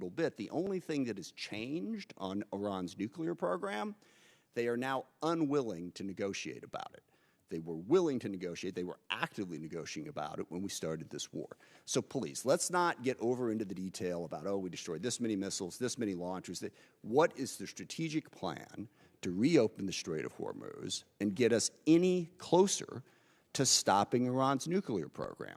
little bit, the only thing that has changed on Iran's nuclear program, they are now unwilling to negotiate about it. They were willing to negotiate. They were actively negotiating about it when we started this war. So please, let's not get over into the detail about, oh, we destroyed this many missiles, this many launchers. What is the strategic plan to reopen the Strait of Hormuz and get us any closer to stopping Iran's nuclear program?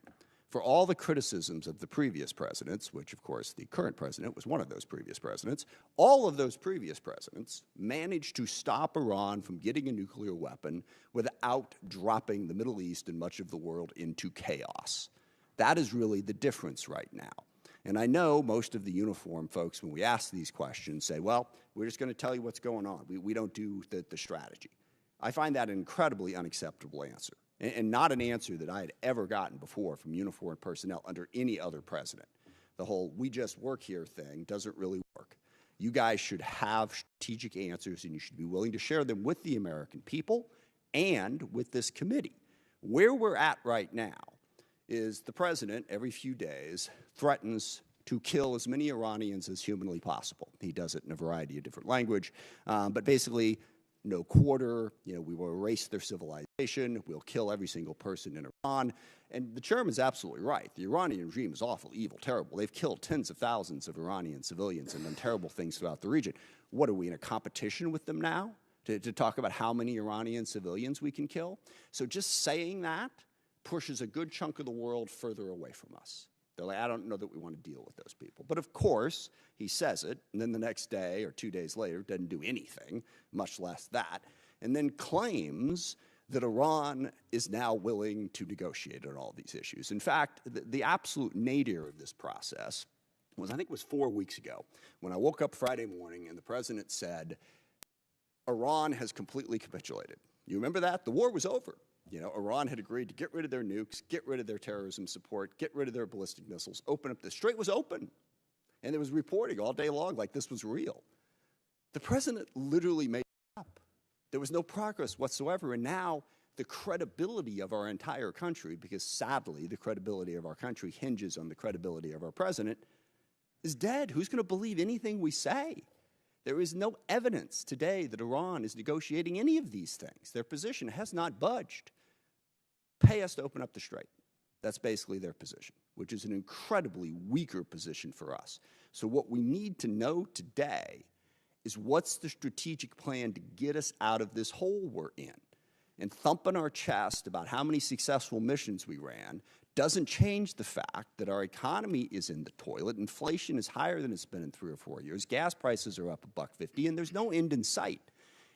For all the criticisms of the previous presidents, which, of course, the current president was one of those previous presidents, all of those previous presidents managed to stop Iran from getting a nuclear weapon without dropping the Middle East and much of the world into chaos. That is really the difference right now. And I know most of the uniform folks, when we ask these questions, say, well, we're just going to tell you what's going on. We don't do the strategy. I find that an incredibly unacceptable answer, and not an answer that I had ever gotten before from uniformed personnel under any other president. The whole "we just work here" thing doesn't really work. You guys should have strategic answers, and you should be willing to share them with the American people and with this committee. Where we're at right now is the president, every few days, threatens to kill as many Iranians as humanly possible. He does it in a variety of different language, but basically, no quarter, we will erase their civilization, we'll kill every single person in Iran. And the chairman's absolutely right. The Iranian regime is awful, evil, terrible. They've killed tens of thousands of Iranian civilians and done terrible things throughout the region. What, are we in a competition with them now to talk about how many Iranian civilians we can kill? So just saying that pushes a good chunk of the world further away from us. They're like, I don't know that we want to deal with those people. But of course, he says it, and then the next day or 2 days later doesn't do anything, much less that, and then claims that Iran is now willing to negotiate on all these issues. In fact, the absolute nadir of this process was, I think it was 4 weeks ago, when I woke up Friday morning and the president said, Iran has completely capitulated. You remember that? The war was over. Iran had agreed to get rid of their nukes, get rid of their terrorism support, get rid of their ballistic missiles, open up. The Strait was open. And there was reporting all day long like this was real. The president literally made it up. There was no progress whatsoever. And now the credibility of our entire country, because sadly the credibility of our country hinges on the credibility of our president, is dead. Who's going to believe anything we say? There is no evidence today that Iran is negotiating any of these things. Their position has not budged. Pay us to open up the Strait. That's basically their position, which is an incredibly weaker position for us. So what we need to know today is what's the strategic plan to get us out of this hole we're in. And thumping our chest about how many successful missions we ran doesn't change the fact that our economy is in the toilet. Inflation is higher than it's been in 3 or 4 years. Gas prices are up $1.50, and there's no end in sight.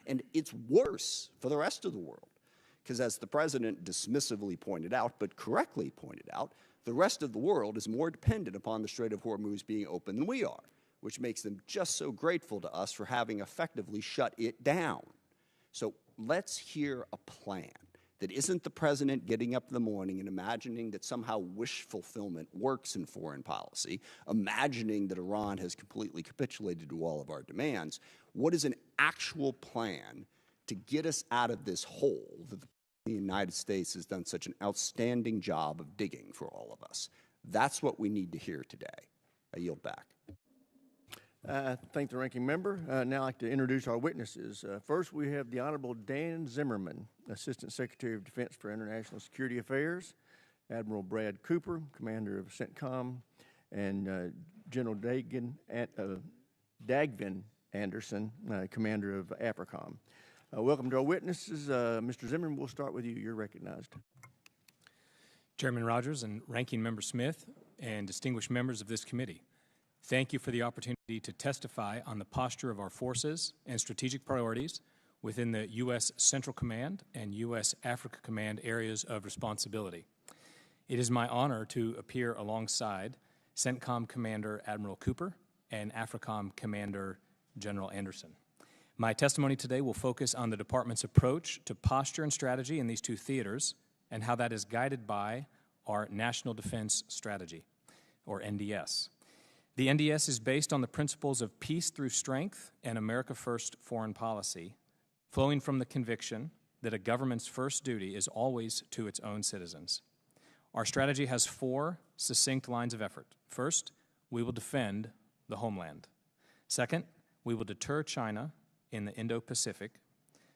And it's worse for the rest of the world. Because as the president dismissively pointed out, but correctly pointed out, the rest of the world is more dependent upon the Strait of Hormuz being open than we are, which makes them just so grateful to us for having effectively shut it down. So let's hear a plan that isn't the president getting up in the morning and imagining that somehow wish fulfillment works in foreign policy, imagining that Iran has completely capitulated to all of our demands. What is an actual plan to get us out of this hole that the United States has done such an outstanding job of digging for all of us? That's what we need to hear today. I yield back. Thank the ranking member. Now I'd like to introduce our witnesses. First, we have the Honorable Dan Zimmerman, Assistant Secretary of Defense for International Security Affairs, Admiral Brad Cooper, Commander of CENTCOM, and General Dagvin Anderson, Commander of AFRICOM. Welcome to our witnesses. Mr. Zimmerman, we'll start with you. You're recognized. Chairman Rogers and Ranking Member Smith and distinguished members of this committee, thank you for the opportunity to testify on the posture of our forces and strategic priorities within the U.S. Central Command and U.S. Africa Command areas of responsibility. It is my honor to appear alongside CENTCOM Commander Admiral Cooper and AFRICOM Commander General Anderson. My testimony today will focus on the Department's approach to posture and strategy in these two theaters and how that is guided by our National Defense Strategy, or NDS. The NDS is based on the principles of peace through strength and America First foreign policy, flowing from the conviction that a government's first duty is always to its own citizens. Our strategy has 4 succinct lines of effort. First, we will defend the homeland. Second, we will deter China in the Indo-Pacific.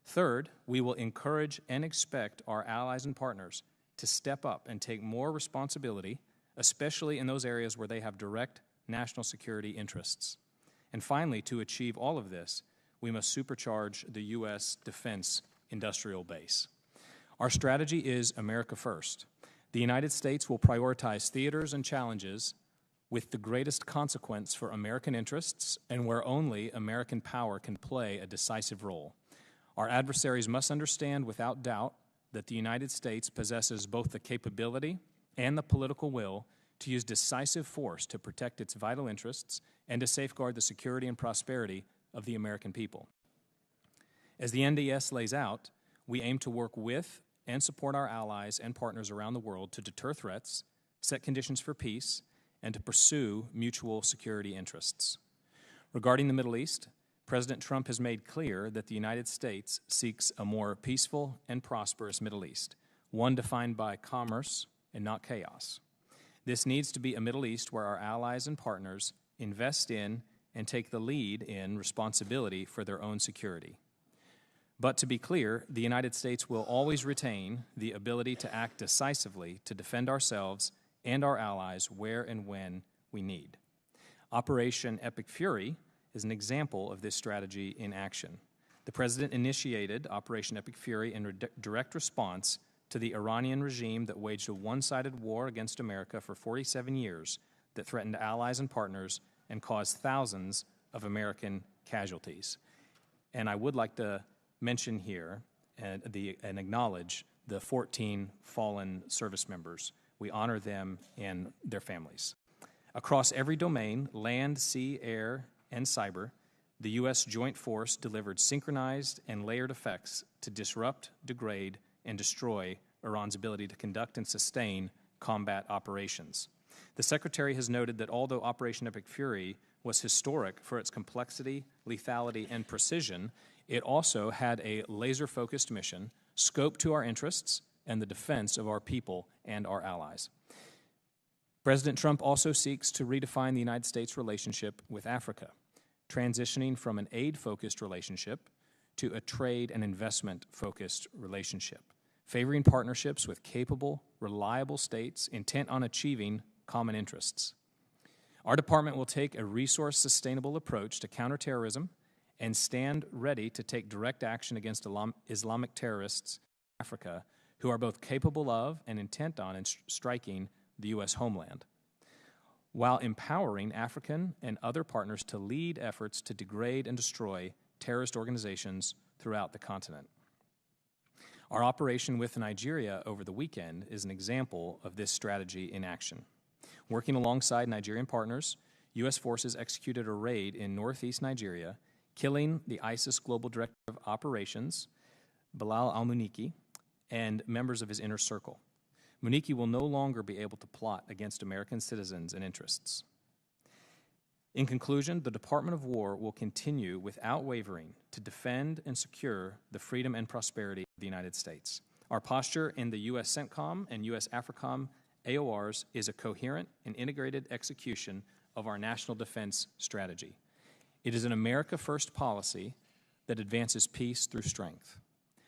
Third, we will encourage and expect our allies and partners to step up and take more responsibility, especially in those areas where they have direct national security interests. And finally, to achieve all of this, we must supercharge the U.S. defense industrial base. Our strategy is America first. The United States will prioritize theaters and challenges with the greatest consequence for American interests and where only American power can play a decisive role. Our adversaries must understand without doubt that the United States possesses both the capability and the political will to use decisive force to protect its vital interests and to safeguard the security and prosperity of the American people. As the NDS lays out, we aim to work with and support our allies and partners around the world to deter threats, set conditions for peace, and to pursue mutual security interests. Regarding the Middle East, President Trump has made clear that the United States seeks a more peaceful and prosperous Middle East, one defined by commerce and not chaos. This needs to be a Middle East where our allies and partners invest in and take the lead in responsibility for their own security. But to be clear, the United States will always retain the ability to act decisively to defend ourselves and our allies where and when we need. Operation Epic Fury is an example of this strategy in action. The President initiated Operation Epic Fury in direct response to the Iranian regime that waged a one-sided war against America for 47 years that threatened allies and partners and caused thousands of American casualties. And I would like to mention here and acknowledge the 14 fallen service members. We honor them and their families. Across every domain, land, sea, air, and cyber, the U.S. Joint Force delivered synchronized and layered effects to disrupt, degrade, and destroy Iran's ability to conduct and sustain combat operations. The Secretary has noted that although Operation Epic Fury was historic for its complexity, lethality, and precision, it also had a laser-focused mission, scoped to our interests, and the defense of our people and our allies. President Trump also seeks to redefine the United States' relationship with Africa, transitioning from an aid-focused relationship to a trade and investment-focused relationship, favoring partnerships with capable, reliable states intent on achieving common interests. Our department will take a resource-sustainable approach to counterterrorism and stand ready to take direct action against Islamic terrorists in Africa who are both capable of and intent on striking the U.S. homeland, while empowering African and other partners to lead efforts to degrade and destroy terrorist organizations throughout the continent. Our operation with Nigeria over the weekend is an example of this strategy in action. Working alongside Nigerian partners, U.S. forces executed a raid in northeast Nigeria, killing the ISIS Global Director of Operations, Bilal al-Muniki, and members of his inner circle. Muniki will no longer be able to plot against American citizens and interests. In conclusion, the Department of War will continue without wavering to defend and secure the freedom and prosperity of the United States. Our posture in the U.S. CENTCOM and U.S. AFRICOM AORs is a coherent and integrated execution of our national defense strategy. It is an America-first policy that advances peace through strength.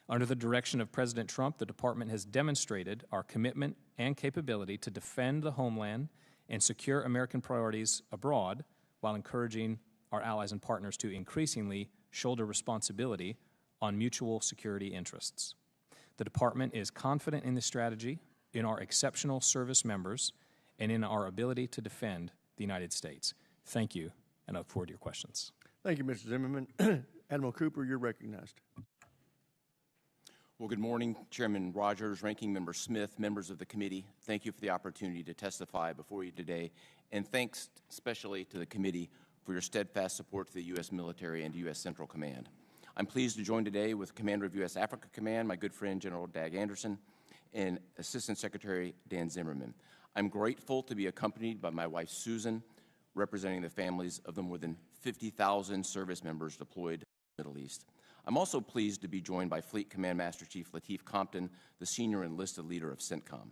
Under the direction of President Trump, the Department has demonstrated our commitment and capability to defend the homeland and secure American priorities abroad while encouraging our allies and partners to increasingly shoulder responsibility on mutual security interests. The Department is confident in this strategy, in our exceptional service members, and in our ability to defend the United States. Thank you, and I look forward to your questions. Thank you, Mr. Zimmerman. Admiral Cooper, you're recognized. Well, good morning, Chairman Rogers, Ranking Member Smith, members of the committee. Thank you for the opportunity to testify before you today, and thanks especially to the committee for your steadfast support to the U.S. military and U.S. Central Command. I'm pleased to join today with Commander of U.S. Africa Command, my good friend General Dag Anderson, and Assistant Secretary Dan Zimmerman. I'm grateful to be accompanied by my wife Susan, representing the families of the more than 50,000 service members deployed in the Middle East. I'm also pleased to be joined by Fleet Command Master Chief Lateef Compton, the senior enlisted leader of CENTCOM.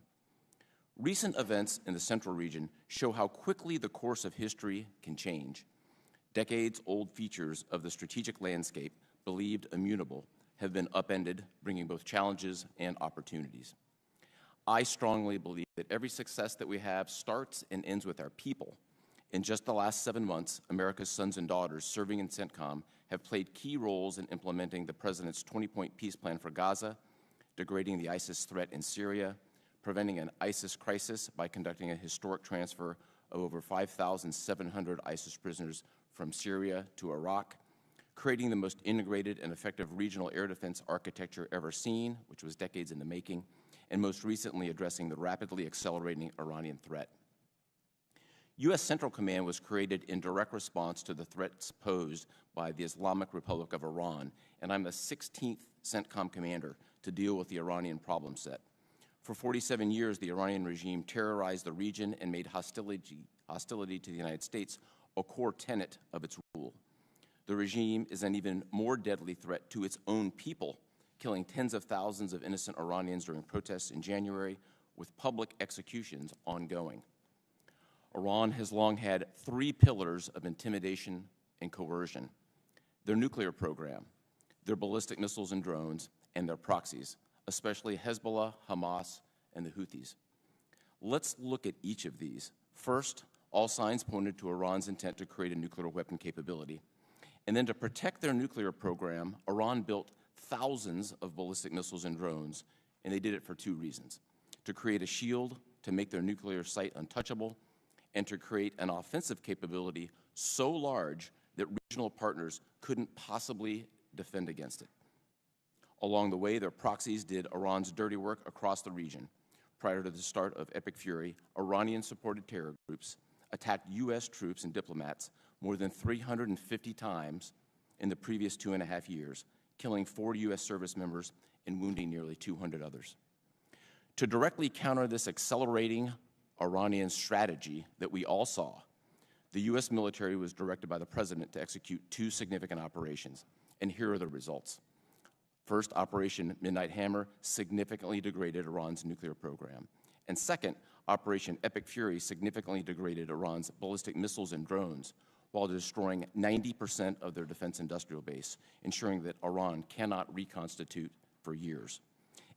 Recent events in the Central region show how quickly the course of history can change. decades-old features of the strategic landscape believed immutable have been upended, bringing both challenges and opportunities. I strongly believe that every success that we have starts and ends with our people. In just the last 7 months, America's sons and daughters serving in CENTCOM have played key roles in implementing the President's 20-point peace plan for Gaza, degrading the ISIS threat in Syria, preventing an ISIS crisis by conducting a historic transfer of over 5,700 ISIS prisoners from Syria to Iraq, creating the most integrated and effective regional air defense architecture ever seen, which was decades in the making, and most recently addressing the rapidly accelerating Iranian threat. U.S. Central Command was created in direct response to the threats posed by the Islamic Republic of Iran, and I'm the 16th CENTCOM commander to deal with the Iranian problem set. For 47 years, the Iranian regime terrorized the region and made hostility to the United States a core tenet of its rule. The regime is an even more deadly threat to its own people, killing tens of thousands of innocent Iranians during protests in January, with public executions ongoing. Iran has long had 3 pillars of intimidation and coercion: their nuclear program, their ballistic missiles and drones, and their proxies, especially Hezbollah, Hamas, and the Houthis. Let's look at each of these. First, all signs pointed to Iran's intent to create a nuclear weapon capability. And then to protect their nuclear program, Iran built thousands of ballistic missiles and drones, and they did it for 2 reasons: to create a shield to make their nuclear site untouchable, and to create an offensive capability so large that regional partners couldn't possibly defend against it. Along the way, their proxies did Iran's dirty work across the region. Prior to the start of Epic Fury, Iranian-supported terror groups attacked U.S. troops and diplomats more than 350 times in the previous 2.5 years, killing 4 U.S. service members and wounding nearly 200 others. To directly counter this accelerating Iranian strategy that we all saw, the U.S. military was directed by the President to execute 2 significant operations, and here are the results. First, Operation Midnight Hammer significantly degraded Iran's nuclear program. And second, Operation Epic Fury significantly degraded Iran's ballistic missiles and drones while destroying 90% of their defense industrial base, ensuring that Iran cannot reconstitute for years.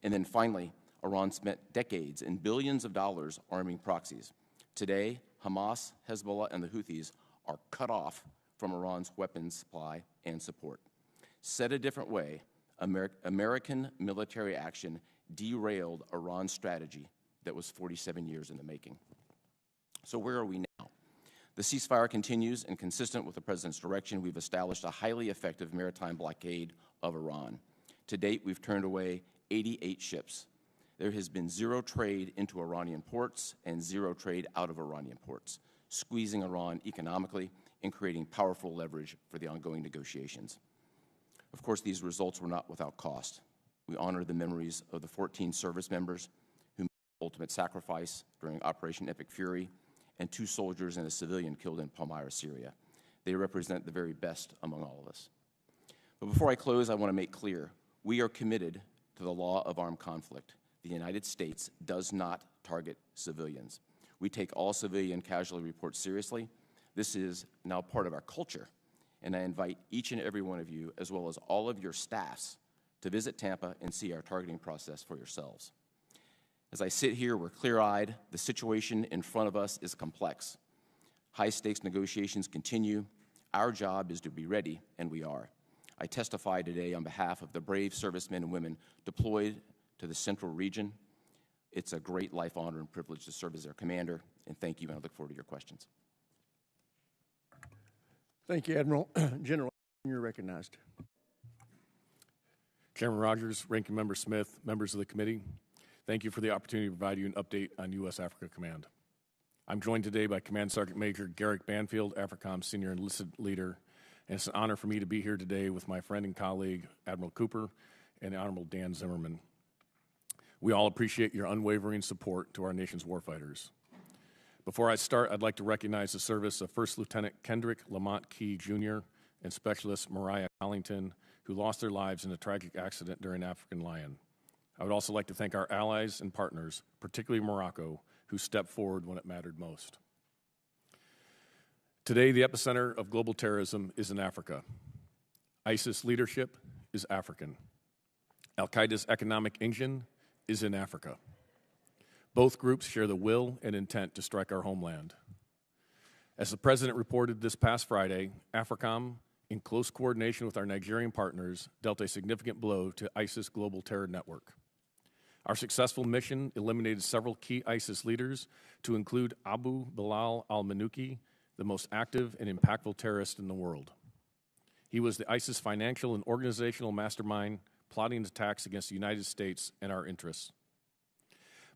And then finally, Iran spent decades and billions of dollars arming proxies. Today, Hamas, Hezbollah, and the Houthis are cut off from Iran's weapons supply and support. Said a different way, American military action derailed Iran's strategy that was 47 years in the making. So where are we now? The ceasefire continues, and consistent with the President's direction, we've established a highly effective maritime blockade of Iran. To date, we've turned away 88 ships. There has been 0 trade into Iranian ports and 0 trade out of Iranian ports, squeezing Iran economically and creating powerful leverage for the ongoing negotiations. Of course, these results were not without cost. We honor the memories of the 14 service members who made the ultimate sacrifice during Operation Epic Fury, and 2 soldiers and a civilian killed in Palmyra, Syria. They represent the very best among all of us. But before I close, I want to make clear, we are committed to the law of armed conflict. The United States does not target civilians. We take all civilian casualty reports seriously. This is now part of our culture, and I invite each and every one of you, as well as all of your staffs, to visit Tampa and see our targeting process for yourselves. As I sit here, we're clear-eyed. The situation in front of us is complex. High-stakes negotiations continue. Our job is to be ready, and we are. I testify today on behalf of the brave servicemen and women deployed to the Central region. It's a great life honor and privilege to serve as their commander, and thank you, and I look forward to your questions. Thank you, Admiral. General, you're recognized. Chairman Rogers, Ranking Member Smith, members of the committee, thank you for the opportunity to provide you an update on U.S. Africa Command. I'm joined today by Command Sergeant Major Garrick Banfield, AFRICOM Senior Enlisted Leader, and it's an honor for me to be here today with my friend and colleague, Admiral Cooper, and Honorable Dan Zimmerman. We all appreciate your unwavering support to our nation's warfighters. Before I start, I'd like to recognize the service of First Lieutenant Kendrick Lamont Key, Jr. and Specialist Mariah Collington, who lost their lives in a tragic accident during African Lion. I would also like to thank our allies and partners, particularly Morocco, who stepped forward when it mattered most. Today, the epicenter of global terrorism is in Africa. ISIS leadership is African. Al-Qaeda's economic engine is in Africa. Both groups share the will and intent to strike our homeland. As the President reported this past Friday, AFRICOM, in close coordination with our Nigerian partners, dealt a significant blow to ISIS global terror network. Our successful mission eliminated several key ISIS leaders, to include Abu Bilal al-Manuki, the most active and impactful terrorist in the world. He was the ISIS financial and organizational mastermind plotting attacks against the United States and our interests.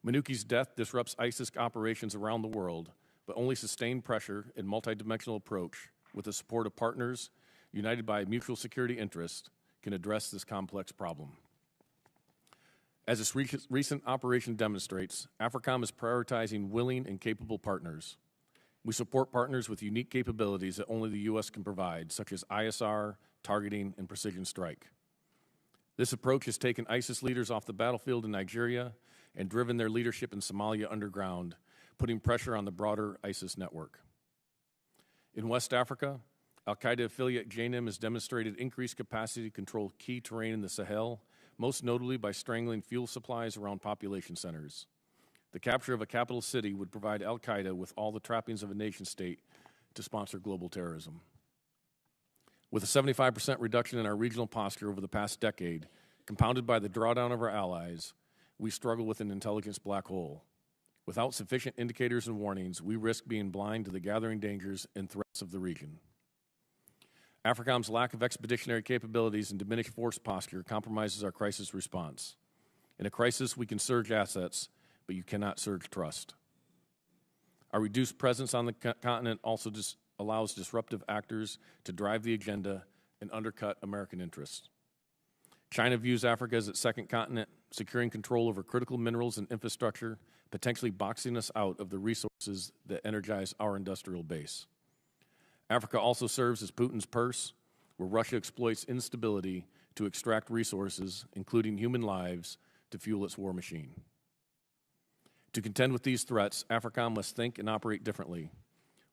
Manuki's death disrupts ISIS operations around the world, but only sustained pressure and multidimensional approach with the support of partners united by mutual security interest can address this complex problem. As this recent operation demonstrates, AFRICOM is prioritizing willing and capable partners. We support partners with unique capabilities that only the U.S. can provide, such as ISR, targeting, and precision strike. This approach has taken ISIS leaders off the battlefield in Nigeria and driven their leadership in Somalia underground, putting pressure on the broader ISIS network. In West Africa, Al-Qaeda affiliate JNIM has demonstrated increased capacity to control key terrain in the Sahel, most notably by strangling fuel supplies around population centers. The capture of a capital city would provide Al-Qaeda with all the trappings of a nation-state to sponsor global terrorism. With a 75% reduction in our regional posture over the past decade, compounded by the drawdown of our allies, we struggle with an intelligence black hole. Without sufficient indicators and warnings, we risk being blind to the gathering dangers and threats of the region. AFRICOM's lack of expeditionary capabilities and diminished force posture compromises our crisis response. In a crisis, we can surge assets, but you cannot surge trust. Our reduced presence on the continent also allows disruptive actors to drive the agenda and undercut American interests. China views Africa as its second continent, securing control over critical minerals and infrastructure, potentially boxing us out of the resources that energize our industrial base. Africa also serves as Putin's purse, where Russia exploits instability to extract resources, including human lives, to fuel its war machine. To contend with these threats, AFRICOM must think and operate differently.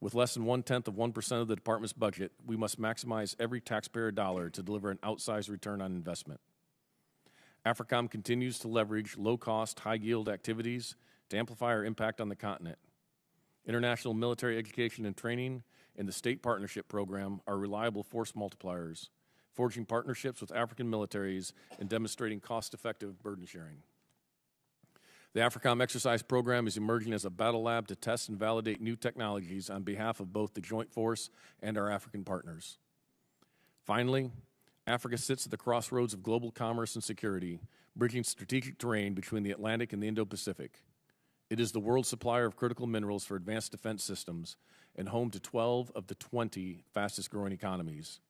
With less than 0.1% of the department's budget, we must maximize every taxpayer dollar to deliver an outsized return on investment. AFRICOM continues to leverage low-cost, high-yield activities to amplify our impact on the continent. International military education and training and the State Partnership Program are reliable force multipliers, forging partnerships with African militaries and demonstrating cost-effective burden sharing. The AFRICOM exercise program is emerging as a battle lab to test and validate new technologies on behalf of both the Joint Force and our African partners. Finally, Africa sits at the crossroads of global commerce and security, bridging strategic terrain between the Atlantic and the Indo-Pacific. It is the world supplier of critical minerals for advanced defense systems and home to 12 of the 20 fastest-growing economies.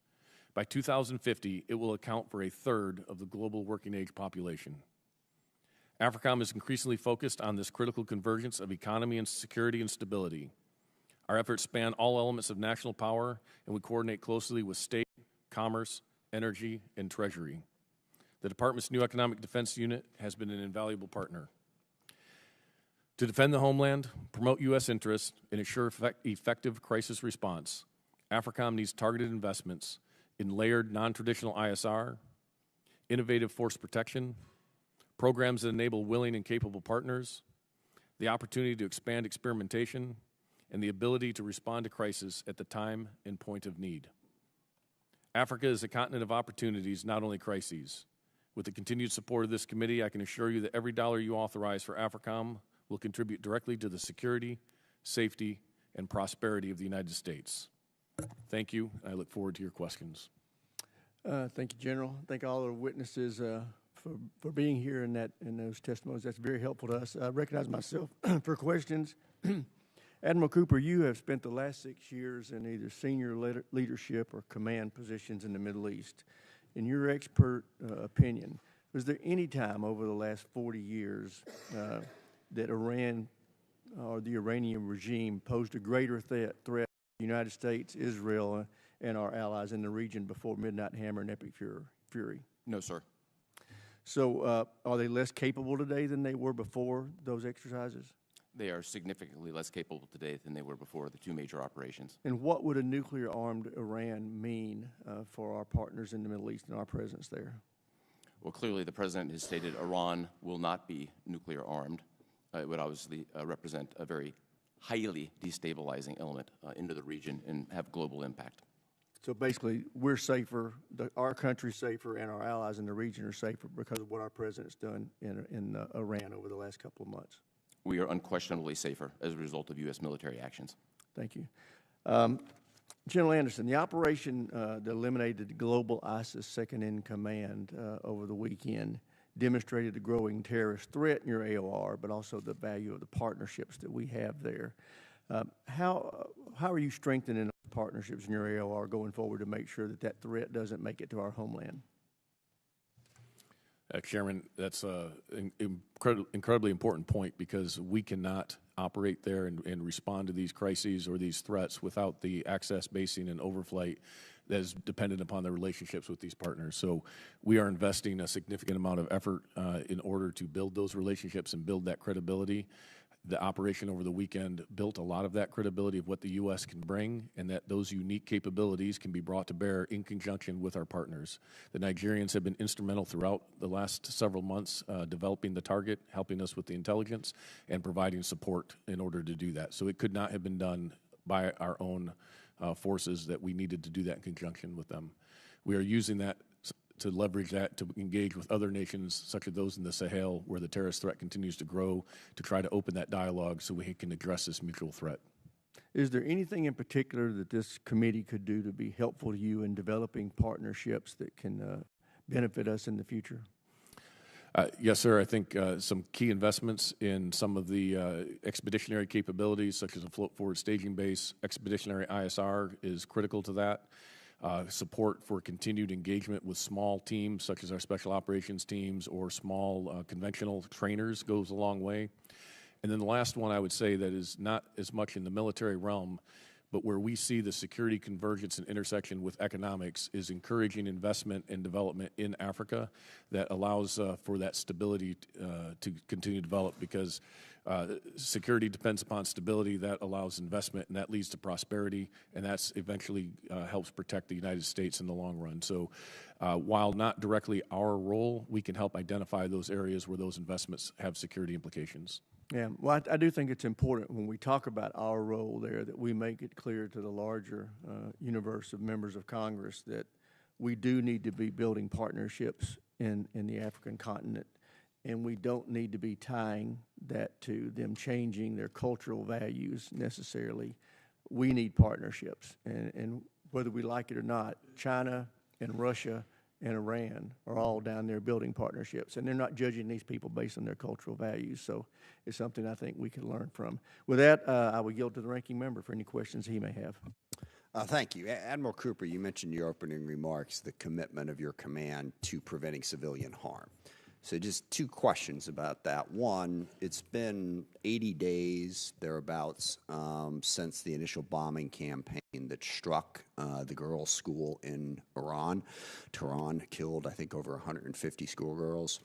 By 2050, it will account for a third of the global working-age population. AFRICOM is increasingly focused on this critical convergence of economy and security and stability. Our efforts span all elements of national power, and we coordinate closely with state, commerce, energy, and treasury. The Department's new Economic Defense Unit has been an invaluable partner. To defend the homeland, promote U.S. interests, and ensure effective crisis response, AFRICOM needs targeted investments in layered non-traditional ISR, innovative force protection, programs that enable willing and capable partners, the opportunity to expand experimentation, and the ability to respond to crisis at the time and point of need. Africa is a continent of opportunities, not only crises. With the continued support of this committee, I can assure you that every dollar you authorize for AFRICOM will contribute directly to the security, safety, and prosperity of the United States. Thank you. I look forward to your questions. Thank you, General. Thank all the witnesses for being here in those testimonies. That's very helpful to us. I recognize myself for questions. Admiral Cooper, you have spent the last 6 years in either senior leadership or command positions in the Middle East. In your expert opinion, was there any time over the last 40 years that Iran or the Iranian regime posed a greater threat to the United States, Israel, and our allies in the region before Midnight Hammer and Epic Fury? No, sir. So are they less capable today than they were before those exercises? They are significantly less capable today than they were before the two major operations. And what would a nuclear-armed Iran mean for our partners in the Middle East and our presence there? Well, clearly the President has stated Iran will not be nuclear armed. It would obviously represent a very highly destabilizing element into the region and have global impact. So basically, we're safer, our country's safer, and our allies in the region are safer because of what our President's done in Iran over the last couple of months. We are unquestionably safer as a result of U.S. military actions. Thank you. General Anderson, the operation that eliminated the global ISIS second-in-command over the weekend demonstrated the growing terrorist threat in your AOR, but also the value of the partnerships that we have there. How are you strengthening the partnerships in your AOR going forward to make sure that that threat doesn't make it to our homeland? Chairman, that's an incredibly important point because we cannot operate there and respond to these crises or these threats without the access, basing, and overflight that is dependent upon the relationships with these partners. So we are investing a significant amount of effort in order to build those relationships and build that credibility. The operation over the weekend built a lot of that credibility of what the U.S. can bring, and that those unique capabilities can be brought to bear in conjunction with our partners. The Nigerians have been instrumental throughout the last several months developing the target, helping us with the intelligence, and providing support in order to do that. So it could not have been done by our own forces, that we needed to do that in conjunction with them. We are using that to leverage that to engage with other nations, such as those in the Sahel, where the terrorist threat continues to grow, to try to open that dialogue so we can address this mutual threat. Is there anything in particular that this committee could do to be helpful to you in developing partnerships that can benefit us in the future? Yes, sir. I think some key investments in some of the expeditionary capabilities, such as a float-forward staging base, expeditionary ISR is critical to that. Support for continued engagement with small teams, such as our special operations teams or small conventional trainers, goes a long way. And then the last one I would say that is not as much in the military realm, but where we see the security convergence and intersection with economics, is encouraging investment and development in Africa that allows for that stability to continue to develop, because security depends upon stability. That allows investment, and that leads to prosperity, and that's eventually helps protect the United States in the long run. So while not directly our role, we can help identify those areas where those investments have security implications. Yeah, well, I do think it's important when we talk about our role there that we make it clear to the larger universe of members of Congress that we do need to be building partnerships in the African continent, and we don't need to be tying that to them changing their cultural values necessarily. We need partnerships, and whether we like it or not, China and Russia and Iran are all down there building partnerships, and they're not judging these people based on their cultural values. So it's something I think we can learn from. With that, I will yield to the ranking member for any questions he may have. Thank you. Admiral Cooper, you mentioned in your opening remarks the commitment of your command to preventing civilian harm. So just two questions about that. One, it's been 80 days, thereabouts, since the initial bombing campaign that struck the girls' school in Iran. Tehran killed, I think, over 150 schoolgirls.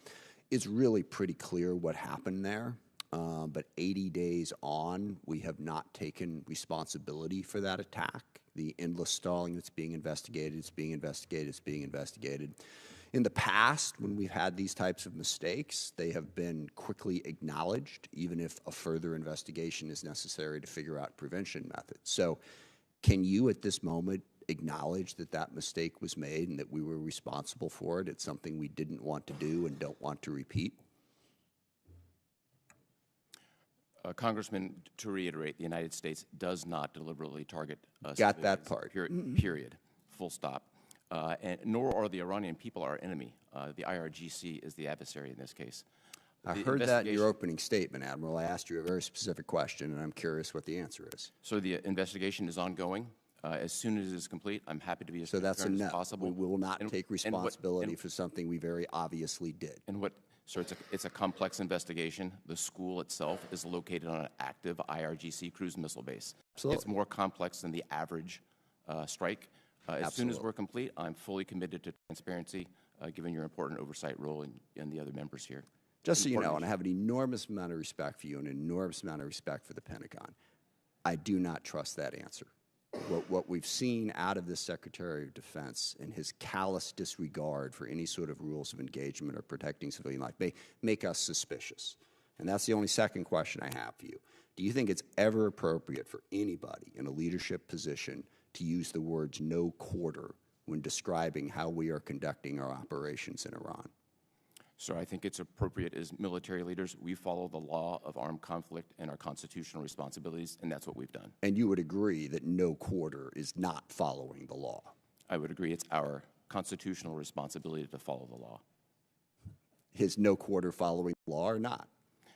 It's really pretty clear what happened there. But 80 days on, we have not taken responsibility for that attack. The endless stalling that's being investigated, it's being investigated, it's being investigated. In the past, when we've had these types of mistakes, they have been quickly acknowledged, even if a further investigation is necessary to figure out prevention methods. So can you, at this moment, acknowledge that that mistake was made and that we were responsible for it? It's something we didn't want to do and don't want to repeat? Congressman, to reiterate, the United States does not deliberately target Got that part. Period. Full stop. And nor are the Iranian people our enemy. The IRGC is the adversary in this case. I heard that in your opening statement, Admiral. I asked you a very specific question, and I'm curious what the answer is. So the investigation is ongoing. As soon as it is complete, I'm happy to be as transparent as possible. We will not take responsibility for something we very obviously did. So it's a complex investigation. The school itself is located on an active IRGC cruise missile base. Absolutely. It's more complex than the average strike. As soon as we're complete, I'm fully committed to transparency, given your important oversight role and the other members here. Just so you know, and I have an enormous amount of respect for you and an enormous amount of respect for the Pentagon, I do not trust that answer. What we've seen out of this Secretary of Defense and his callous disregard for any sort of rules of engagement or protecting civilian life may make us suspicious. And that's the only second question I have for you. Do you think it's ever appropriate for anybody in a leadership position to use the words "no quarter" when describing how we are conducting our operations in Iran? So I think it's appropriate as military leaders, we follow the law of armed conflict and our constitutional responsibilities, and that's what we've done. And you would agree that no quarter is not following the law? I would agree it's our constitutional responsibility to follow the law. Is no quarter following the law or not?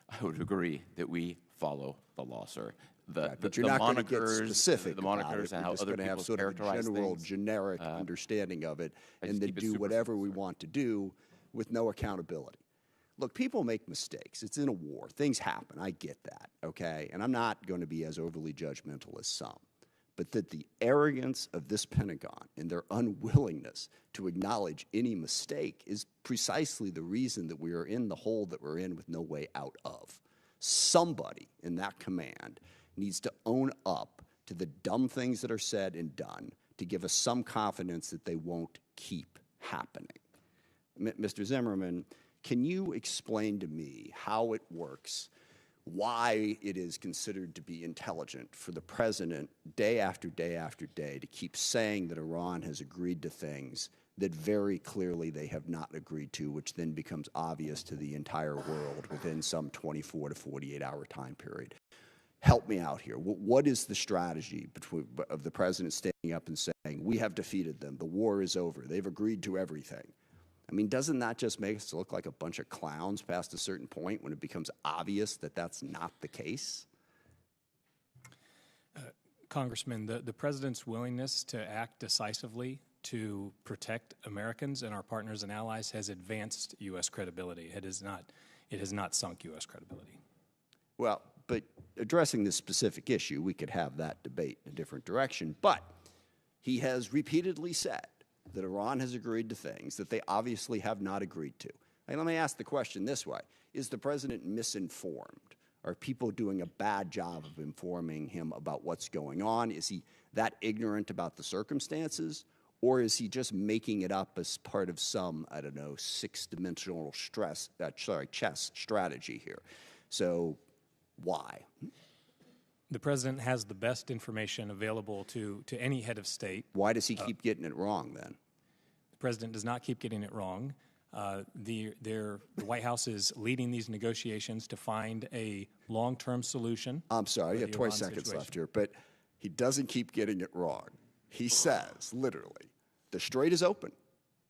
I would agree that we follow the law, sir. But you're not going to get monikers, specific the about monikers it. and We're how just other going to have people sort of a characterize general, things. generic understanding of it, and then keep it do super whatever simple, we sir. want to do with no accountability. Look, people make mistakes. It's in a war. Things happen. I get that, okay? And I'm not going to be as overly judgmental as some. But that the arrogance of this Pentagon and their unwillingness to acknowledge any mistake is precisely the reason that we are in the hole that we're in with no way out of. Somebody in that command needs to own up to the dumb things that are said and done to give us some confidence that they won't keep happening. Mr. Zimmerman, can you explain to me how it works, why it is considered to be intelligent for the president day after day after day to keep saying that Iran has agreed to things that very clearly they have not agreed to, which then becomes obvious to the entire world within some 24 to 48-hour time period? Help me out here. What is the strategy of the president standing up and saying, we have defeated them, the war is over, they've agreed to everything? I mean, doesn't that just make us look like a bunch of clowns past a certain point when it becomes obvious that that's not the case? Congressman, the president's willingness to act decisively to protect Americans and our partners and allies has advanced U.S. credibility. It has not sunk U.S. credibility. Well, but addressing this specific issue, we could have that debate in a different direction. But he has repeatedly said that Iran has agreed to things that they obviously have not agreed to. And let me ask the question this way. Is the president misinformed? Are people doing a bad job of informing him about what's going on? Is he that ignorant about the circumstances? Or is he just making it up as part of some, I don't know, six-dimensional chess strategy here? So why? The president has the best information available to any head of state. Why does he keep getting it wrong then? The president does not keep getting it wrong. The White House is leading these negotiations to find a long-term solution. I'm sorry, you have 20 Iran seconds situation. left here, but he doesn't keep getting it wrong. He says, literally, the Strait is open.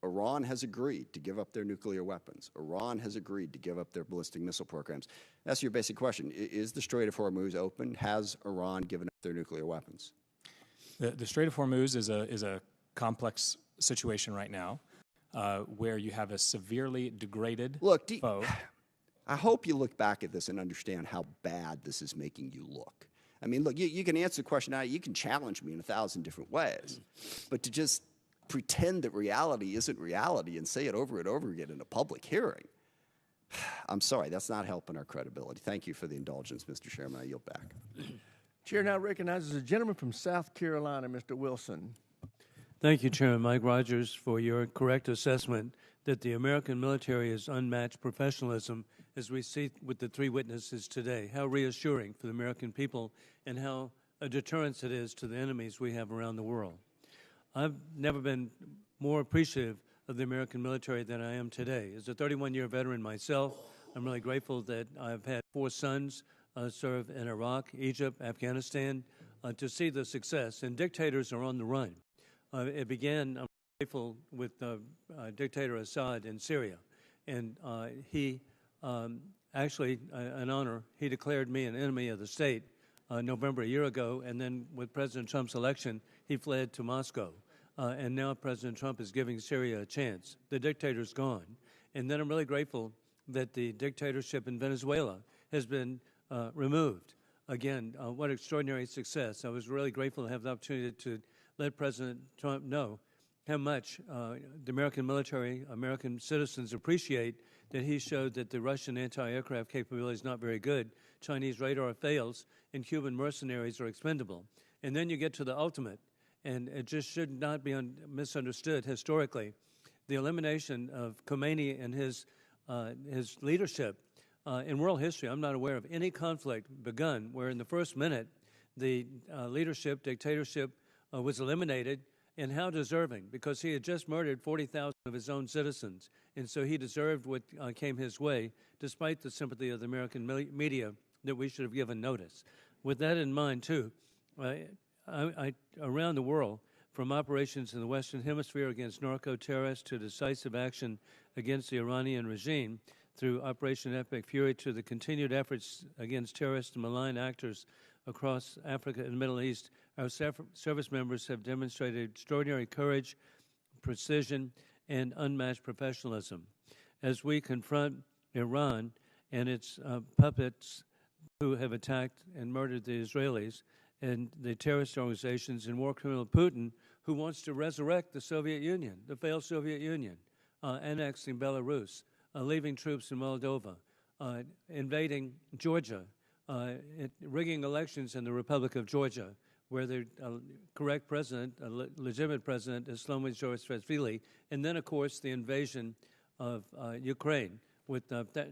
Iran has agreed to give up their nuclear weapons. Iran has agreed to give up their ballistic missile programs. That's your basic question. Is the Strait of Hormuz open? Has Iran given up their nuclear weapons? The Strait of Hormuz is a complex situation right now where you have a severely degraded foe. I hope you look back at this and understand how bad this is making you look. I mean, look, you can answer the question now. You can challenge me in 1,000 different ways. But to just pretend that reality isn't reality and say it over and over again in a public hearing, I'm sorry, that's not helping our credibility. Thank you for the indulgence, Mr. Chairman. I yield back. Chair now recognizes a gentleman from South Carolina, Mr. Wilson. Thank you, Chairman Mike Rogers, for your correct assessment that the American military is unmatched professionalism, as we see with the three witnesses today. How reassuring for the American people and how a deterrence it is to the enemies we have around the world. I've never been more appreciative of the American military than I am today. As a 31-year veteran myself, I'm really grateful that I've had 4 sons serve in Iraq, Egypt, Afghanistan, to see the success. And dictators are on the run. It began, I'm grateful, with dictator Assad in Syria. And he actually, an honor, he declared me an enemy of the state November a year ago. And then with President Trump's election, he fled to Moscow. And now President Trump is giving Syria a chance. The dictator's gone. And then I'm really grateful that the dictatorship in Venezuela has been removed. Again, what extraordinary success. I was really grateful to have the opportunity to let President Trump know how much the American military, American citizens appreciate that he showed that the Russian anti-aircraft capability is not very good, Chinese radar fails, and Cuban mercenaries are expendable. And then you get to the ultimate, and it just should not be misunderstood historically. The elimination of Khomeini and his leadership in world history, I'm not aware of any conflict begun where in the first minute the dictatorship was eliminated. And how deserving, because he had just murdered 40,000 of his own citizens, and so he deserved what came his way, despite the sympathy of the American media that we should have given notice. With that in mind, too, around the world, from operations in the Western Hemisphere against narco-terrorists to decisive action against the Iranian regime, through Operation Epic Fury to the continued efforts against terrorists and malign actors across Africa and the Middle East, our service members have demonstrated extraordinary courage, precision, and unmatched professionalism. As we confront Iran and its puppets who have attacked and murdered the Israelis, and the terrorist organizations and war criminal Putin, who wants to resurrect the Soviet Union, the failed Soviet Union, annexing Belarus, leaving troops in Moldova, invading Georgia, rigging elections in the Republic of Georgia, where the correct president, legitimate president, is Shlomo Saakashvili, and then, of course, the invasion of Ukraine with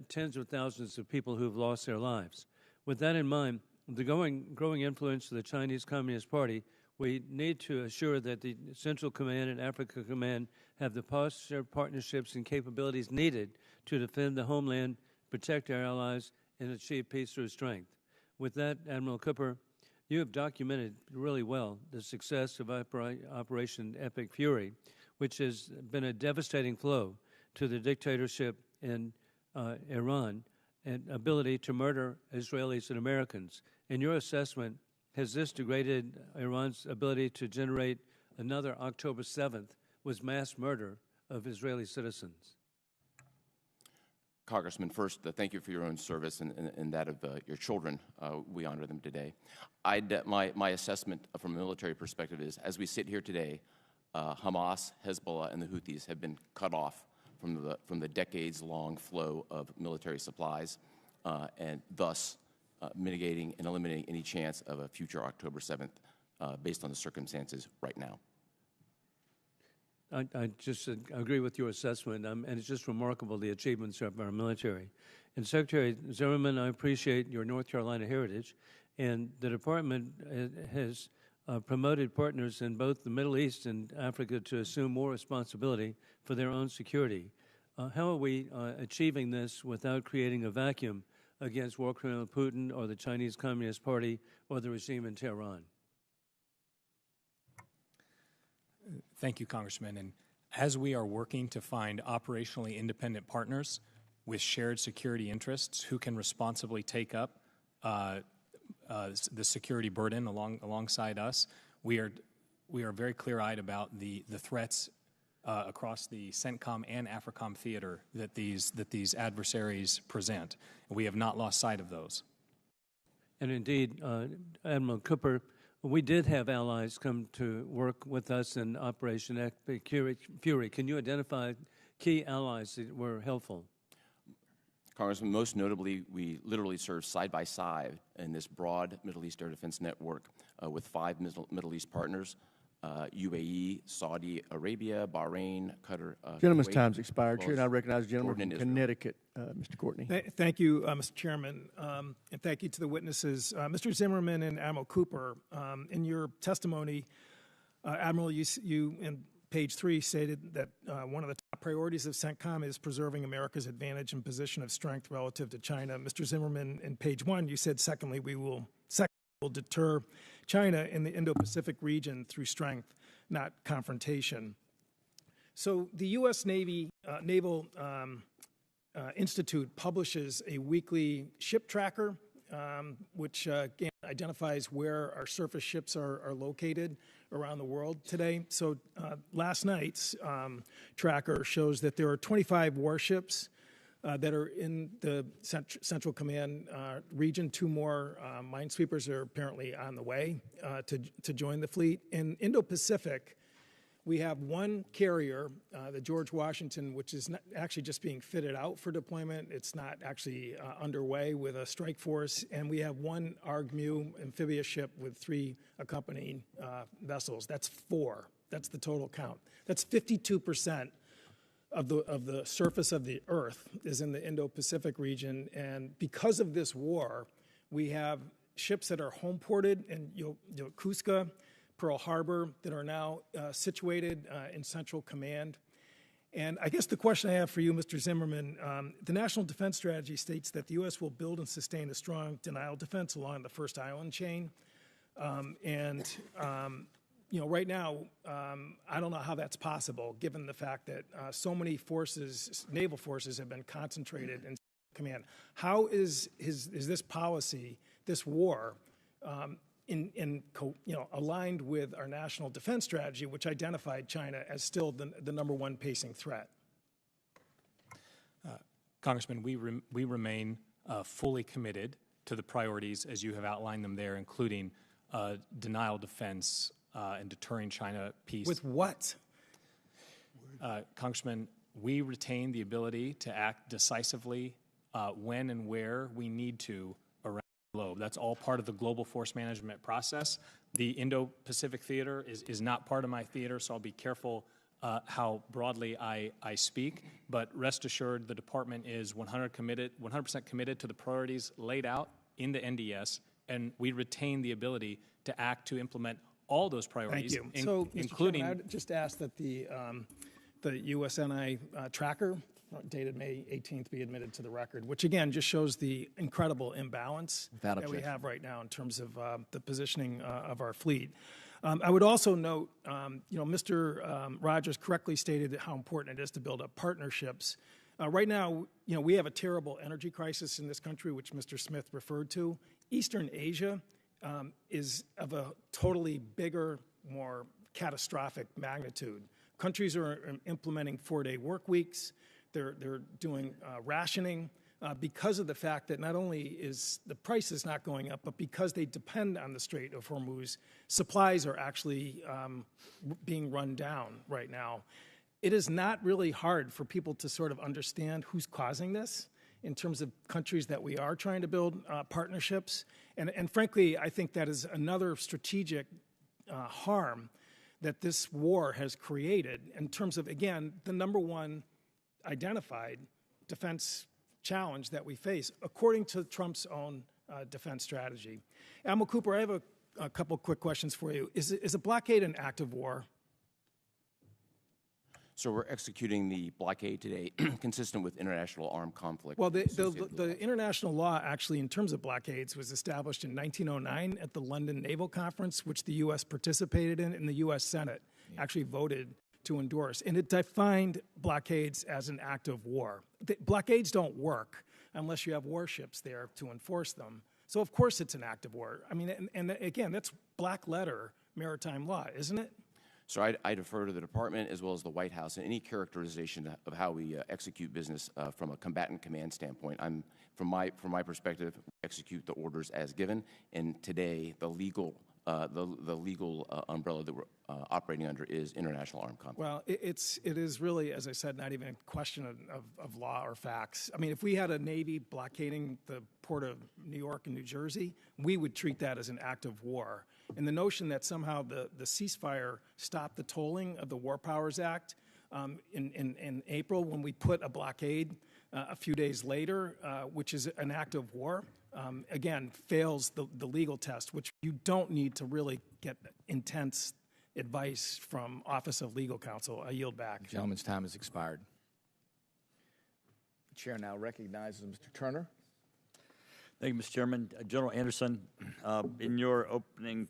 tens of thousands of people who have lost their lives. With that in mind, the growing influence of the Chinese Communist Party, we need to assure that the Central Command and Africa Command have the posture, partnerships, and capabilities needed to defend the homeland, protect our allies, and achieve peace through strength. With that, Admiral Cooper, you have documented really well the success of Operation Epic Fury, which has been a devastating blow to the dictatorship in Iran and ability to murder Israelis and Americans. In your assessment, has this degraded Iran's ability to generate another October 7th with mass murder of Israeli citizens? Congressman, first, thank you for your own service and that of your children. We honor them today. My assessment from a military perspective is, as we sit here today, Hamas, Hezbollah, and the Houthis have been cut off from the decades-long flow of military supplies, and thus mitigating and eliminating any chance of a future October 7th based on the circumstances right now. I just agree with your assessment, and it's just remarkable the achievements of our military. And Secretary Zimmerman, I appreciate your North Carolina heritage, and the Department has promoted partners in both the Middle East and Africa to assume more responsibility for their own security. How are we achieving this without creating a vacuum against war criminal Putin or the Chinese Communist Party or the regime in Tehran? Thank you, Congressman. And as we are working to find operationally independent partners with shared security interests who can responsibly take up the security burden alongside us, we are very clear-eyed about the threats across the CENTCOM and AFRICOM theater that these adversaries present. We have not lost sight of those. And indeed, Admiral Cooper, we did have allies come to work with us in Operation Epic Fury. Can you identify key allies that were helpful? Congressman, most notably, we literally serve side by side in this broad Middle East air defense network with 5 Middle East partners, UAE, Saudi Arabia, Bahrain, Qatar. Gentleman's Kuwait, time's expired. Chair, and I Israel. recognize the gentleman Jordan from and Connecticut, Mr. Courtney. Thank you, Mr. Chairman, and thank you to the witnesses. Mr. Zimmerman and Admiral Cooper, in your testimony, Admiral, you in page 3 stated that one of the top priorities of CENTCOM is preserving America's advantage and position of strength relative to China. Mr. Zimmerman, in page 1, you said, secondly, we will deter China in the Indo-Pacific region through strength, not confrontation. So the U.S. Naval Institute publishes a weekly ship tracker, which again identifies where our surface ships are located around the world today. So last night's tracker shows that there are 25 warships that are in the Central Command region. 2 more minesweepers are apparently on the way to join the fleet. In Indo-Pacific, We have one carrier, the George Washington, which is not actually just being fitted out for deployment. It's not actually underway with a strike force. And we have one ARG-MU amphibious ship with 3 accompanying vessels. That's 4. That's the total count. That's 52% of the surface of the Earth is in the Indo-Pacific region. And because of this war, we have ships that are home ported in Yokosuka, Pearl Harbor, that are now situated in Central Command. And I guess the question I have for you, Mr. Zimmerman, the National Defense Strategy states that the U.S. will build and sustain a strong denial defense along the first island chain. Right now, I don't know how that's possible, given the fact that so many forces, naval forces, have been concentrated in command. How is this policy, this war, aligned with our national defense strategy, which identified China as still the number one pacing threat? Congressman, we remain fully committed to the priorities as you have outlined them there, including denial defense and deterring China peace. With what? Congressman, we retain the ability to act decisively when and where we need to around the globe. That's all part of the global force management process. The Indo-Pacific theater is not part of my theater, so I'll be careful how broadly I speak. But rest assured, the Department is 100% committed to the priorities laid out in the NDS, and we retain the ability to act to implement all those priorities, Thank you. So, including. Mr. Chairman, I'd just ask that the USNI tracker, dated May 18th, be admitted to the record, which again just shows the incredible imbalance that we have right now in terms of the positioning of our fleet. I would also note, Mr. Rogers correctly stated how important it is to build up partnerships. Right now, we have a terrible energy crisis in this country, which Mr. Smith referred to. Eastern Asia is of a totally bigger, more catastrophic magnitude. Countries are implementing 4-day work weeks. They're doing rationing because of the fact that not only is the price is not going up, but because they depend on the Strait of Hormuz, supplies are actually being run down right now. It is not really hard for people to sort of understand who's causing this in terms of countries that we are trying to build partnerships. And frankly, I think that is another strategic harm that this war has created in terms of, again, the number one identified defense challenge that we face, according to Trump's own defense strategy. Admiral Cooper, I have a couple quick questions for you. Is a blockade an act of war? So we're executing the blockade today consistent with international armed conflict. Well, the international law actually, in terms of blockades, was established in 1909 at the London Naval Conference, which the U.S. participated in, and the U.S. Senate actually voted to endorse. And it defined blockades as an act of war. Blockades don't work unless you have warships there to enforce them. So, of course, it's an act of war. I mean, and again, that's black letter maritime law, isn't it? So I defer to the Department as well as the White House in any characterization of how we execute business from a combatant command standpoint. From my perspective, we execute the orders as given, and today the legal umbrella that we're operating under is international armed conflict. Well, it is really, as I said, not even a question of law or facts. I mean, if we had a Navy blockading the port of New York and New Jersey, we would treat that as an act of war. And the notion that somehow the ceasefire stopped the tolling of the War Powers Act in April when we put a blockade a few days later, which is an act of war, again, fails the legal test, which you don't need to really get intense advice from Office of Legal Counsel. I yield back. The gentleman's time has expired. The chair now recognizes Mr. Turner. Thank you, Mr. Chairman. General Anderson, in your opening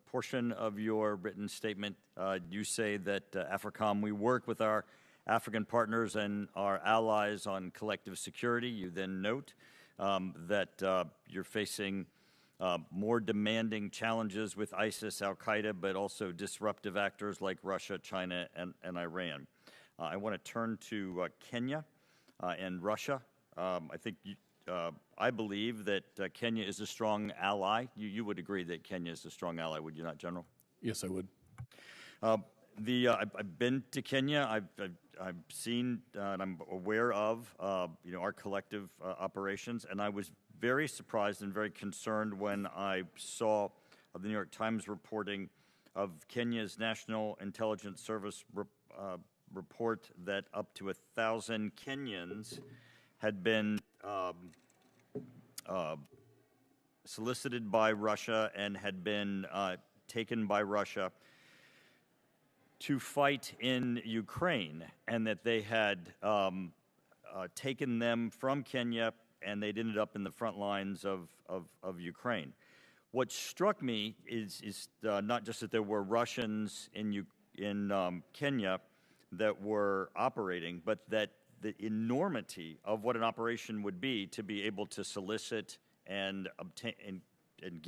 portion of your written statement, you say that AFRICOM, we work with our African partners and our allies on collective security. You then note that you're facing more demanding challenges with ISIS, Al-Qaeda, but also disruptive actors like Russia, China, and Iran. I want to turn to Kenya and Russia. I believe that Kenya is a strong ally. You would agree that Kenya is a strong ally, would you not, General? Yes, I would. I've been to Kenya. I've seen and I'm aware of our collective operations, and I was very surprised and very concerned when I saw the New York Times reporting of Kenya's National Intelligence Service report that up to 1,000 Kenyans had been solicited by Russia and had been taken by Russia to fight in Ukraine, and that they had taken them from Kenya and they'd ended up in the front lines of Ukraine. What struck me is not just that there were Russians in Kenya that were operating, but that the enormity of what an operation would be to be able to solicit and obtain and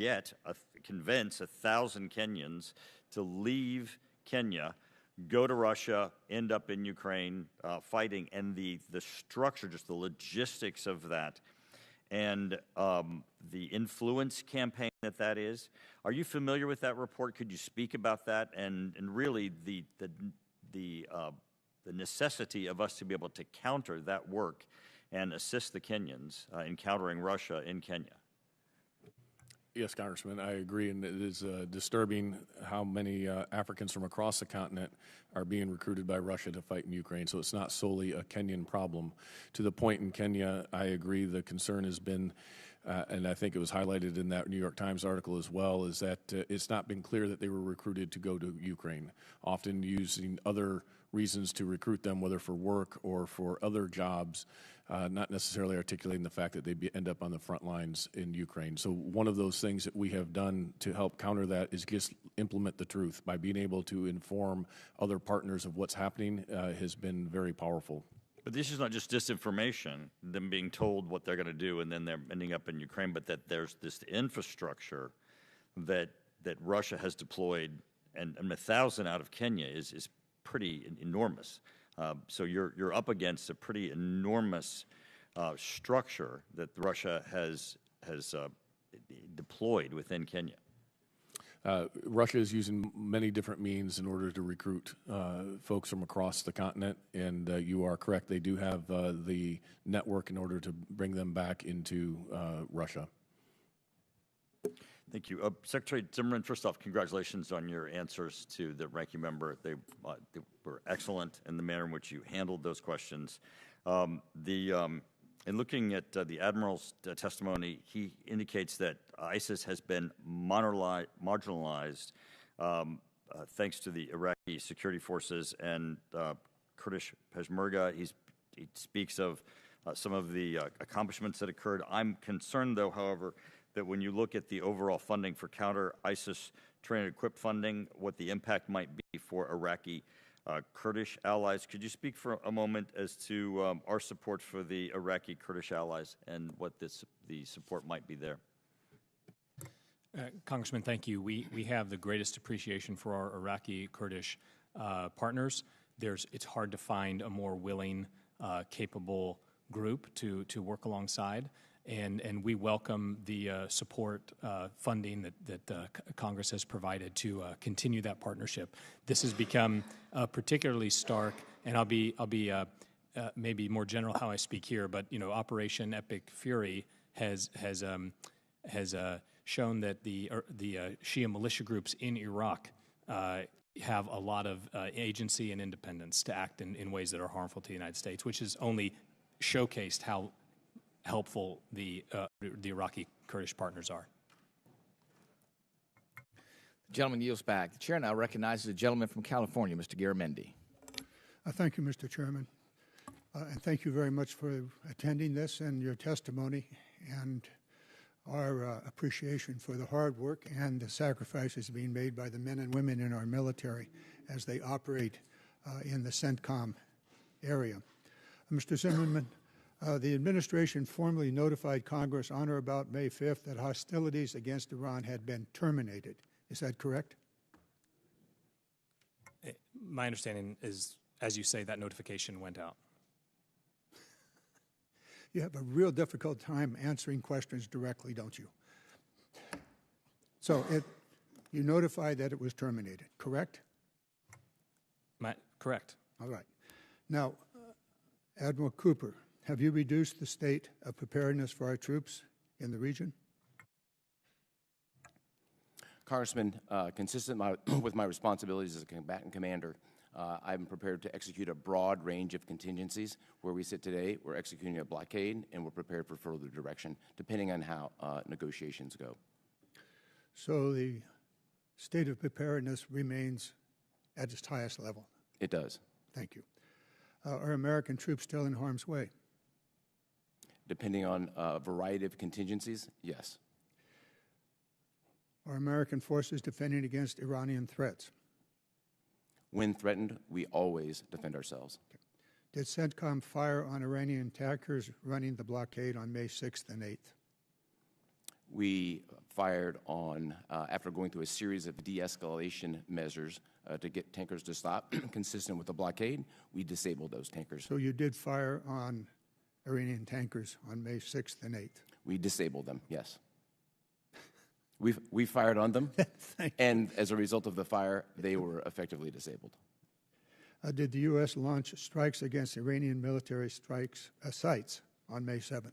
convince 1,000 Kenyans to leave Kenya, go to Russia, end up in Ukraine fighting, and the structure, just the logistics of that, and the influence campaign that is. Are you familiar with that report? Could you speak about that and really the necessity of us to be able to counter that work and assist the Kenyans in countering Russia in Kenya? Yes, Congressman, I agree, and it is disturbing how many Africans from across the continent are being recruited by Russia to fight in Ukraine. So it's not solely a Kenyan problem. To the point in Kenya, I agree, the concern has been, and I think it was highlighted in that New York Times article as well, is that it's not been clear that they were recruited to go to Ukraine, often using other reasons to recruit them, whether for work or for other jobs, not necessarily articulating the fact that they end up on the front lines in Ukraine. So one of those things that we have done to help counter that is just implement the truth. By being able to inform other partners of what's happening has been very powerful. But this is not just disinformation, them being told what they're going to do and then they're ending up in Ukraine, but that there's this infrastructure that Russia has deployed, and 1,000 out of Kenya is pretty enormous. So you're up against a pretty enormous structure that Russia has deployed within Kenya. Russia is using many different means in order to recruit folks from across the continent, and you are correct. They do have the network in order to bring them back into Russia. Thank you. Secretary Zimmerman, first off, congratulations on your answers to the ranking member. They were excellent in the manner in which you handled those questions. In looking at the Admiral's testimony, he indicates that ISIS has been marginalized thanks to the Iraqi security forces and Kurdish Peshmerga. He speaks of some of the accomplishments that occurred. I'm concerned, though, however, that when you look at the overall funding for counter-ISIS train and equip funding, what the impact might be for Iraqi Kurdish allies. Could you speak for a moment as to our support for the Iraqi Kurdish allies and what the support might be there? Congressman, thank you. We have the greatest appreciation for our Iraqi Kurdish partners. It's hard to find a more willing, capable group to work alongside. And we welcome the support funding that Congress has provided to continue that partnership. This has become particularly stark, and I'll be maybe more general how I speak here. But Operation Epic Fury has shown that the Shia militia groups in Iraq have a lot of agency and independence to act in ways that are harmful to the United States, which has only showcased how helpful the Iraqi Kurdish partners are. The gentleman yields back. The chair now recognizes the gentleman from California, Mr. Garamendi. Thank you, Mr. Chairman. And thank you very much for attending this and your testimony and our appreciation for the hard work and the sacrifices being made by the men and women in our military as they operate in the CENTCOM area. Mr. Zimmerman, the administration formally notified Congress on or about May 5th that hostilities against Iran had been terminated. Is that correct? My understanding is, as you say, that notification went out. You have a real difficult time answering questions directly, don't you? So you notified that it was terminated, correct? Correct. All right. Now, Admiral Cooper, have you reduced the state of preparedness for our troops in the region? Congressman, consistent with my responsibilities as a combatant commander, I'm prepared to execute a broad range of contingencies. Where we sit today, we're executing a blockade, and we're prepared for further direction, depending on how negotiations go. So the state of preparedness remains at its highest level? It does. Thank you. Are American troops still in harm's way? Depending on a variety of contingencies, yes. Are American forces defending against Iranian threats? When threatened, we always defend ourselves. Okay. Did CENTCOM fire on Iranian attackers running the blockade on May 6th and 8th? We fired on, after going through a series of de-escalation measures to get tankers to stop, consistent with the blockade, we disabled those tankers. So you did fire on Iranian tankers on May 6th and 8th? We disabled them, yes. We fired on them, and as a result of the fire, they were effectively disabled. Did the U.S. launch strikes against Iranian military sites on May 7th?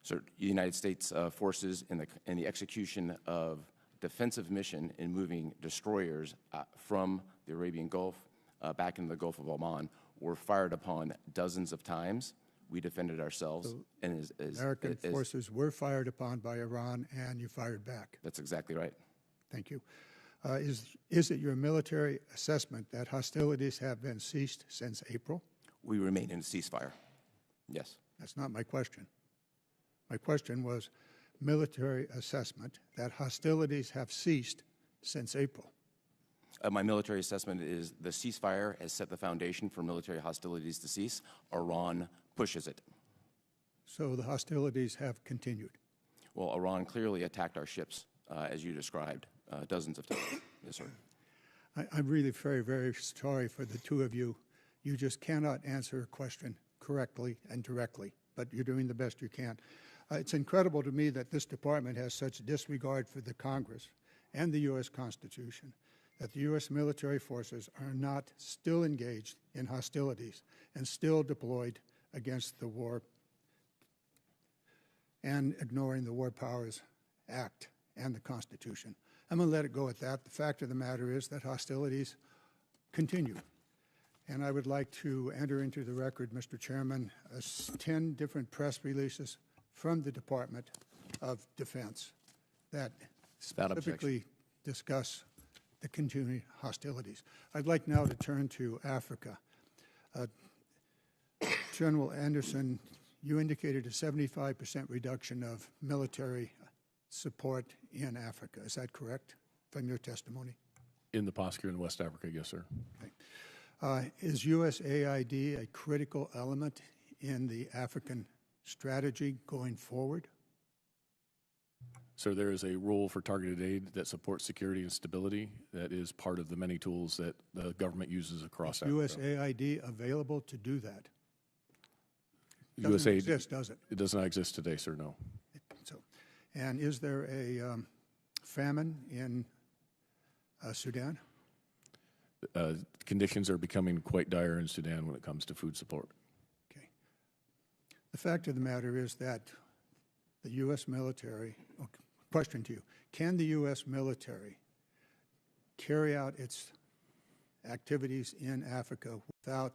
So the United States forces in the execution of defensive mission in moving destroyers from the Arabian Gulf back into the Gulf of Oman were fired upon dozens of times. We defended ourselves. So and American forces were fired upon by Iran, and you fired back. That's exactly right. Thank you. Is it your military assessment that hostilities have been ceased since April? We remain in a ceasefire. Yes. That's not my question. My question was military assessment that hostilities have ceased since April. My military assessment is the ceasefire has set the foundation for military hostilities to cease. Iran pushes it. So the hostilities have continued. Well, Iran clearly attacked our ships, as you described, dozens of times. Yes, sir. I'm really very, very sorry for the two of you. You just cannot answer a question correctly and directly, but you're doing the best you can. It's incredible to me that this department has such disregard for the Congress and the U.S. Constitution, that the U.S. military forces are not still engaged in hostilities and still deployed against the war and ignoring the War Powers Act and the Constitution. I'm going to let it go at that. The fact of the matter is that hostilities continue. And I would like to enter into the record, Mr. Chairman, 10 different press releases from the Department of Defense that specifically discuss the continuing hostilities. I'd like now to turn to Africa. General Anderson, you indicated a 75% reduction of military support in Africa. Is that correct from your testimony? In the posture in West Africa, yes, sir. Okay. Is USAID a critical element in the African strategy going forward? So there is a role for targeted aid that supports security and stability that is part of the many tools that the government uses across Africa. Is USAID available to do that? USAID doesn't exist, does it? It does not exist today, sir, no. And is there a famine in Sudan? Conditions are becoming quite dire in Sudan when it comes to food support. Okay. The fact of the matter is that the U.S. military, question to you, can the U.S. military carry out its activities in Africa without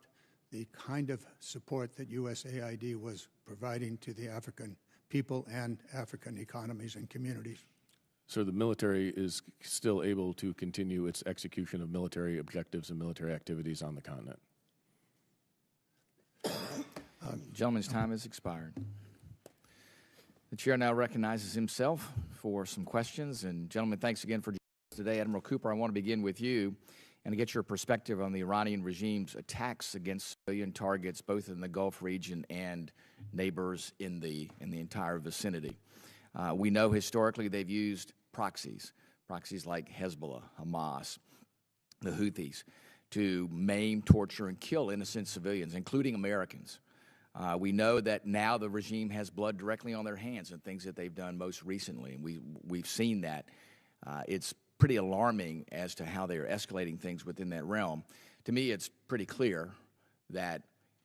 the kind of support that USAID was providing to the African people and African economies and communities? So the military is still able to continue its execution of military objectives and military activities on the continent. Gentleman's time has expired. The chair now recognizes himself for some questions. And gentlemen, thanks again for joining us today. Admiral Cooper, I want to begin with you and to get your perspective on the Iranian regime's attacks against civilian targets, both in the Gulf region and neighbors in the entire vicinity. We know historically they've used proxies like Hezbollah, Hamas, the Houthis, to maim, torture, and kill innocent civilians, including Americans. We know that now the regime has blood directly on their hands and things that they've done most recently, and we've seen that. It's pretty alarming as to how they are escalating things within that realm. To me, it's pretty clear that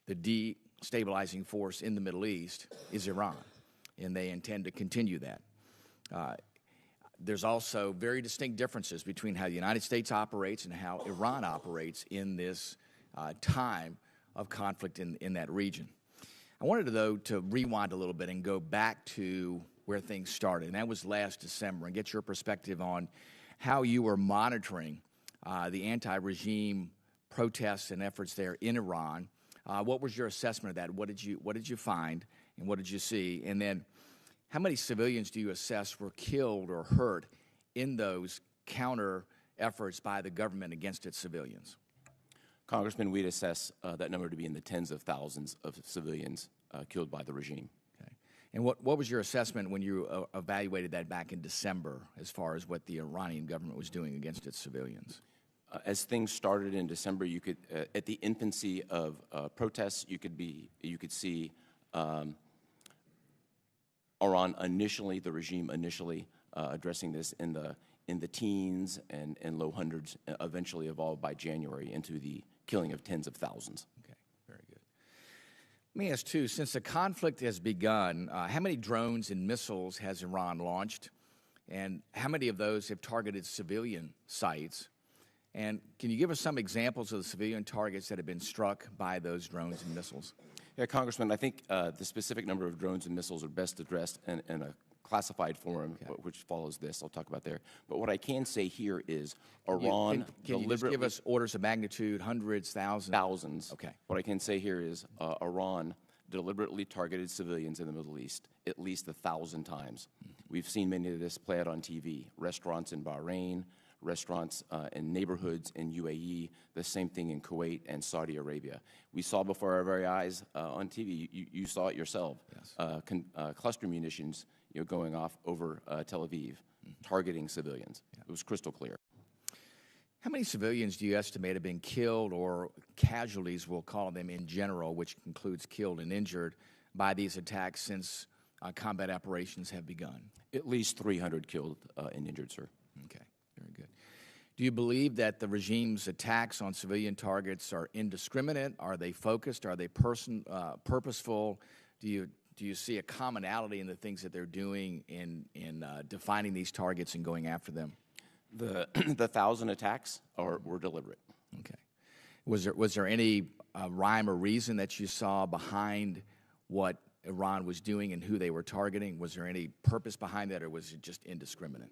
the destabilizing force in the Middle East is Iran, and they intend to continue that. There's also very distinct differences between how the United States operates and how Iran operates in this time of conflict in that region. I wanted, though, to rewind a little bit and go back to where things started, and that was last December, and get your perspective on how you were monitoring the anti-regime protests and efforts there in Iran. What was your assessment of that? What did you find, and what did you see? And then, how many civilians do you assess were killed or hurt in those counter efforts by the government against its civilians? Congressman, we'd assess that number to be in the tens of thousands of civilians killed by the regime. Okay. And what was your assessment when you evaluated that back in December as far as what the Iranian government was doing against its civilians? As things started in December, you could, at the infancy of protests, you could see Iran initially, the regime initially, addressing this in the teens and low hundreds, eventually evolved by January into the killing of tens of thousands. Okay, very good. Let me ask, too, since the conflict has begun, how many drones and missiles has Iran launched, and how many of those have targeted civilian sites? And can you give us some examples of the civilian targets that have been struck by those drones and missiles? Yeah, Congressman, I think the specific number of drones and missiles are best addressed in a classified forum, which follows this. I'll talk about there. But what I can say here is Iran Can you just give us orders of magnitude, hundreds, thousands? Thousands. Okay. What I can say here is Iran deliberately targeted civilians in the Middle East at least 1,000 times. We've seen many of this play out on TV. Restaurants in Bahrain, restaurants in neighborhoods in UAE, the same thing in Kuwait and Saudi Arabia. We saw before our very eyes on TV, you saw it yourself, yes. Cluster munitions going off over Tel Aviv, targeting civilians. Yeah. It was crystal clear. How many civilians do you estimate have been killed, or casualties, we'll call them in general, which includes killed and injured, by these attacks since combat operations have begun? At least 300 killed and injured, sir. Okay, very good. Do you believe that the regime's attacks on civilian targets are indiscriminate? Are they focused? Are they purposeful? Do you see a commonality in the things that they're doing in defining these targets and going after them? The 1,000 attacks were deliberate. Okay. Was there any rhyme or reason that you saw behind what Iran was doing and who they were targeting? Was there any purpose behind that, or was it just indiscriminate?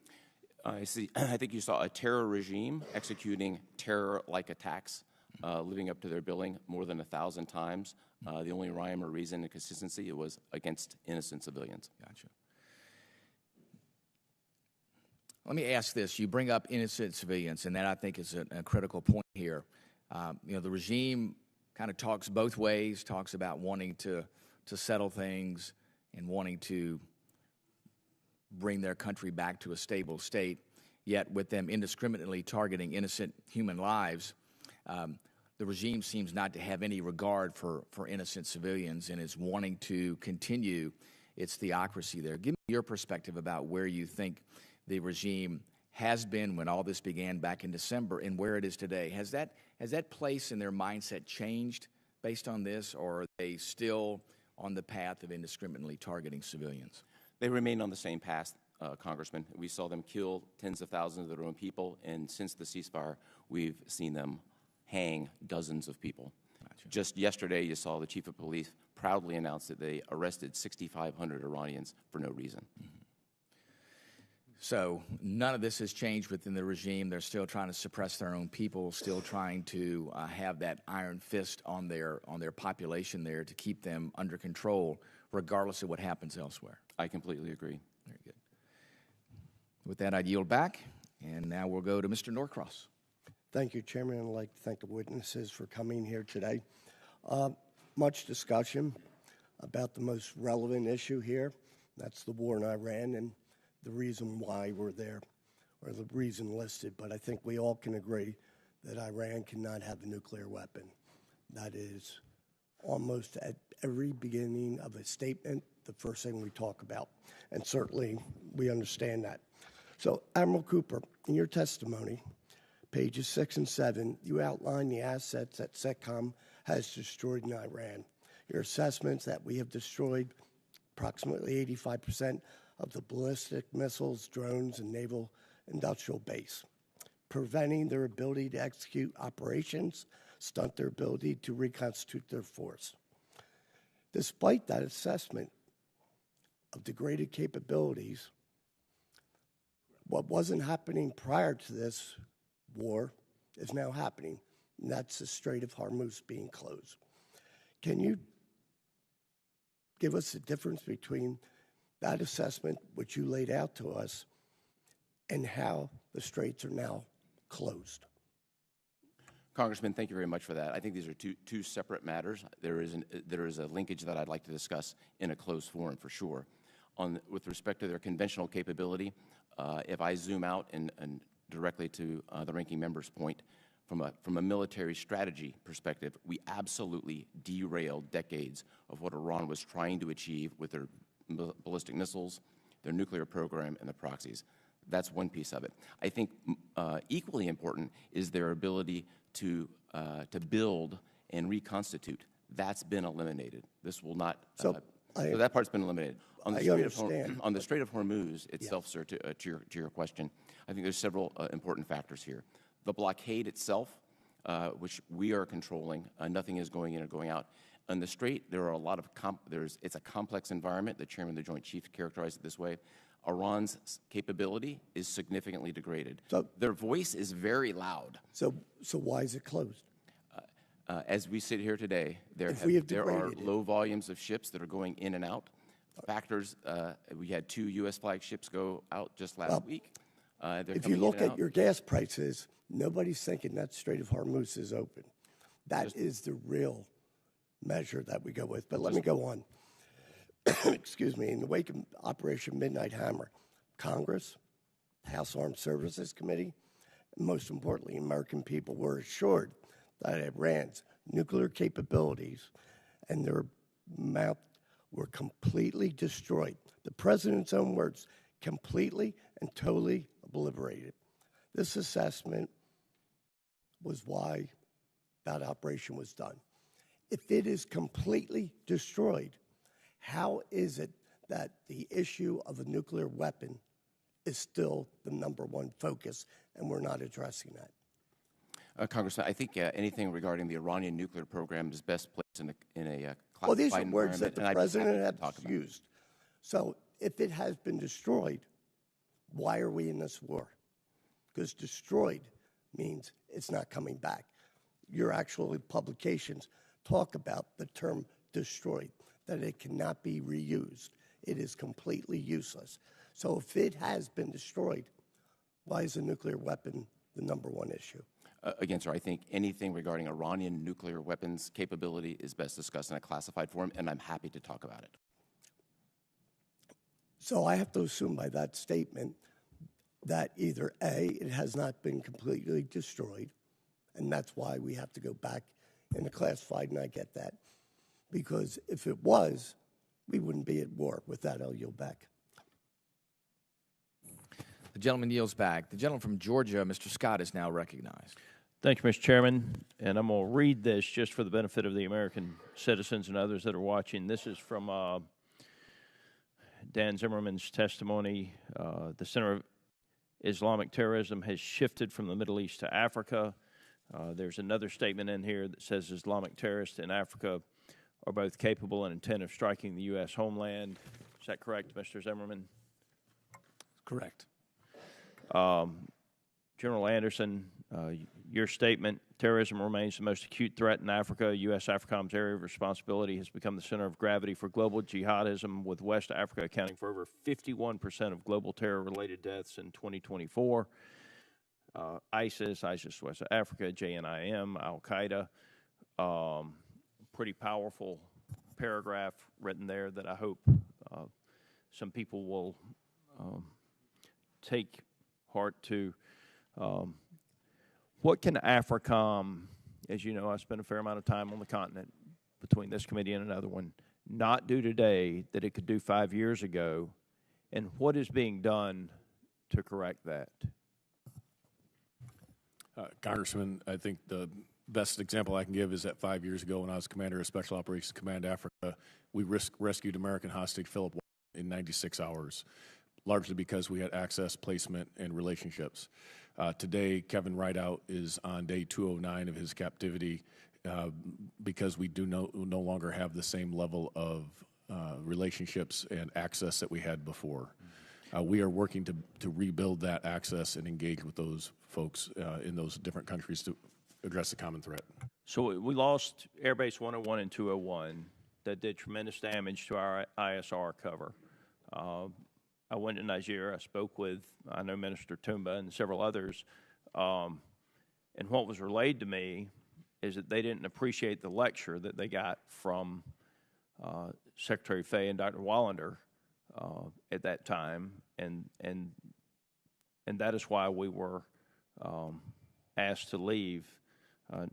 I think you saw a terror regime executing terror-like attacks, living up to their billing more than 1,000 times. The only rhyme or reason and consistency, it was against innocent civilians. Gotcha. Let me ask this. You bring up innocent civilians, and that I think is a critical point here. The regime kind of talks both ways, talks about wanting to settle things and wanting to bring their country back to a stable state, yet with them indiscriminately targeting innocent human lives, the regime seems not to have any regard for innocent civilians and is wanting to continue its theocracy there. Give me your perspective about where you think the regime has been when all this began back in December and where it is today. Has that place in their mindset changed based on this, or are they still on the path of indiscriminately targeting civilians? They remain on the same path, Congressman. We saw them kill tens of thousands of their own people, and since the ceasefire, we've seen them hang dozens of people. Gotcha. Just yesterday, you saw the chief of police proudly announce that they arrested 6,500 Iranians for no reason. Mm-hmm. So none of this has changed within the regime. They're still trying to suppress their own people, still trying to have that iron fist on their population there to keep them under control, regardless of what happens elsewhere. I completely agree. Very good. With that, I'd yield back, and now we'll go to Mr. Norcross. Thank you, Chairman. I'd like to thank the witnesses for coming here today. Much discussion about the most relevant issue here. That's the war in Iran and the reason why we're there, or the reason listed. But I think we all can agree that Iran cannot have a nuclear weapon. That is almost at every beginning of a statement the first thing we talk about. And certainly we understand that. So, Admiral Cooper, in your testimony, pages 6 and 7, you outline the assets that CENTCOM has destroyed in Iran. Your assessments that we have destroyed approximately 85% of the ballistic missiles, drones, and naval industrial base, preventing their ability to execute operations, stunt their ability to reconstitute their force. Despite that assessment of degraded capabilities, what wasn't happening prior to this war is now happening, and that's the Strait of Hormuz being closed. Can you give us the difference between that assessment, which you laid out to us, and how the straits are now closed? Congressman, thank you very much for that. I think these are two separate matters. There is a linkage that I'd like to discuss in a closed forum for sure. With respect to their conventional capability, if I zoom out and directly to the ranking member's point, from a military strategy perspective, we absolutely derailed decades of what Iran was trying to achieve with their ballistic missiles, their nuclear program, and the proxies. That's one piece of it. I think equally important is their ability to build and reconstitute. That's been eliminated. This will not. So that part's been eliminated. On the Strait of Hormuz itself, sir, to your question, I think there's several important factors here. The blockade itself, which we are controlling, nothing is going in or going out. On the Strait, there are a lot of it's a complex environment. The Chairman of the Joint Chiefs characterized it this way. Iran's capability is significantly degraded. So their voice is very loud. So why is it closed? As we sit here today, there are low volumes of ships that are going in and out. Factors, we had 2 U.S. flag ships go out just last week. If you look at your gas prices, nobody's thinking that Strait of Hormuz is open. That is the real measure that we go with. But let me go on. Excuse me. In the wake of Operation Midnight Hammer, Congress, House Armed Services Committee, and most importantly, American people were assured that Iran's nuclear capabilities and their mouth were completely destroyed. The president's own words, completely and totally obliterated. This assessment was why that operation was done. If it is completely destroyed, how is it that the issue of a nuclear weapon is still the #1 focus and we're not addressing that? Congressman, I think anything regarding the Iranian nuclear program is best placed in a classified well, these are words that the president has used. used. So if it has been destroyed, why are we in this war? Because destroyed means it's not coming back. Your actual publications talk about the term destroyed, that it cannot be reused. It is completely useless. So if it has been destroyed, why is a nuclear weapon the #1 issue? Again, sir, I think anything regarding Iranian nuclear weapons capability is best discussed in a classified forum, and I'm happy to talk about it. So I have to assume by that statement that either A, it has not been completely destroyed, and that's why we have to go back in the classified, and I get that. Because if it was, we wouldn't be at war. With that, I'll yield back. The gentleman yields back. The gentleman from Georgia, Mr. Scott, is now recognized. Thank you, Mr. Chairman. And I'm going to read this just for the benefit of the American citizens and others that are watching. This is from Dan Zimmerman's testimony. The Center of Islamic Terrorism has shifted from the Middle East to Africa. There's another statement in here that says Islamic terrorists in Africa are both capable and intent of striking the U.S. homeland. Is that correct, Mr. Zimmerman? Correct. General Anderson, your statement, terrorism remains the most acute threat in Africa. U.S. AFRICOM's area of responsibility has become the center of gravity for global jihadism, with West Africa accounting for over 51% of global terror-related deaths in 2024. ISIS West Africa, JNIM, Al-Qaeda. Pretty powerful paragraph written there that I hope some people will take heart to. What can AFRICOM, as you know, I spent a fair amount of time on the continent between this committee and another one, not do today that it could do 5 years ago? And what is being done to correct that? Congressman, I think the best example I can give is that 5 years ago when I was commander of Special Operations Command Africa, we rescued American hostage Philip in 96 hours, largely because we had access, placement, and relationships. Today, Kevin Rideout is on day 209 of his captivity because we do no longer have the same level of relationships and access that we had before. We are working to rebuild that access and engage with those folks in those different countries to address the common threat. So we lost Airbase 101 and 201 that did tremendous damage to our ISR cover. I went to Nigeria. I spoke with, I know, Minister Tumba and several others. And what was relayed to me is that they didn't appreciate the lecture that they got from Secretary Fay and Dr. Wallander at that time. And that is why we were asked to leave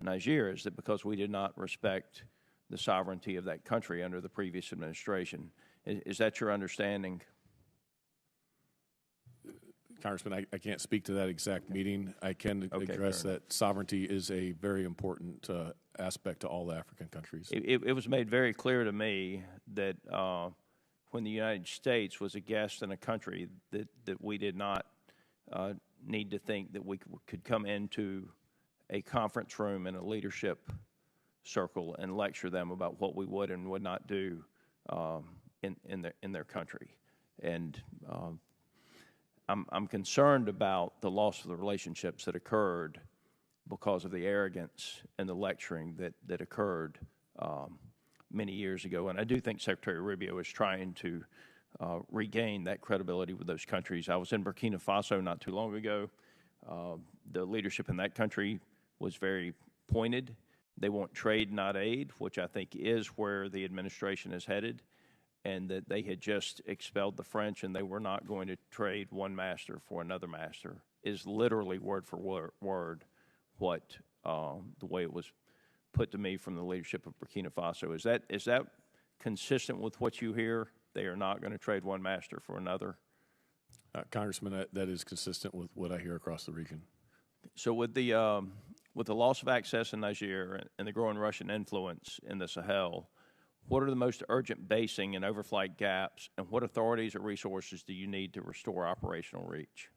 Nigeria, is that because we did not respect the sovereignty of that country under the previous administration. Is that your understanding? Congressman, I can't speak to that exact meeting. I can address that sovereignty is a very important aspect to all the African countries. It was made very clear to me that when the United States was a guest in a country that we did not need to think that we could come into a conference room in a leadership circle and lecture them about what we would and would not do in their country. And I'm concerned about the loss of the relationships that occurred because of the arrogance and the lecturing that occurred many years ago. And I do think Secretary Rubio is trying to regain that credibility with those countries. I was in Burkina Faso not too long ago. The leadership in that country was very pointed. They want trade, not aid, which I think is where the administration is headed, and that they had just expelled the French and they were not going to trade one master for another master, is literally word for word what the way it was put to me from the leadership of Burkina Faso. Is that consistent with what you hear? They are not going to trade one master for another? Congressman, that is consistent with what I hear across the region. So with the loss of access in Niger and the growing Russian influence in the Sahel, what are the most urgent basing and overflight gaps, and what authorities or resources do you need to restore operational reach?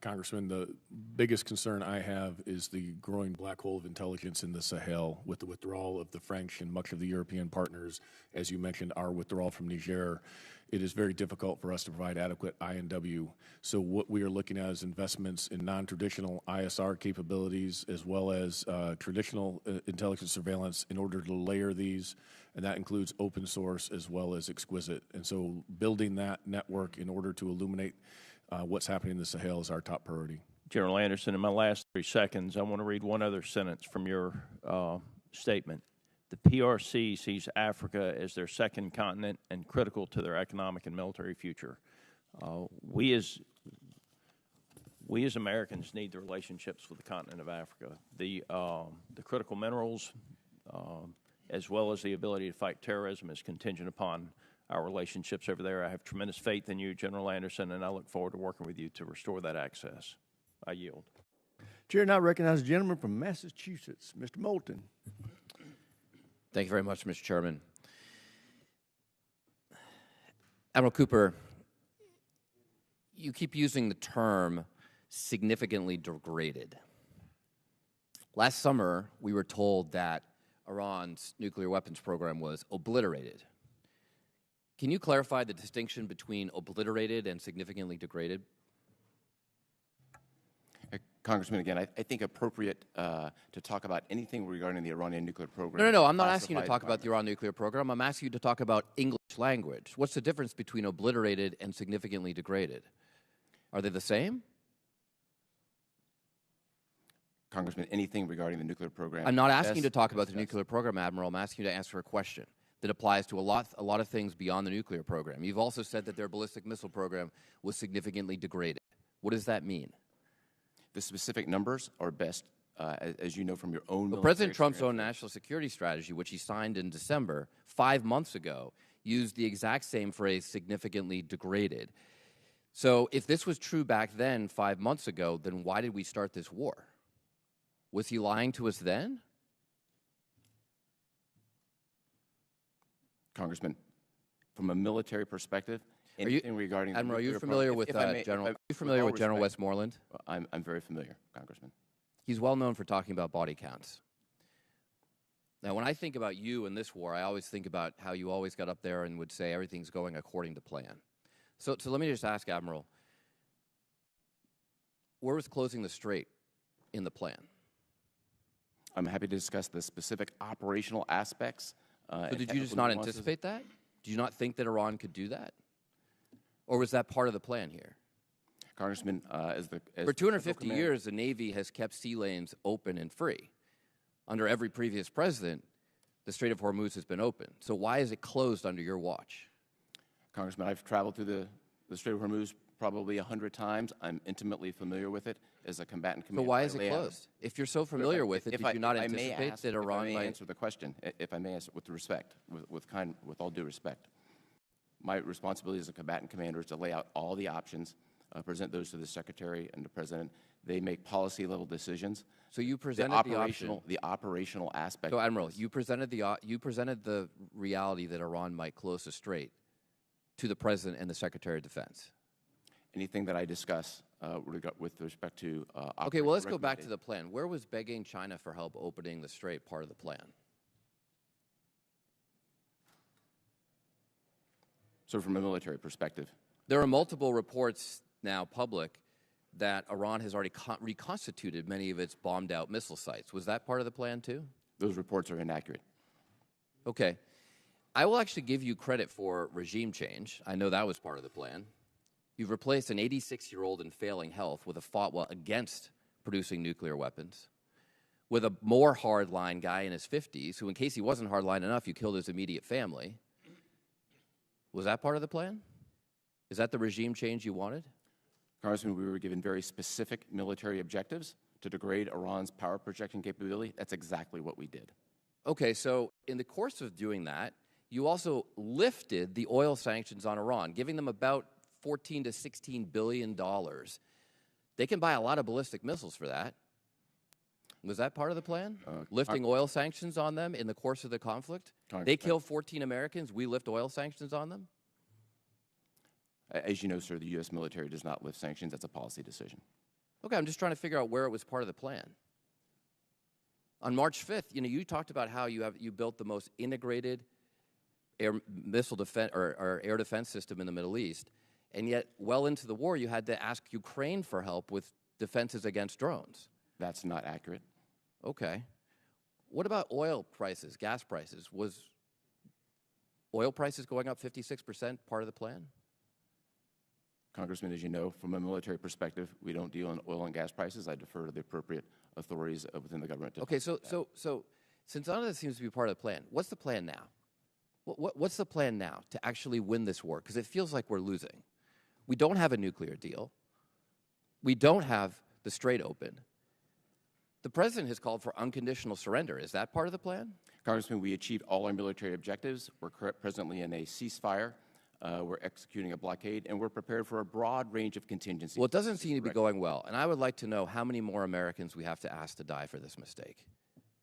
Congressman, the biggest concern I have is the growing black hole of intelligence in the Sahel with the withdrawal of the French and much of the European partners. As you mentioned, our withdrawal from Niger. It is very difficult for us to provide adequate I&W. So what we are looking at is investments in non-traditional ISR capabilities as well as traditional intelligence surveillance in order to layer these, and that includes open source as well as exquisite. And so building that network in order to illuminate what's happening in the Sahel is our top priority. General Anderson, in my last 3 seconds, I want to read one other sentence from your statement. The PRC sees Africa as their second continent and critical to their economic and military future. We as Americans need the relationships with the continent of Africa. The critical minerals, as well as the ability to fight terrorism, is contingent upon our relationships over there. I have tremendous faith in you, General Anderson, and I look forward to working with you to restore that access. I yield. Chair now recognizes a gentleman from Massachusetts, Mr. Moulton. Thank you very much, Mr. Chairman. Admiral Cooper, you keep using the term significantly degraded. Last summer, we were told that Iran's nuclear weapons program was obliterated. Can you clarify the distinction between obliterated and significantly degraded? Congressman, again, I think appropriate to talk about anything regarding the Iranian nuclear program. No, I'm not asking you to talk about the Iran nuclear program. I'm asking you to talk about English language. What's the difference between obliterated and significantly degraded? Are they the same? Congressman, anything regarding the nuclear program. I'm not asking you to talk about the nuclear program, Admiral. I'm asking you to answer a question that applies to a lot of things beyond the nuclear program. You've also said that their ballistic missile program was significantly degraded. What does that mean? The specific numbers are best, as you know from your own military President Trump's own national security strategy, which he signed in December, 5 months ago, used the exact same phrase, significantly degraded. So if this was true back then, 5 months ago, then why did we start this war? Was he lying to us then? Congressman, from a military perspective, anything regarding Admiral, the are you nuclear familiar program- with if I may- General? if I- Are you familiar with General respect, Westmoreland? I'm very familiar, Congressman. He's well known for talking about body counts. Now, when I think about you in this war, I always think about how you always got up there and would say everything's going according to plan. So let me just ask, Admiral, where was closing the strait in the plan? I'm happy to discuss the specific operational aspects. So did you just not anticipate that? Did you not think that Iran could do that? Or was that part of the plan here? Congressman, for 250 years, the Navy has kept sea lanes open and free. Under every previous president, the Strait of Hormuz has been open. So why is it closed under your watch? Congressman, I've traveled through the Strait of Hormuz probably 100 times. I'm intimately familiar with it as a combatant commander. So why is it closed? If you're so familiar with it, did you not anticipate that Iran might answer the question? If I may answer with respect, with all due respect, my responsibility as a combatant commander is to lay out all the options, present those to the Secretary and the President. They make policy-level decisions. So you presented the operational aspect. So, Admiral, you presented the reality that Iran might close the strait to the President and the Secretary of Defense. Anything that I discuss with respect to okay, well, let's go back to the plan. Where was begging China for help opening the strait part of the plan? So from a military perspective, there are multiple reports now public that Iran has already reconstituted many of its bombed-out missile sites. Was that part of the plan, too? Those reports are inaccurate. Okay. I will actually give you credit for regime change. I know that was part of the plan. You've replaced an 86-year-old in failing health with a fatwa against producing nuclear weapons, with a more hardline guy in his 50s who, in case he wasn't hardline enough, you killed his immediate family. Was that part of the plan? Is that the regime change you wanted? Congressman, we were given very specific military objectives to degrade Iran's power projection capability. That's exactly what we did. Okay, so in the course of doing that, you also lifted the oil sanctions on Iran, giving them about $14 to $16 billion. They can buy a lot of ballistic missiles for that. Was that part of the plan? Lifting oil sanctions on them in the course of the conflict? They kill 14 Americans, we lift oil sanctions on them? As you know, sir, the U.S. military does not lift sanctions. That's a policy decision. Okay, I'm just trying to figure out where it was part of the plan. On March 5th, you talked about how you built the most integrated air missile defense or air defense system in the Middle East, and yet well into the war, you had to ask Ukraine for help with defenses against drones. That's not accurate. Okay. What about oil prices, gas prices? Was oil prices going up 56% part of the plan? Congressman, as you know, from a military perspective, we don't deal in oil and gas prices. I defer to the appropriate authorities within the government. Okay, so since none of this seems to be part of the plan, what's the plan now? What's the plan now to actually win this war? Because it feels like we're losing. We don't have a nuclear deal. We don't have the strait open. The president has called for unconditional surrender. Is that part of the plan? Congressman, we achieved all our military objectives. We're presently in a ceasefire. We're executing a blockade, and we're prepared for a broad range of contingencies. Well, it doesn't seem to be going well, and I would like to know how many more Americans we have to ask to die for this mistake.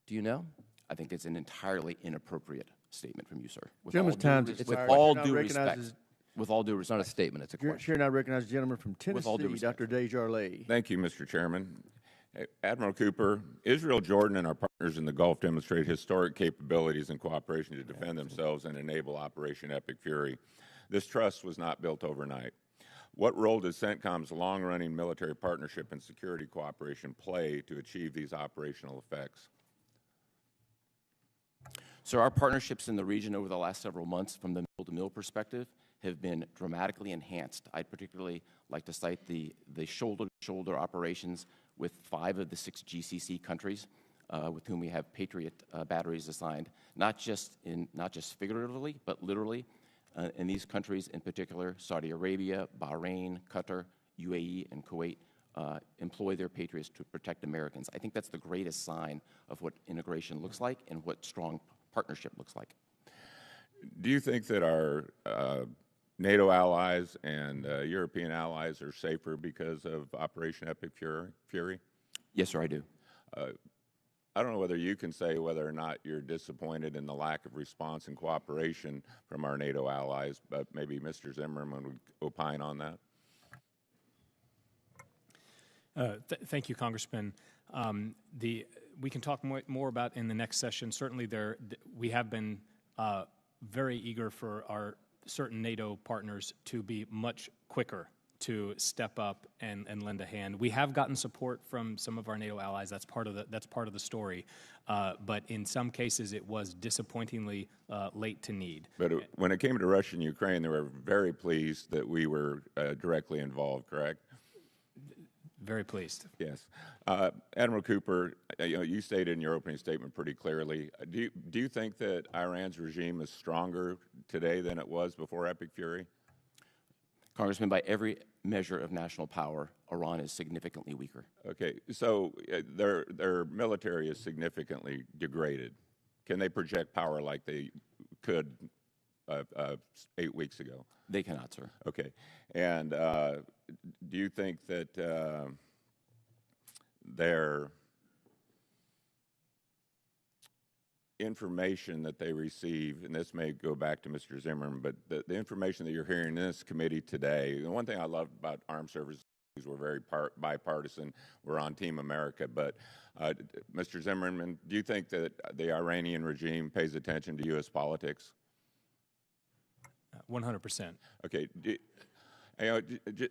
Do you know? I think it's an entirely inappropriate statement from you, sir. With all due respect. With all due respect. It's not a statement, it's a question. Chair now recognizes the gentleman from Tennessee, Dr. Desjardins. Thank you, Mr. Chairman. Admiral Cooper, Israel, Jordan, and our partners in the Gulf demonstrate historic capabilities and cooperation to defend themselves and enable Operation Epic Fury. This trust was not built overnight. What role does CENTCOM's long-running military partnership and security cooperation play to achieve these operational effects? So our partnerships in the region over the last several months from the mill-to-mill perspective have been dramatically enhanced. I'd particularly like to cite the shoulder-to-shoulder operations with 5 of the 6 GCC countries with whom we have Patriot batteries assigned, not just figuratively, but literally. In these countries in particular, Saudi Arabia, Bahrain, Qatar, UAE, and Kuwait employ their Patriots to protect Americans. I think that's the greatest sign of what integration looks like and what strong partnership looks like. Do you think that our NATO allies and European allies are safer because of Operation Epic Fury? Yes, sir, I do. I don't know whether you can say whether or not you're disappointed in the lack of response and cooperation from our NATO allies, but maybe Mr. Zimmerman would opine on that. Thank you, Congressman. We can talk more about in the next session. Certainly, we have been very eager for our certain NATO partners to be much quicker to step up and lend a hand. We have gotten support from some of our NATO allies. That's part of the story. But in some cases, it was disappointingly late to need. But when it came to Russia and Ukraine, they were very pleased that we were directly involved. Correct? Very pleased. Yes. Admiral Cooper, you stated in your opening statement pretty clearly. Do you think that Iran's regime is stronger today than it was before Epic Fury? Congressman, by every measure of national power, Iran is significantly weaker. Okay, so their military is significantly degraded. Can they project power like they could 8 weeks ago? They cannot, sir. Okay, and do you think that their information that they receive, and this may go back to Mr. Zimmerman, but the information that you're hearing in this committee today, the one thing I love about armed services is we're very bipartisan. We're on Team America. But Mr. Zimmerman, do you think that the Iranian regime pays attention to U.S. politics? 100%. Okay.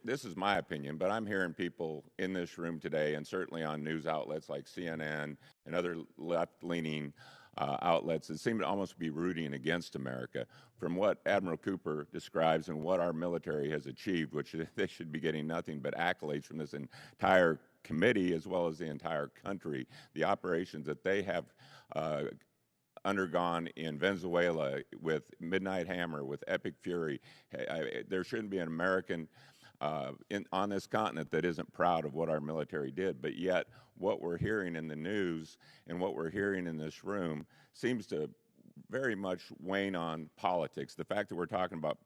This is my opinion, but I'm hearing people in this room today, and certainly on news outlets like CNN and other left-leaning outlets that seem to almost be rooting against America. From what Admiral Cooper describes and what our military has achieved, which they should be getting nothing but accolades from this entire committee as well as the entire country, the operations that they have undergone in Venezuela with Midnight Hammer, with Epic Fury. There shouldn't be an American on this continent that isn't proud of what our military did, but yet what we're hearing in the news and what we're hearing in this room seems to very much wane on politics. The fact that we're talking about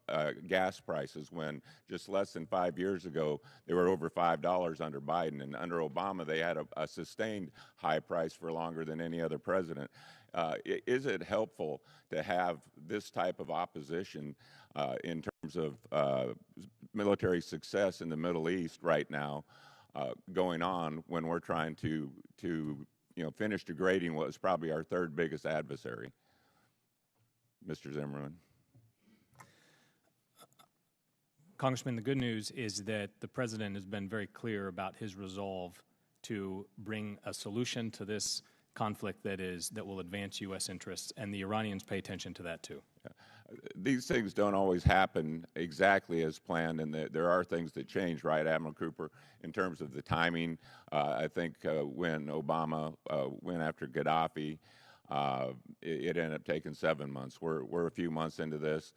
gas prices when just less than 5 years ago they were over $5 under Biden, and under Obama they had a sustained high price for longer than any other president. Is it helpful to have this type of opposition in terms of military success in the Middle East right now going on when we're trying to finish degrading what was probably our third biggest adversary? Mr. Zimmerman. Congressman, the good news is that the President has been very clear about his resolve to bring a solution to this conflict that will advance U.S. interests, and the Iranians pay attention to that too. These things don't always happen exactly as planned, and there are things that change, right, Admiral Cooper, in terms of the timing. I think when Obama went after Gaddafi, it ended up taking 7 months. We're a few months into this.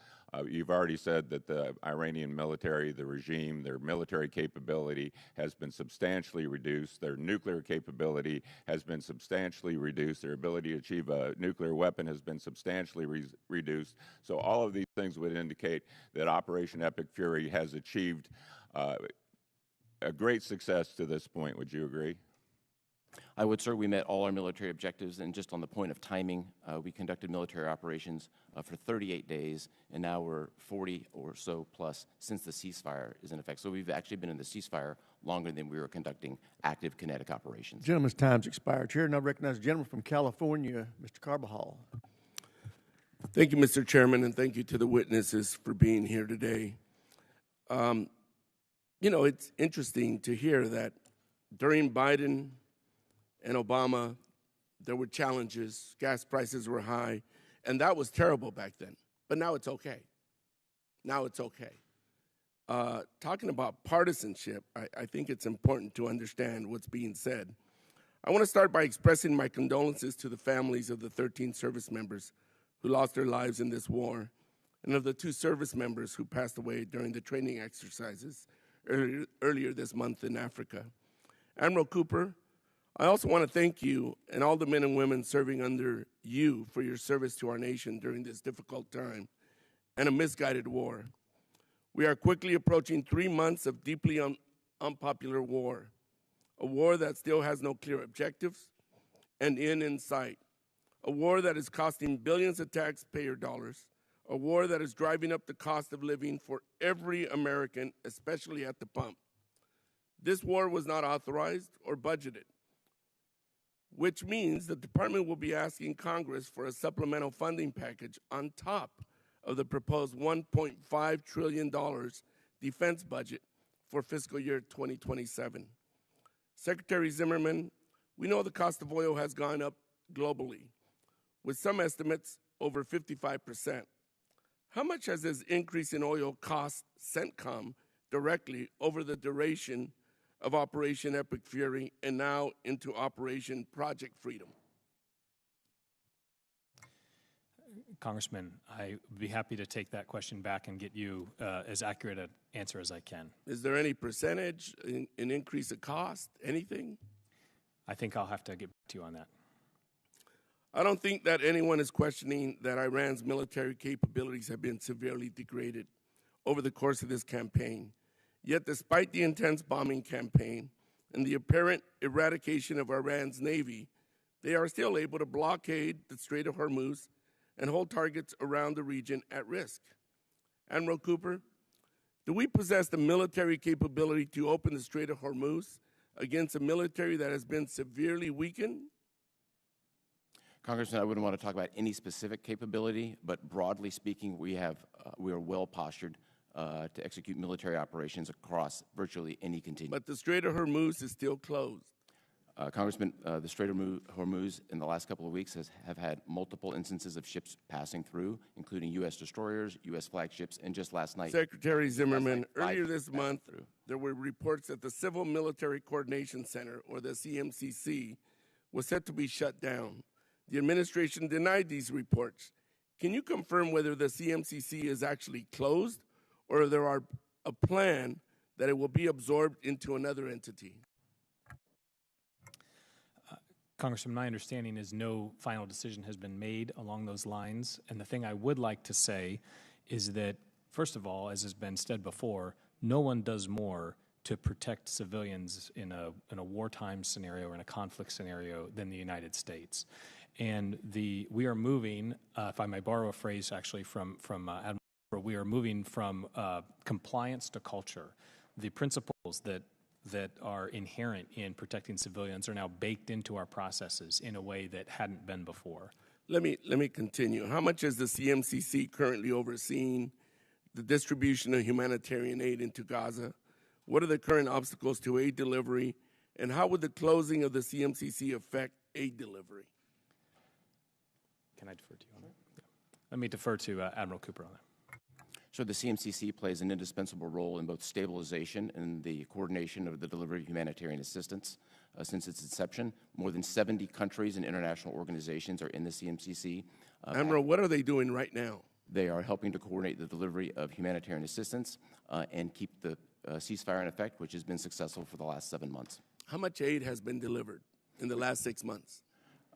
You've already said that the Iranian military, the regime, their military capability has been substantially reduced. Their nuclear capability has been substantially reduced. Their ability to achieve a nuclear weapon has been substantially reduced. So all of these things would indicate that Operation Epic Fury has achieved a great success to this point. Would you agree? I would, sir. We met all our military objectives, and just on the point of timing, we conducted military operations for 38 days, and now we're 40 or so plus since the ceasefire is in effect. So we've actually been in the ceasefire longer than we were conducting active kinetic operations. Gentleman's time's expired. Chair, now recognize the gentleman from California, Mr. Carbajal. Thank you, Mr. Chairman, and thank you to the witnesses for being here today. It's interesting to hear that during Biden and Obama, there were challenges. Gas prices were high, and that was terrible back then. But now it's okay. Now it's okay. Talking about partisanship, I think it's important to understand what's being said. I want to start by expressing my condolences to the families of the 13 service members who lost their lives in this war, and of the 2 service members who passed away during the training exercises earlier this month in Africa. Admiral Cooper, I also want to thank you and all the men and women serving under you for your service to our nation during this difficult time and a misguided war. We are quickly approaching 3 months of deeply unpopular war, a war that still has no clear objectives and end in sight, a war that is costing billions of taxpayer dollars, a war that is driving up the cost of living for every American, especially at the pump. This war was not authorized or budgeted, which means the department will be asking Congress for a supplemental funding package on top of the proposed $1.5 trillion defense budget for fiscal year 2027. Secretary Zimmerman, we know the cost of oil has gone up globally, with some estimates over 55%. How much has this increase in oil cost CENTCOM directly over the duration of Operation Epic Fury and now into Operation Project Freedom? Congressman, I would be happy to take that question back and get you as accurate an answer as I can. Is there any percentage, an increase of cost, anything? I think I'll have to get back to you on that. I don't think that anyone is questioning that Iran's military capabilities have been severely degraded over the course of this campaign. Yet, despite the intense bombing campaign and the apparent eradication of Iran's navy, they are still able to blockade the Strait of Hormuz and hold targets around the region at risk. Admiral Cooper, do we possess the military capability to open the Strait of Hormuz against a military that has been severely weakened? Congressman, I wouldn't want to talk about any specific capability, but broadly speaking, we are well postured to execute military operations across virtually any continuum. But the Strait of Hormuz is still closed. Congressman, the Strait of Hormuz in the last couple of weeks have had multiple instances of ships passing through, including U.S. destroyers, U.S. flagships, and just last night. Secretary Zimmerman, earlier this month, there were reports that the Civil Military Coordination Center, or the CMCC, was set to be shut down. The administration denied these reports. Can you confirm whether the CMCC is actually closed or there are a plan that it will be absorbed into another entity? Congressman, my understanding is no final decision has been made along those lines. And the thing I would like to say is that, first of all, as has been said before, no one does more to protect civilians in a wartime scenario or in a conflict scenario than the United States. And we are moving, if I may borrow a phrase actually from Admiral, we are moving from compliance to culture. The principles that are inherent in protecting civilians are now baked into our processes in a way that hadn't been before. Let me continue. How much is the CMCC currently overseeing the distribution of humanitarian aid into Gaza? What are the current obstacles to aid delivery? And how would the closing of the CMCC affect aid delivery? Can I defer to you on that? Yeah. Let me defer to Admiral Cooper on that. So the CMCC plays an indispensable role in both stabilization and the coordination of the delivery of humanitarian assistance. Since its inception, more than 70 countries and international organizations are in the CMCC. Admiral, what are they doing right now? They are helping to coordinate the delivery of humanitarian assistance and keep the ceasefire in effect, which has been successful for the last 7 months. How much aid has been delivered in the last 6 months?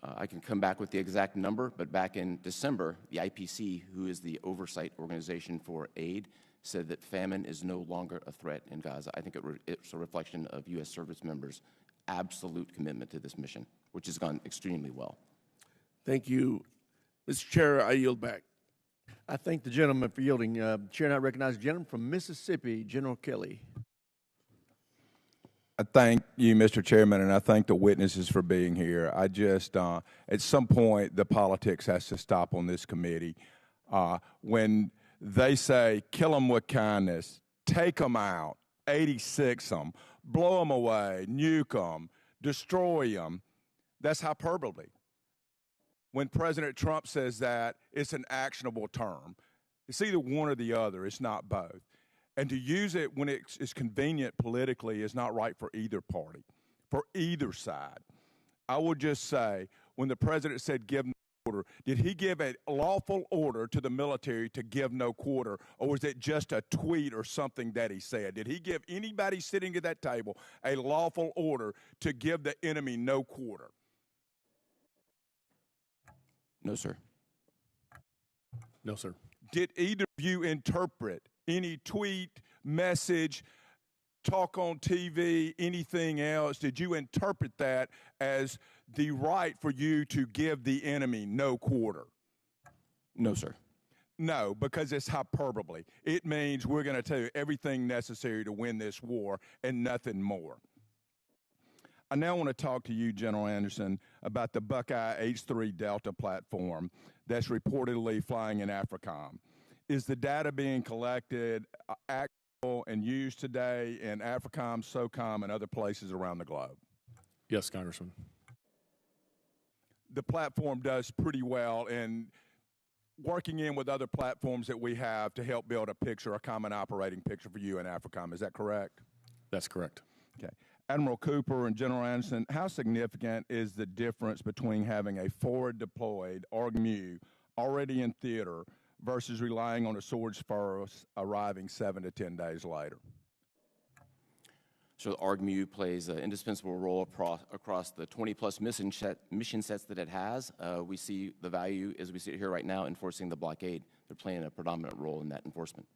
I can come back with the exact number, but back in December, the IPC, who is the oversight organization for aid, said that famine is no longer a threat in Gaza. I think it's a reflection of U.S. service members' absolute commitment to this mission, which has gone extremely well. Thank you. Mr. Chair, I yield back. I thank the gentleman for yielding. Chair, and I recognize the gentleman from Mississippi, General Kelly. I thank you, Mr. Chairman, and I thank the witnesses for being here. I just, at some point, the politics has to stop on this committee. When they say, kill them with kindness, take them out, 86 them, blow them away, nuke them, destroy them, that's hyperbole. When President Trump says that, it's an actionable term. It's either one or the other. It's not both. And to use it when it's convenient politically is not right for either party, for either side. I would just say, when the president said give no quarter, did he give a lawful order to the military to give no quarter, or was it just a tweet or something that he said? Did he give anybody sitting at that table a lawful order to give the enemy no quarter? No, sir. No, sir. Did either of you interpret any tweet, message, talk on TV, anything else, did you interpret that as the right for you to give the enemy no quarter? No, sir. No, because it's hyperbole. It means we're going to tell you everything necessary to win this war and nothing more. I now want to talk to you, General Anderson, about the Buckeye H-3 Delta platform that's reportedly flying in AFRICOM. Is the data being collected actual and used today in AFRICOM, SOCOM, and other places around the globe? Yes, Congressman. The platform does pretty well in working in with other platforms that we have to help build a picture, a common operating picture for you in AFRICOM. Is that correct? That's correct. Okay. Admiral Cooper and General Anderson, how significant is the difference between having a forward deployed ARGMU already in theater versus relying on a Swords First arriving 7 to 10 days later? So the ARGMU plays an indispensable role across the 20-plus mission sets that it has. We see the value, as we see it here right now, enforcing the blockade. They're playing a predominant role in that enforcement.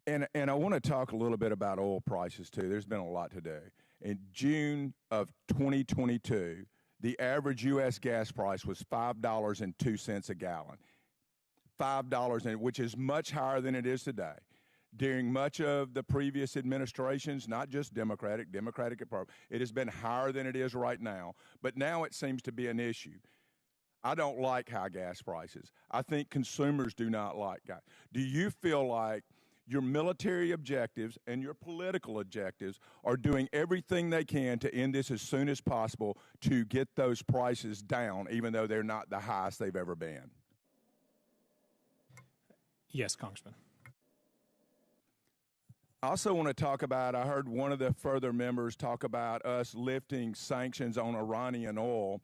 And I want to talk a little bit about oil prices, too. There's been a lot today. In June of 2022, the average U.S. gas price was $5.02 a gallon, $5, which is much higher than it is today. During much of the previous administrations, not just Democratic, it has been higher than it is right now. But now it seems to be an issue. I don't like high gas prices. I think consumers do not like gas. Do you feel like your military objectives and your political objectives are doing everything they can to end this as soon as possible to get those prices down, even though they're not the highest they've ever been? Yes, Congressman. I also want to talk about, I heard one of the further members talk about us lifting sanctions on Iranian oil.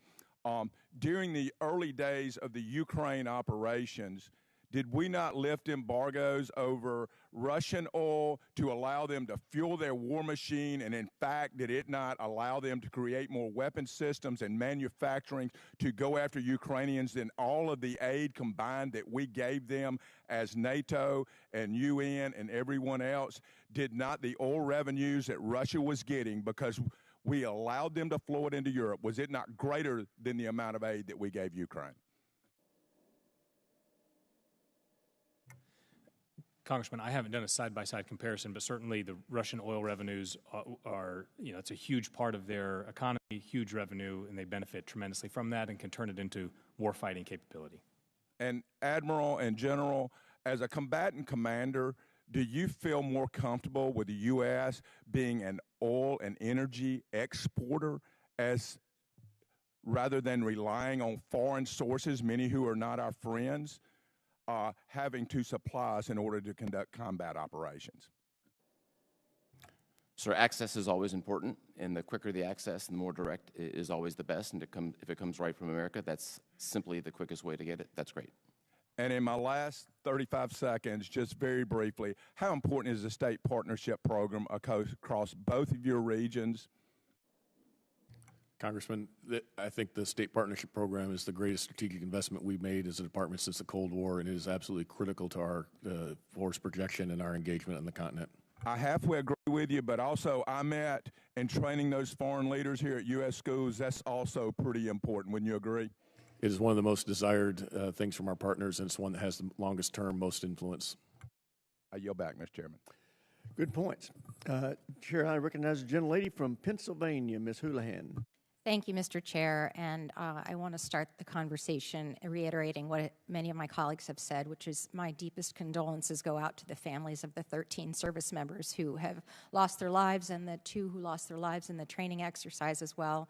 During the early days of the Ukraine operations, did we not lift embargoes over Russian oil to allow them to fuel their war machine? And in fact, did it not allow them to create more weapon systems and manufacturing to go after Ukrainians than all of the aid combined that we gave them as NATO and UN and everyone else? Did not the oil revenues that Russia was getting, because we allowed them to flow it into Europe, was it not greater than the amount of aid that we gave Ukraine? Congressman, I haven't done a side-by-side comparison, but certainly the Russian oil revenues are, it's a huge part of their economy, huge revenue, and they benefit tremendously from that and can turn it into war-fighting capability. And Admiral and General, as a combatant commander, do you feel more comfortable with the U.S. being an oil and energy exporter rather than relying on foreign sources, many who are not our friends, having to supply us in order to conduct combat operations? So access is always important, and the quicker the access and the more direct is always the best. And if it comes right from America, that's simply the quickest way to get it. That's great. And in my last 35 seconds, just very briefly, how important is the state partnership program across both of your regions? Congressman, I think the state partnership program is the greatest strategic investment we've made as a department since the Cold War, and it is absolutely critical to our force projection and our engagement on the continent. I halfway agree with you, but also I met and training those foreign leaders here at U.S. schools, that's also pretty important. Wouldn't you agree? It is one of the most desired things from our partners, and it's one that has the longest term, most influence. I yield back, Mr. Chairman. Good points. Chair, I recognize the gentlelady from Pennsylvania, Ms. Houlihan. Thank you, Mr. Chair, and I want to start the conversation reiterating what many of my colleagues have said, which is my deepest condolences go out to the families of the 13 service members who have lost their lives and the 2 who lost their lives in the training exercise as well.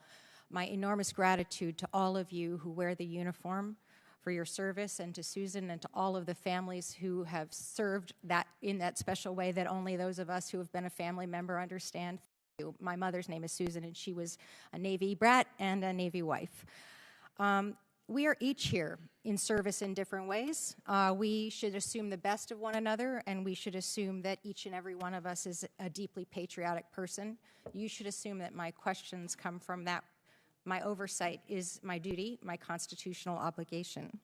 My enormous gratitude to all of you who wear the uniform for your service, and to Susan and to all of the families who have served that in that special way that only those of us who have been a family member understand. My mother's name is Susan, and she was a Navy brat and a Navy wife. We are each here in service in different ways. We should assume the best of one another, and we should assume that each and every one of us is a deeply patriotic person. You should assume that my questions come from that. My oversight is my duty, my constitutional obligation.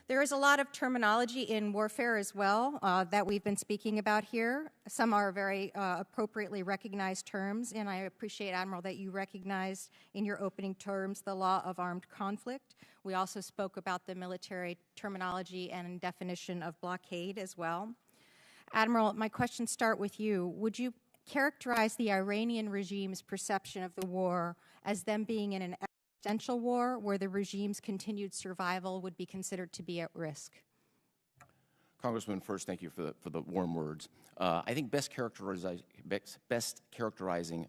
There is a lot of terminology in warfare as well that we've been speaking about here. Some are very appropriately recognized terms, and I appreciate, Admiral, that you recognized in your opening terms the law of armed conflict. We also spoke about the military terminology and definition of blockade as well. Admiral, my questions start with you. Would you characterize the Iranian regime's perception of the war as them being in an existential war where the regime's continued survival would be considered to be at risk? Congressman, first, thank you for the warm words. I think best characterizing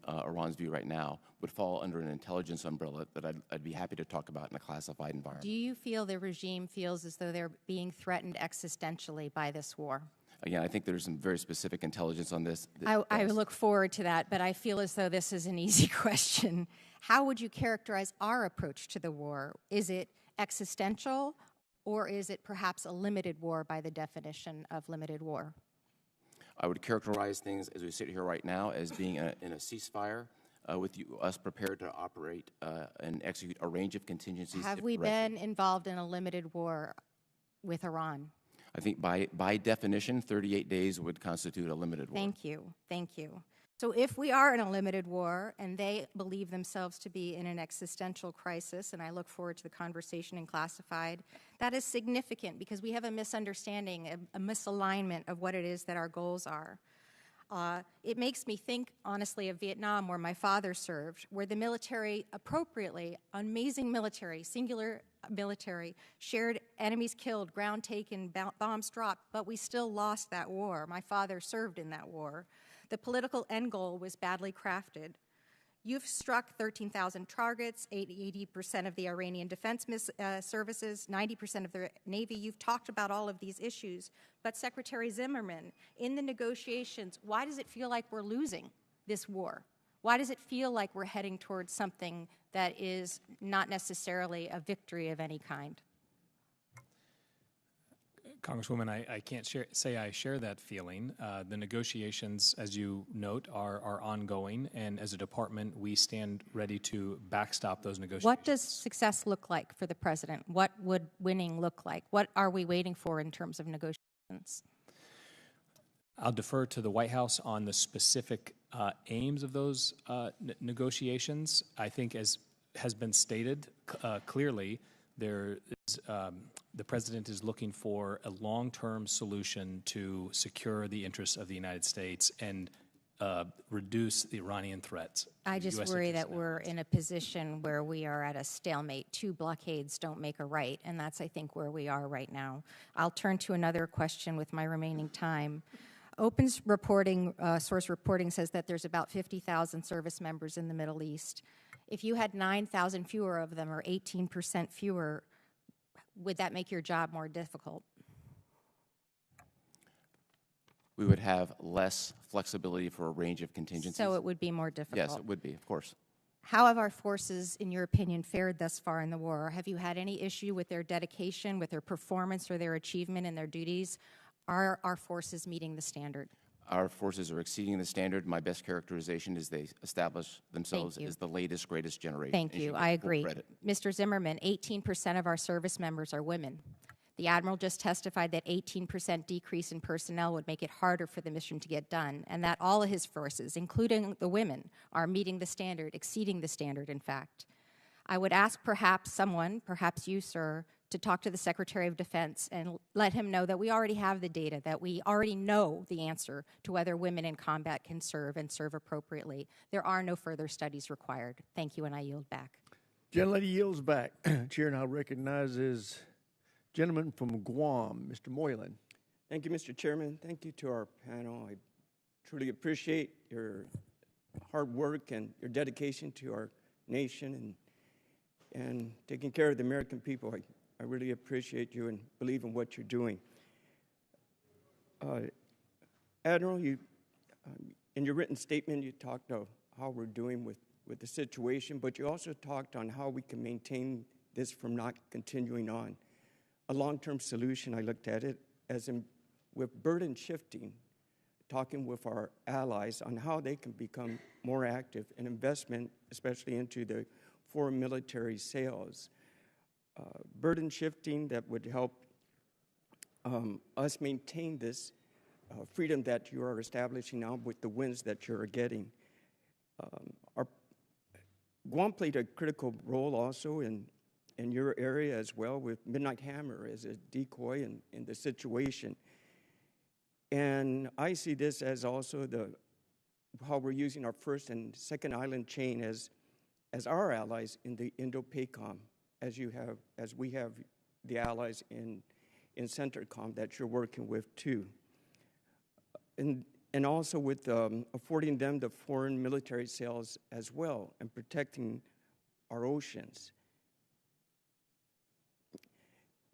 Iran's view right now would fall under an intelligence umbrella that I'd be happy to talk about in a classified environment. Do you feel the regime feels as though they're being threatened existentially by this war? Again, I think there's some very specific intelligence on this. I look forward to that, but I feel as though this is an easy question. How would you characterize our approach to the war? Is it existential, or is it perhaps a limited war by the definition of limited war? I would characterize things as we sit here right now as being in a ceasefire with us prepared to operate and execute a range of contingencies. Have we been involved in a limited war with Iran? I think by definition, 38 days would constitute a limited war. Thank you. Thank you. So if we are in a limited war and they believe themselves to be in an existential crisis, and I look forward to the conversation in classified, that is significant because we have a misunderstanding, a misalignment of what it is that our goals are. It makes me think, honestly, of Vietnam, where my father served, where the military, appropriately, amazing military, singular military, shared enemies killed, ground taken, bombs dropped, but we still lost that war. My father served in that war. The political end goal was badly crafted. You've struck 13,000 targets, 80% of the Iranian defense services, 90% of the Navy. You've talked about all of these issues. But Secretary Zimmerman, in the negotiations, why does it feel like we're losing this war? Why does it feel like we're heading towards something that is not necessarily a victory of any kind? Congresswoman, I can't say I share that feeling. The negotiations, as you note, are ongoing, and as a department, we stand ready to backstop those negotiations. What does success look like for the president? What would winning look like? What are we waiting for in terms of negotiations? I'll defer to the White House on the specific aims of those negotiations. I think, as has been stated clearly, there is, the president is looking for a long-term solution to secure the interests of the United States and reduce the Iranian threats. I just worry that we're in a position where we are at a stalemate. 2 blockades don't make a right, and that's, I think, where we are right now. I'll turn to another question with my remaining time. Open's reporting, source reporting says that there's about 50,000 service members in the Middle East. If you had 9,000 fewer of them, or 18% fewer, would that make your job more difficult? We would have less flexibility for a range of contingencies. So it would be more difficult? Yes, it would be, of course. How have our forces, in your opinion, fared thus far in the war? Have you had any issue with their dedication, with their performance, or their achievement in their duties? Are our forces meeting the standard? Our forces are exceeding the standard. My best characterization is they establish themselves as the latest, greatest generation. Thank you. I agree. Mr. Zimmerman, 18% of our service members are women. The Admiral just testified that 18% decrease in personnel would make it harder for the mission to get done, and that all of his forces, including the women, are meeting the standard, exceeding the standard, in fact. I would ask perhaps someone, perhaps you, sir, to talk to the Secretary of Defense and let him know that we already have the data, that we already know the answer to whether women in combat can serve and serve appropriately. There are no further studies required. Thank you, and I yield back. Gentlelady yields back. Chair now recognizes gentleman from Guam, Mr. Moylan. Thank you, Mr. Chairman. Thank you to our panel. I truly appreciate your hard work and your dedication to our nation and taking care of the American people. I really appreciate you and believe in what you're doing. Admiral, you, in your written statement, you talked of how we're doing with the situation, but you also talked on how we can maintain this from not continuing on. A long-term solution, I looked at it as in with burden shifting, talking with our allies on how they can become more active in investment, especially into the foreign military sales. Burden shifting that would help us maintain this freedom that you are establishing now with the wins that you're getting. Guam played a critical role also in your area as well, with Midnight Hammer as a decoy in the situation. And I see this as also how we're using our first and second island chain as our allies in the Indo-PACOM, as we have the allies in CENTERCOM that you're working with too. And also with affording them the foreign military sales as well and protecting our oceans.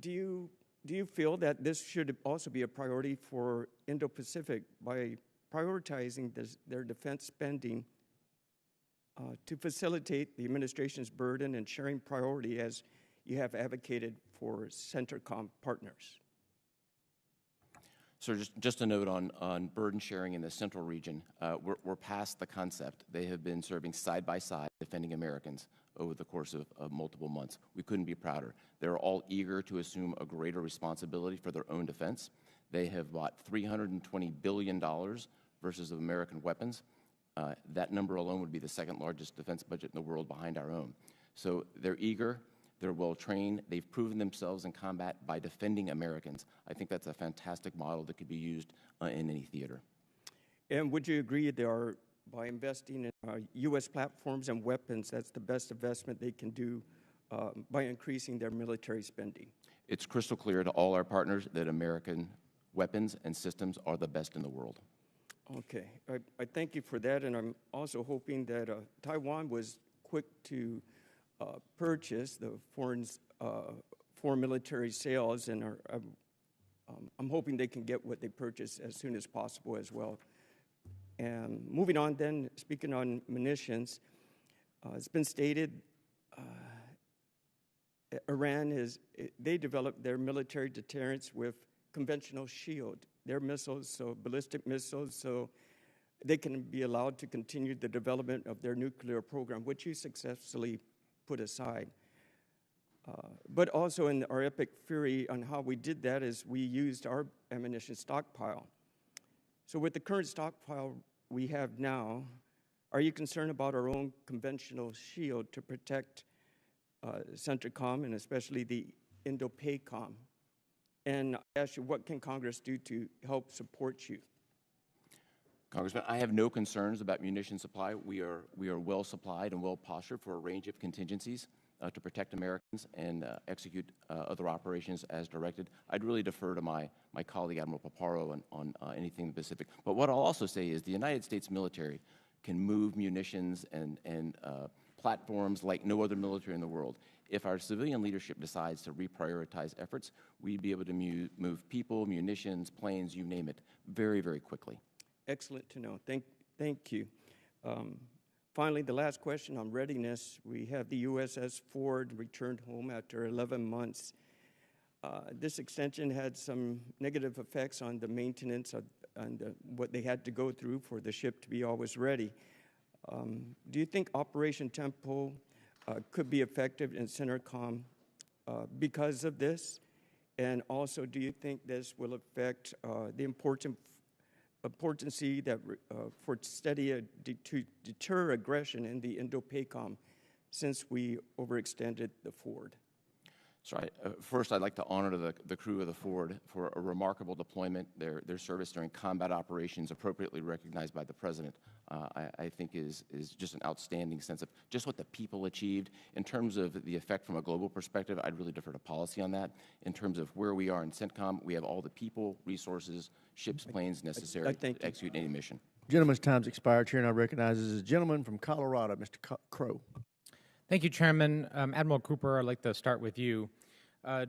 Do you feel that this should also be a priority for Indo-Pacific by prioritizing their defense spending to facilitate the administration's burden and sharing priority as you have advocated for CENTERCOM partners? So just a note on burden sharing in the central region. We're past the concept. They have been serving side by side, defending Americans over the course of multiple months. We couldn't be prouder. They're all eager to assume a greater responsibility for their own defense. They have bought $320 billion versus of American weapons. That number alone would be the second largest defense budget in the world behind our own. So they're eager. They're well-trained. They've proven themselves in combat by defending Americans. I think that's a fantastic model that could be used in any theater. And would you agree by investing in U.S. platforms and weapons, that's the best investment they can do by increasing their military spending? It's crystal clear to all our partners that American weapons and systems are the best in the world. Okay. I thank you for that, and I'm also hoping that Taiwan was quick to purchase the foreign military sales, and I'm hoping they can get what they purchase as soon as possible as well. And moving on then, speaking on munitions, it's been stated Iran they developed their military deterrence with conventional shield, their missiles, so ballistic missiles, so they can be allowed to continue the development of their nuclear program, which you successfully put aside. But also in our epic fury on how we did that is we used our ammunition stockpile. So with the current stockpile we have now, are you concerned about our own conventional shield to protect CENTERCOM and especially the Indo-PACOM? And I ask you, what can Congress do to help support you? Congressman, I have no concerns about munition supply. We are well supplied and well postured for a range of contingencies to protect Americans and execute other operations as directed. I'd really defer to my colleague, Admiral Paparo, on anything in the Pacific. But what I'll also say is the United States military can move munitions and platforms like no other military in the world. If our civilian leadership decides to reprioritize efforts, we'd be able to move people, munitions, planes, you name it, very, very quickly. Excellent to know. Thank you. Finally, the last question on readiness. We have the USS Ford returned home after 11 months. This extension had some negative effects on the maintenance and what they had to go through for the ship to be always ready. Do you think Operation Tempo could be effective in CENTERCOM because of this? And also, do you think this will affect the importance that for steady to deter aggression in the Indo-PACOM since we overextended the Ford? So first, I'd like to honor the crew of the Ford for a remarkable deployment. Their service during combat operations, appropriately recognized by the President, I think is just an outstanding sense of just what the people achieved. In terms of the effect from a global perspective, I'd really defer to policy on that. In terms of where we are in CENTCOM, we have all the people, resources, ships, planes necessary to execute any mission. Gentleman's time's expired. Chair now recognizes a gentleman from Colorado, Mr. Crow. Thank you, Chairman. Admiral Cooper, I'd like to start with you.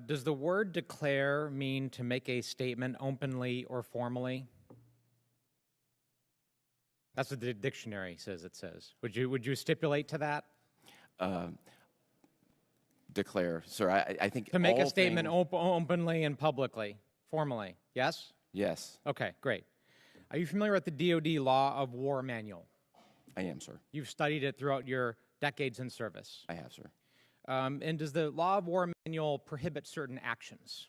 Does the word declare mean to make a statement openly or formally? That's what the dictionary says it says. Would you stipulate to that? Declare, sir. I think to make a statement openly and publicly, formally. Yes? Yes. Okay, great. Are you familiar with the DoD Law of War Manual? I am, sir. You've studied it throughout your decades in service. I have, sir. And does the Law of War Manual prohibit certain actions?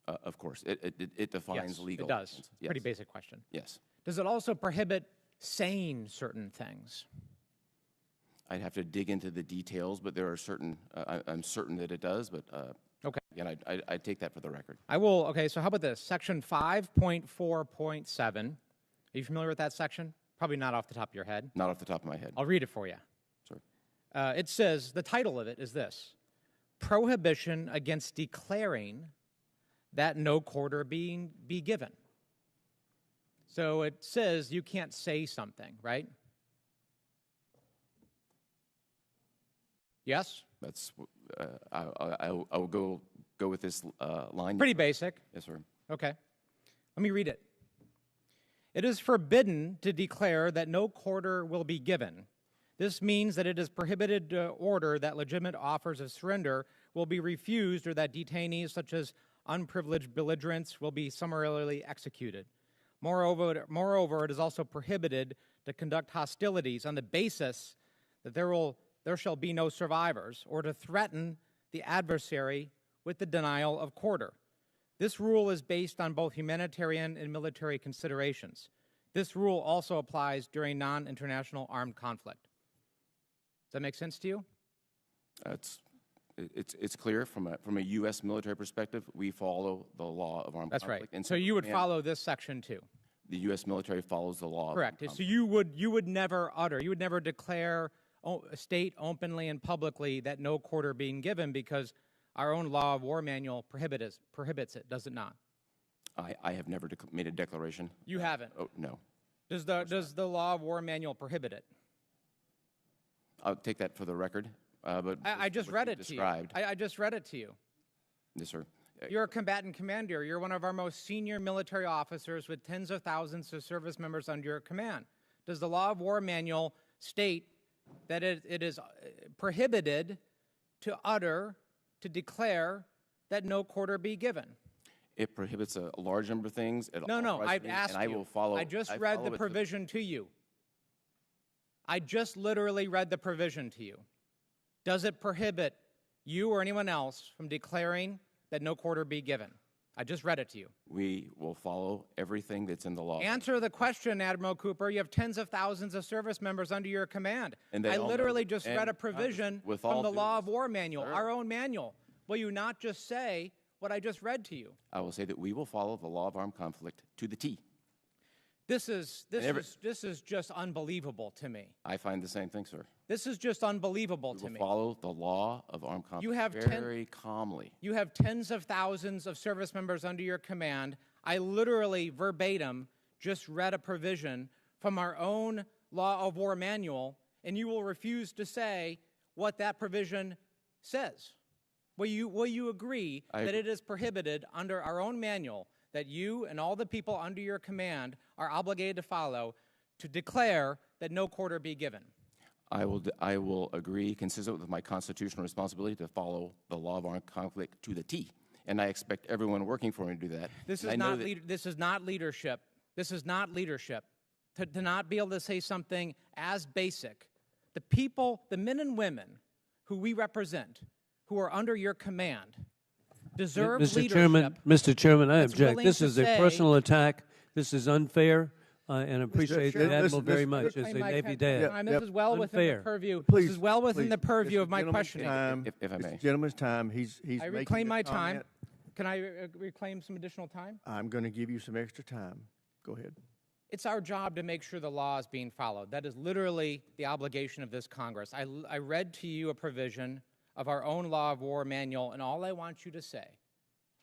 Of course. It defines Yes, legal. it does. Yes. Pretty basic question. Yes. Does it also prohibit saying certain things? I'd have to dig into the details, but there are certain, I'm certain that it does, but okay. Again, I'd take that for the record. I will, okay, so how about this? Section 5.4.7. Are you familiar with that section? Probably not off the top of your head. Not off the top of my head. I'll read it for you. Sure. It says, the title of it is this: Prohibition against declaring that no quarter be given. So it says you can't say something, right? Yes? That's, I will go with this line. Pretty basic. Yes, sir. Okay. Let me read it. It is forbidden to declare that no quarter will be given. This means that it is prohibited to order that legitimate offers of surrender will be refused or that detainees such as unprivileged belligerents will be summarily executed. Moreover, it is also prohibited to conduct hostilities on the basis that there shall be no survivors, or to threaten the adversary with the denial of quarter. This rule is based on both humanitarian and military considerations. This rule also applies during non-international armed conflict. Does that make sense to you? It's clear from a U.S. military perspective, we follow the law of armed That's conflict. right. So you would follow this section too? The U.S. military follows the law. Correct. So you would never declare, state openly and publicly that no quarter being given, because our own law of war manual prohibits it, does it not? I have never made a declaration. You haven't? Oh, no. Does the law of war manual prohibit it? I'll take that for the record. But I just read it to you. I just read it to you. Yes, sir. You're a combatant commander. You're one of our most senior military officers with tens of thousands of service members under your command. Does the law of war manual state that it is prohibited to declare that no quarter be given? It prohibits a large number of things. No, I've asked you. I will follow. I just read the provision to you. I just literally read the provision to you. Does it prohibit you or anyone else from declaring that no quarter be given? I just read it to you. We will follow everything that's in the law. Answer the question, Admiral Cooper. You have tens of thousands of service members under your command. And I literally just read a provision from the law of war manual, our own manual. Will you not just say what I just read to you? I will say that we will follow the law of armed conflict to the T. This is just unbelievable to me. I find the same thing, sir. This is just unbelievable to me. We will follow the law of armed conflict very calmly. You have tens of thousands of service members under your command. I literally, verbatim, just read a provision from our own law of war manual, and you will refuse to say what that provision says. Will you agree that it is prohibited under our own manual that you and all the people under your command are obligated to follow to declare that no quarter be given? I will agree, consistent with my constitutional responsibility, to follow the law of armed conflict to the T. And I expect everyone working for me to do that. This is not leadership. This is not leadership. To not be able to say something as basic. The people, the men and women who we represent, who are under your command, deserve leadership. Mr. Chairman, I object. This is a personal attack. This is unfair. And appreciate the Admiral very much as a Navy dad. This is well within the purview. Please, this is well within the purview of my questioning. If I may. Mr. Gentleman's time. He's I reclaim my time. Can I reclaim some additional time? I'm going to give you some extra time. Go ahead. It's our job to make sure the law is being followed. That is literally the obligation of this Congress. I read to you a provision of our own law of war manual, and all I want you to say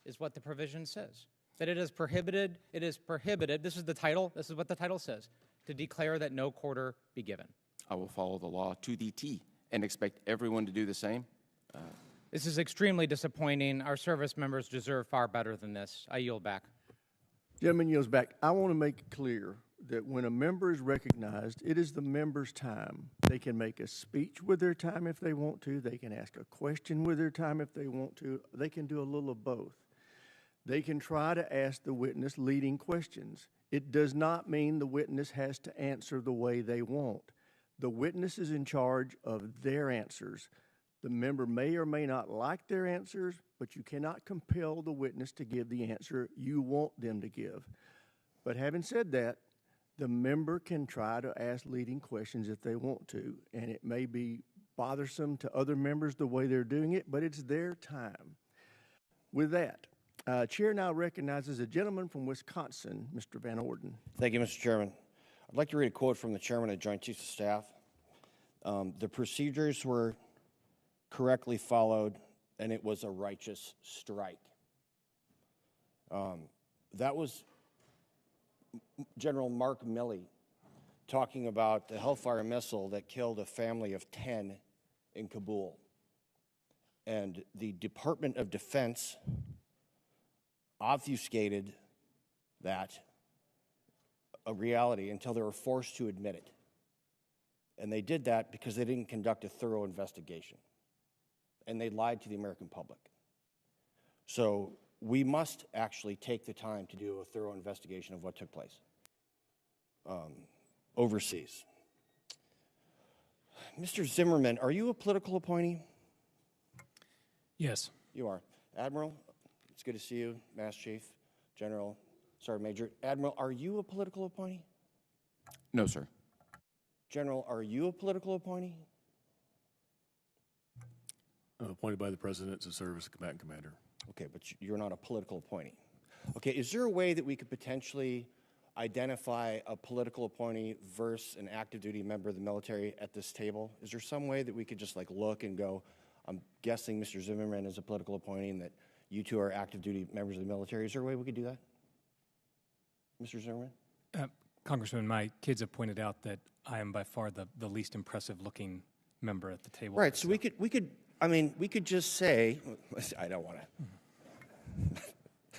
is what the provision says. That it is prohibited, this is the title, this is what the title says, to declare that no quarter be given. I will follow the law to the T and expect everyone to do the same. This is extremely disappointing. Our service members deserve far better than this. I yield back. Gentleman yields back. I want to make it clear that when a member is recognized, it is the member's time. They can make a speech with their time if they want to. They can ask a question with their time if they want to. They can do a little of both. They can try to ask the witness leading questions. It does not mean the witness has to answer the way they want. The witness is in charge of their answers. The member may or may not like their answers, but you cannot compel the witness to give the answer you want them to give. But having said that, the member can try to ask leading questions if they want to, and it may be bothersome to other members the way they're doing it, but it's their time. With that, Chair now recognizes a gentleman from Wisconsin, Mr. Van Orden. Thank you, Mr. Chairman. I'd like to read a quote from the Chairman of Joint Chiefs of Staff. The procedures were correctly followed, and it was a righteous strike. That was General Mark Milley talking about the Hellfire missile that killed a family of 10 in Kabul. And the Department of Defense obfuscated that a reality until they were forced to admit it. And they did that because they didn't conduct a thorough investigation. And they lied to the American public. So we must actually take the time to do a thorough investigation of what took place overseas. Mr. Zimmerman, are you a political appointee? Yes. You are. Admiral, it's good to see you. Master Chief, General, Sergeant Major. Admiral, are you a political appointee? No, sir. General, are you a political appointee? I'm appointed by the President to serve as a combatant commander. Okay, but you're not a political appointee. Okay, is there a way that we could potentially identify a political appointee versus an active duty member of the military at this table? Is there some way that we could just like look and go, I'm guessing Mr. Zimmerman is a political appointee and that you two are active duty members of the military? Is there a way we could do that? Mr. Zimmerman? Congressman, my kids have pointed out that I am by far the least impressive looking member at the table. Right, so we could just say, I don't want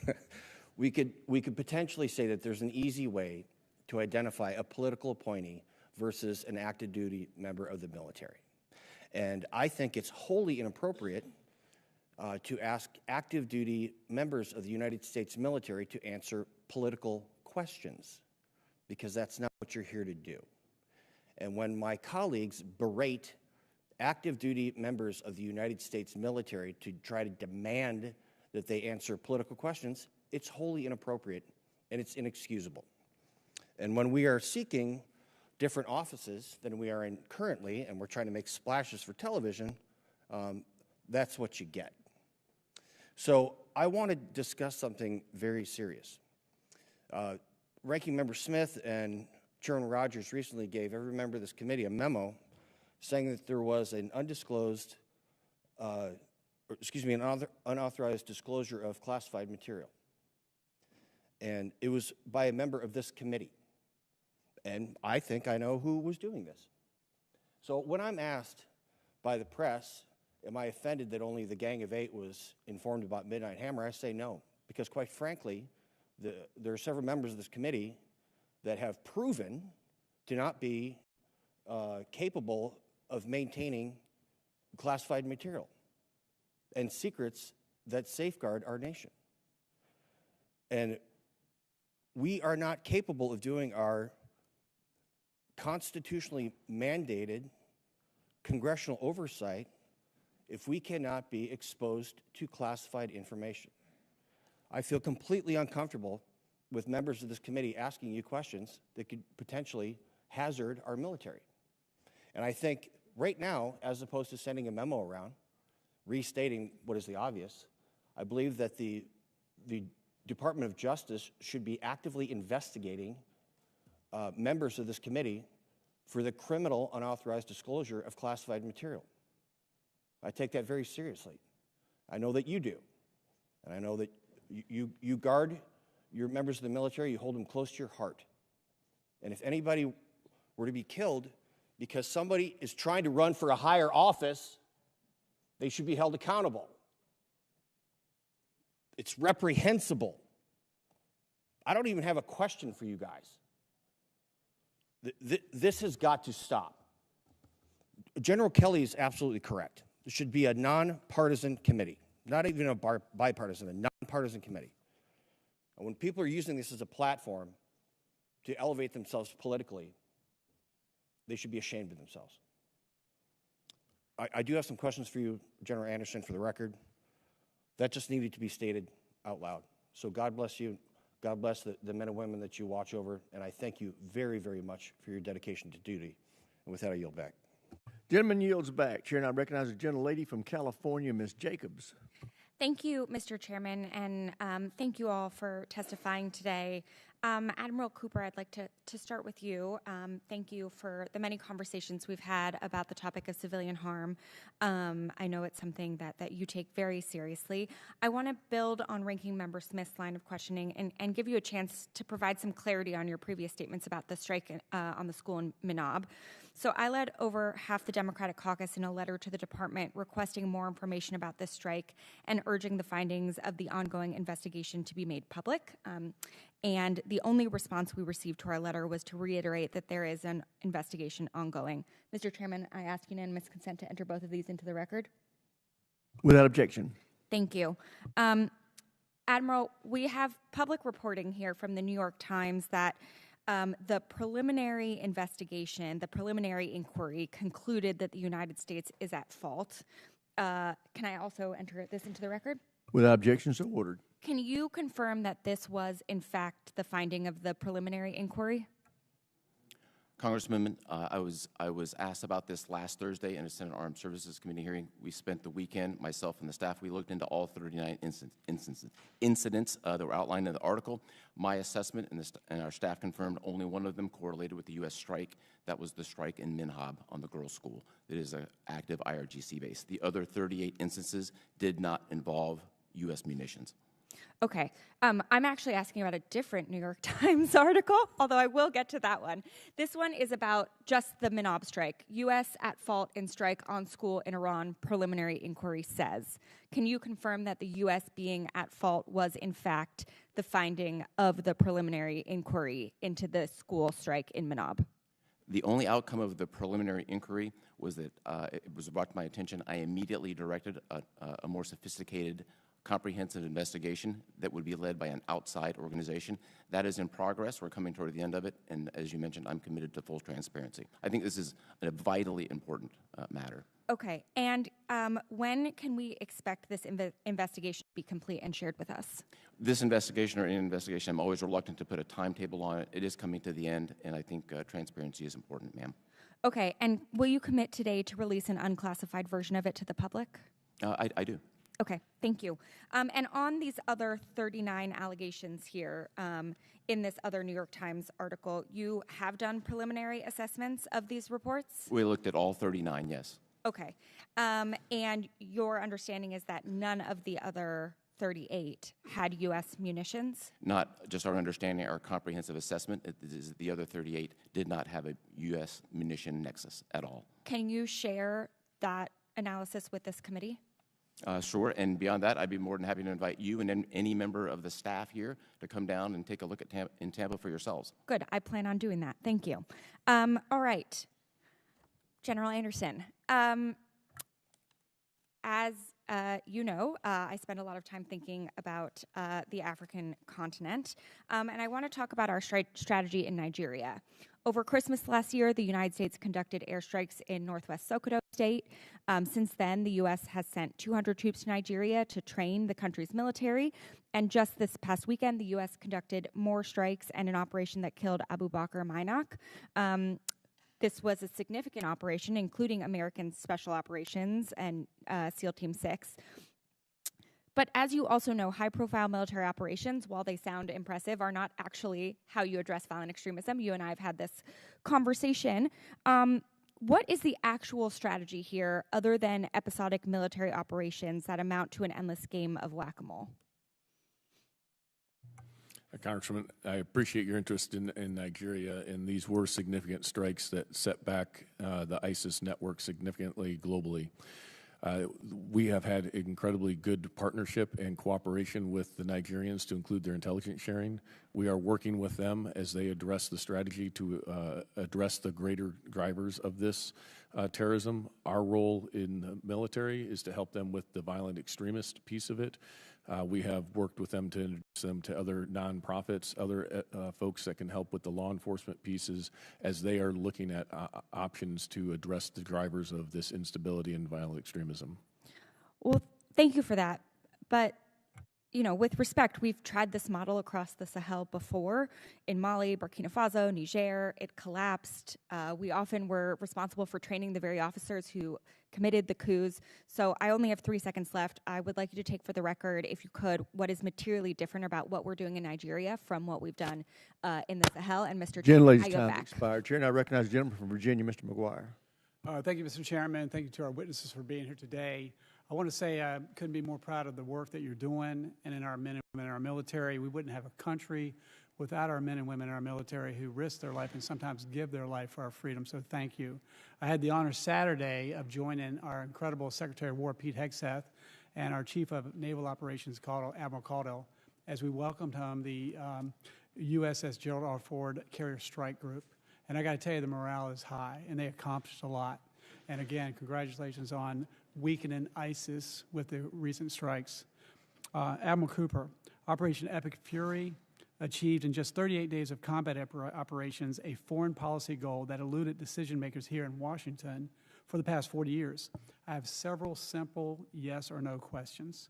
to. we could potentially say that there's an easy way to identify a political appointee versus an active duty member of the military. And I think it's wholly inappropriate to ask active duty members of the United States military to answer political questions, because that's not what you're here to do. And when my colleagues berate active duty members of the United States military to try to demand that they answer political questions, it's wholly inappropriate and it's inexcusable. And when we are seeking different offices than we are in currently, and we're trying to make splashes for television, that's what you get. So I want to discuss something very serious. Ranking Member Smith and Chairman Rogers recently gave every member of this committee a memo saying that there was an undisclosed, an unauthorized disclosure of classified material. And it was by a member of this committee. And I think I know who was doing this. So when I'm asked by the press, am I offended that only the Gang of Eight was informed about Midnight Hammer, I say no. Because quite frankly, there are several members of this committee that have proven to not be capable of maintaining classified material and secrets that safeguard our nation. And we are not capable of doing our constitutionally mandated congressional oversight if we cannot be exposed to classified information. I feel completely uncomfortable with members of this committee asking you questions that could potentially hazard our military. And I think right now, as opposed to sending a memo around, restating what is the obvious, I believe that the Department of Justice should be actively investigating members of this committee for the criminal unauthorized disclosure of classified material. I take that very seriously. I know that you do. And I know that you guard your members of the military, you hold them close to your heart. And if anybody were to be killed because somebody is trying to run for a higher office, they should be held accountable. It's reprehensible. I don't even have a question for you guys. This has got to stop. General Kelly is absolutely correct. There should be a nonpartisan committee, not even a bipartisan, a nonpartisan committee. And when people are using this as a platform to elevate themselves politically, they should be ashamed of themselves. I do have some questions for you, General Anderson, for the record. That just needed to be stated out loud. So God bless you. God bless the men and women that you watch over, and I thank you very, very much for your dedication to duty. And with that, I yield back. Gentleman yields back. Chair now recognizes a gentlelady from California, Ms. Jacobs. Thank you, Mr. Chairman, and thank you all for testifying today. Admiral Cooper, I'd like to start with you. Thank you for the many conversations we've had about the topic of civilian harm. I know it's something that you take very seriously. I want to build on Ranking Member Smith's line of questioning and give you a chance to provide some clarity on your previous statements about the strike on the school in Minab. So I led over half the Democratic caucus in a letter to the department requesting more information about this strike and urging the findings of the ongoing investigation to be made public. And the only response we received to our letter was to reiterate that there is an investigation ongoing. Mr. Chairman, I ask unanimous consent to enter both of these into the record. Without objection. Thank you. Admiral, we have public reporting here from the New York Times that the preliminary investigation, the preliminary inquiry concluded that the United States is at fault. Can I also enter this into the record? Without objection, so ordered. Can you confirm that this was, in fact, the finding of the preliminary inquiry? Congressman, I was asked about this last Thursday in a Senate Armed Services Committee hearing. We spent the weekend, myself and the staff, we looked into all 39 incidents that were outlined in the article. My assessment and our staff confirmed only one of them correlated with the U.S. strike. That was the strike in Minhab on the girls' school. It is an active IRGC base. The other 38 instances did not involve U.S. munitions. Okay. I'm actually asking about a different New York Times article, although I will get to that one. This one is about just the Minab strike. U.S. at fault in strike on school in Iran, preliminary inquiry says. Can you confirm that the U.S. being at fault was, in fact, the finding of the preliminary inquiry into the school strike in Minab? The only outcome of the preliminary inquiry was that it was brought to my attention. I immediately directed a more sophisticated, comprehensive investigation that would be led by an outside organization. That is in progress. We're coming toward the end of it, and as you mentioned, I'm committed to full transparency. I think this is a vitally important matter. Okay, and when can we expect this investigation to be complete and shared with us? This investigation or any investigation, I'm always reluctant to put a timetable on it. It is coming to the end, and I think transparency is important, ma'am. Okay, and will you commit today to release an unclassified version of it to the public? I do. Okay, thank you. And on these other 39 allegations here, in this other New York Times article, you have done preliminary assessments of these reports? We looked at all 39, yes. Okay. And your understanding is that none of the other 38 had U.S. munitions? Not just our understanding, our comprehensive assessment is the other 38 did not have a U.S. munition nexus at all. Can you share that analysis with this committee? Sure, and beyond that, I'd be more than happy to invite you and any member of the staff here to come down and take a look at Tampa for yourselves. Good, I plan on doing that. Thank you. All right, General Anderson. As you know, I spend a lot of time thinking about the African continent, and I want to talk about our strategy in Nigeria. Over Christmas last year, the United States conducted airstrikes in northwest Sokoto State. Since then, the U.S. has sent 200 troops to Nigeria to train the country's military. And just this past weekend, the U.S. conducted more strikes and an operation that killed Abu Bakr Mainak. This was a significant operation, including American Special Operations and SEAL Team 6. But as you also know, high-profile military operations, while they sound impressive, are not actually how you address violent extremism. You and I have had this conversation. What is the actual strategy here other than episodic military operations that amount to an endless game of whack-a-mole? Congressman, I appreciate your interest in Nigeria, and these were significant strikes that set back the ISIS network significantly globally. We have had incredibly good partnership and cooperation with the Nigerians to include their intelligence sharing. We are working with them as they address the strategy to address the greater drivers of this terrorism. Our role in the military is to help them with the violent extremist piece of it. We have worked with them to introduce them to other nonprofits, other folks that can help with the law enforcement pieces as they are looking at options to address the drivers of this instability and violent extremism. Well, thank you for that. But, you know, with respect, we've tried this model across the Sahel before. In Mali, Burkina Faso, Niger, it collapsed. We often were responsible for training the very officers who committed the coups. So I only have 3 seconds left. I would like you to take for the record, if you could, what is materially different about what we're doing in Nigeria from what we've done in the Sahel. And Mr. Chairman, I yield time back. expired. Chair, and I recognize the gentleman from Virginia, Mr. McGuire. Thank you, Mr. Chairman. Thank you to our witnesses for being here today. I want to say I couldn't be more proud of the work that you're doing and in our men and women in our military. We wouldn't have a country without our men and women in our military who risk their life and sometimes give their life for our freedom, so thank you. I had the honor Saturday of joining our incredible Secretary of War, Pete Hegseth, and our Chief of Naval Operations, Admiral Caudill, as we welcomed home the USS Gerald R. Ford Carrier Strike Group. And I got to tell you, the morale is high, and they accomplished a lot. And again, congratulations on weakening ISIS with the recent strikes. Admiral Cooper, Operation Epic Fury achieved in just 38 days of combat operations a foreign policy goal that eluded decision makers here in Washington for the past 40 years. I have several simple yes or no questions.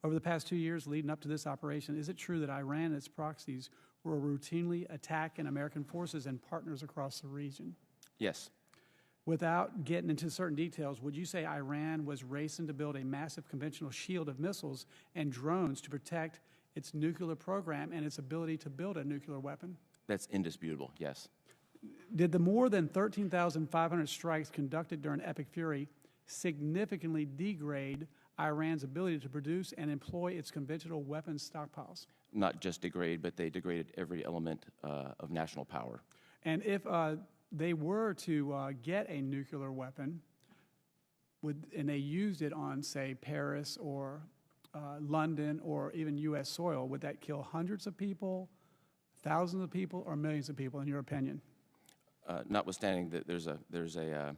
Over the past 2 years leading up to this operation, is it true that Iran and its proxies were routinely attacking American forces and partners across the region? Yes. Without getting into certain details, would you say Iran was racing to build a massive conventional shield of missiles and drones to protect its nuclear program and its ability to build a nuclear weapon? That's indisputable, yes. Did the more than 13,500 strikes conducted during Epic Fury significantly degrade Iran's ability to produce and employ its conventional weapons stockpiles? Not just degrade, but they degraded every element of national power. And if they were to get a nuclear weapon, and they used it on, say, Paris or London or even U.S. soil, would that kill hundreds of people, thousands of people, or millions of people, in your opinion? Notwithstanding that there's a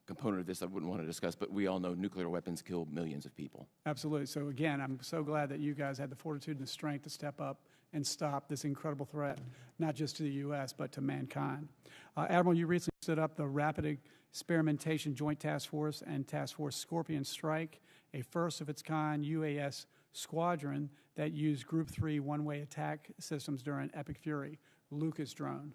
component of this I wouldn't want to discuss, but we all know nuclear weapons kill millions of people. Absolutely. So again, I'm so glad that you guys had the fortitude and the strength to step up and stop this incredible threat, not just to the U.S., but to mankind. Admiral, you recently stood up the Rapid Experimentation Joint Task Force and Task Force Scorpion Strike, a first-of-its-kind UAS squadron that used Group 3 one-way attack systems during Epic Fury, Lucas drone.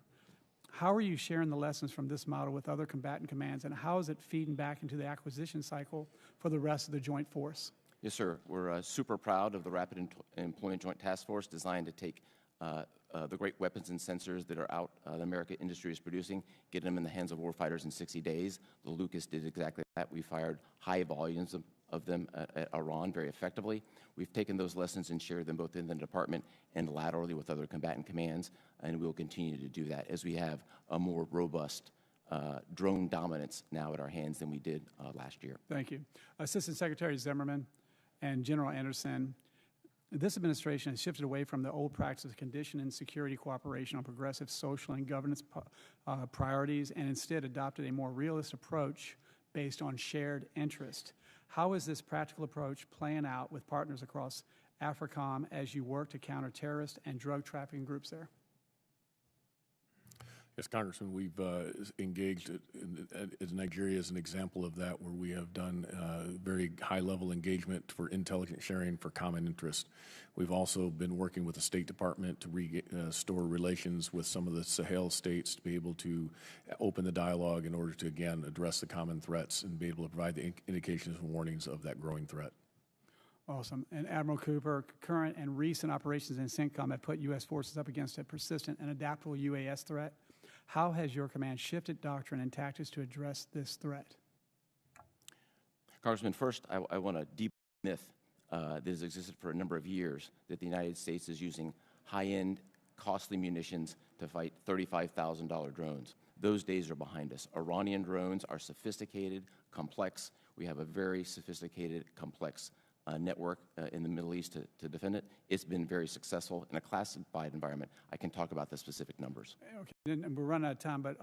How are you sharing the lessons from this model with other combatant commands, and how is it feeding back into the acquisition cycle for the rest of the Joint Force? Yes, sir. We're super proud of the Rapid Employment Joint Task Force designed to take the great weapons and sensors that are out the American industry is producing, get them in the hands of warfighters in 60 days. The Lucas did exactly that. We fired high volumes of them at Iran very effectively. We've taken those lessons and shared them both in the department and laterally with other combatant commands, and we'll continue to do that as we have a more robust drone dominance now at our hands than we did last year. Thank you. Assistant Secretary Zimmerman and General Anderson, this administration has shifted away from the old practice of condition and security cooperation on progressive social and governance priorities and instead adopted a more realist approach based on shared interest. How is this practical approach playing out with partners across AFRICOM as you work to counter terrorist and drug trafficking groups there? Yes, Congressman, we've engaged in Nigeria as an example of that, where we have done very high-level engagement for intelligence sharing for common interest. We've also been working with the State Department to restore relations with some of the Sahel states to be able to open the dialogue in order to, again, address the common threats and be able to provide the indications and warnings of that growing threat. Awesome. And Admiral Cooper, current and recent operations in CENTCOM have put U.S. forces up against a persistent and adaptable UAS threat. How has your command shifted doctrine and tactics to address this threat? Congressman, first, I want to debunk the myth that has existed for a number of years that the United States is using high-end, costly munitions to fight $35,000 drones. Those days are behind us. Iranian drones are sophisticated, complex. We have a very sophisticated, complex network in the Middle East to defend it. It's been very successful in a classified environment. I can talk about the specific numbers. Okay, and we're running out of time, but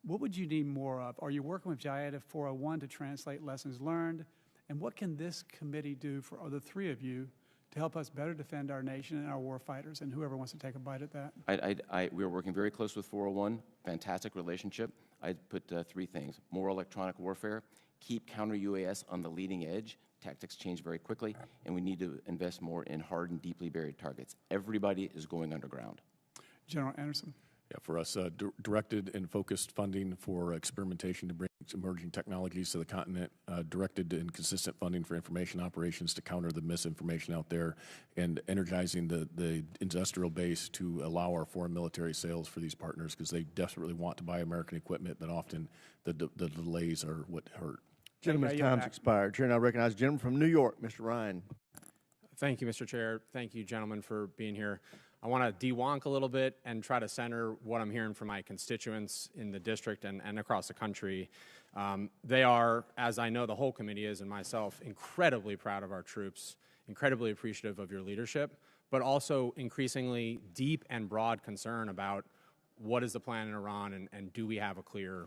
what would you need more of? Are you working with JIADA 401 to translate lessons learned? And what can this committee do for the three of you to help us better defend our nation and our war fighters? And whoever wants to take a bite at that. We are working very close with 401, fantastic relationship. I'd put three things: more electronic warfare, keep counter-UAS on the leading edge. Tactics change very quickly, and we need to invest more in hardened, deeply buried targets. Everybody is going underground. General Anderson. Yeah, for us, directed and focused funding for experimentation to bring emerging technologies to the continent, directed and consistent funding for information operations to counter the misinformation out there, and energizing the industrial base to allow our foreign military sales for these partners, because they desperately want to buy American equipment, but often the delays are what hurt. Gentleman's time's expired. Chair now recognizes the gentleman from New York, Mr. Ryan. Thank you, Mr. Chair. Thank you, gentlemen, for being here. I want to de-wonk a little bit and try to center what I'm hearing from my constituents in the district and across the country. They are, as I know the whole committee is and myself, incredibly proud of our troops, incredibly appreciative of your leadership, but also increasingly deep and broad concern about what is the plan in Iran and do we have a clear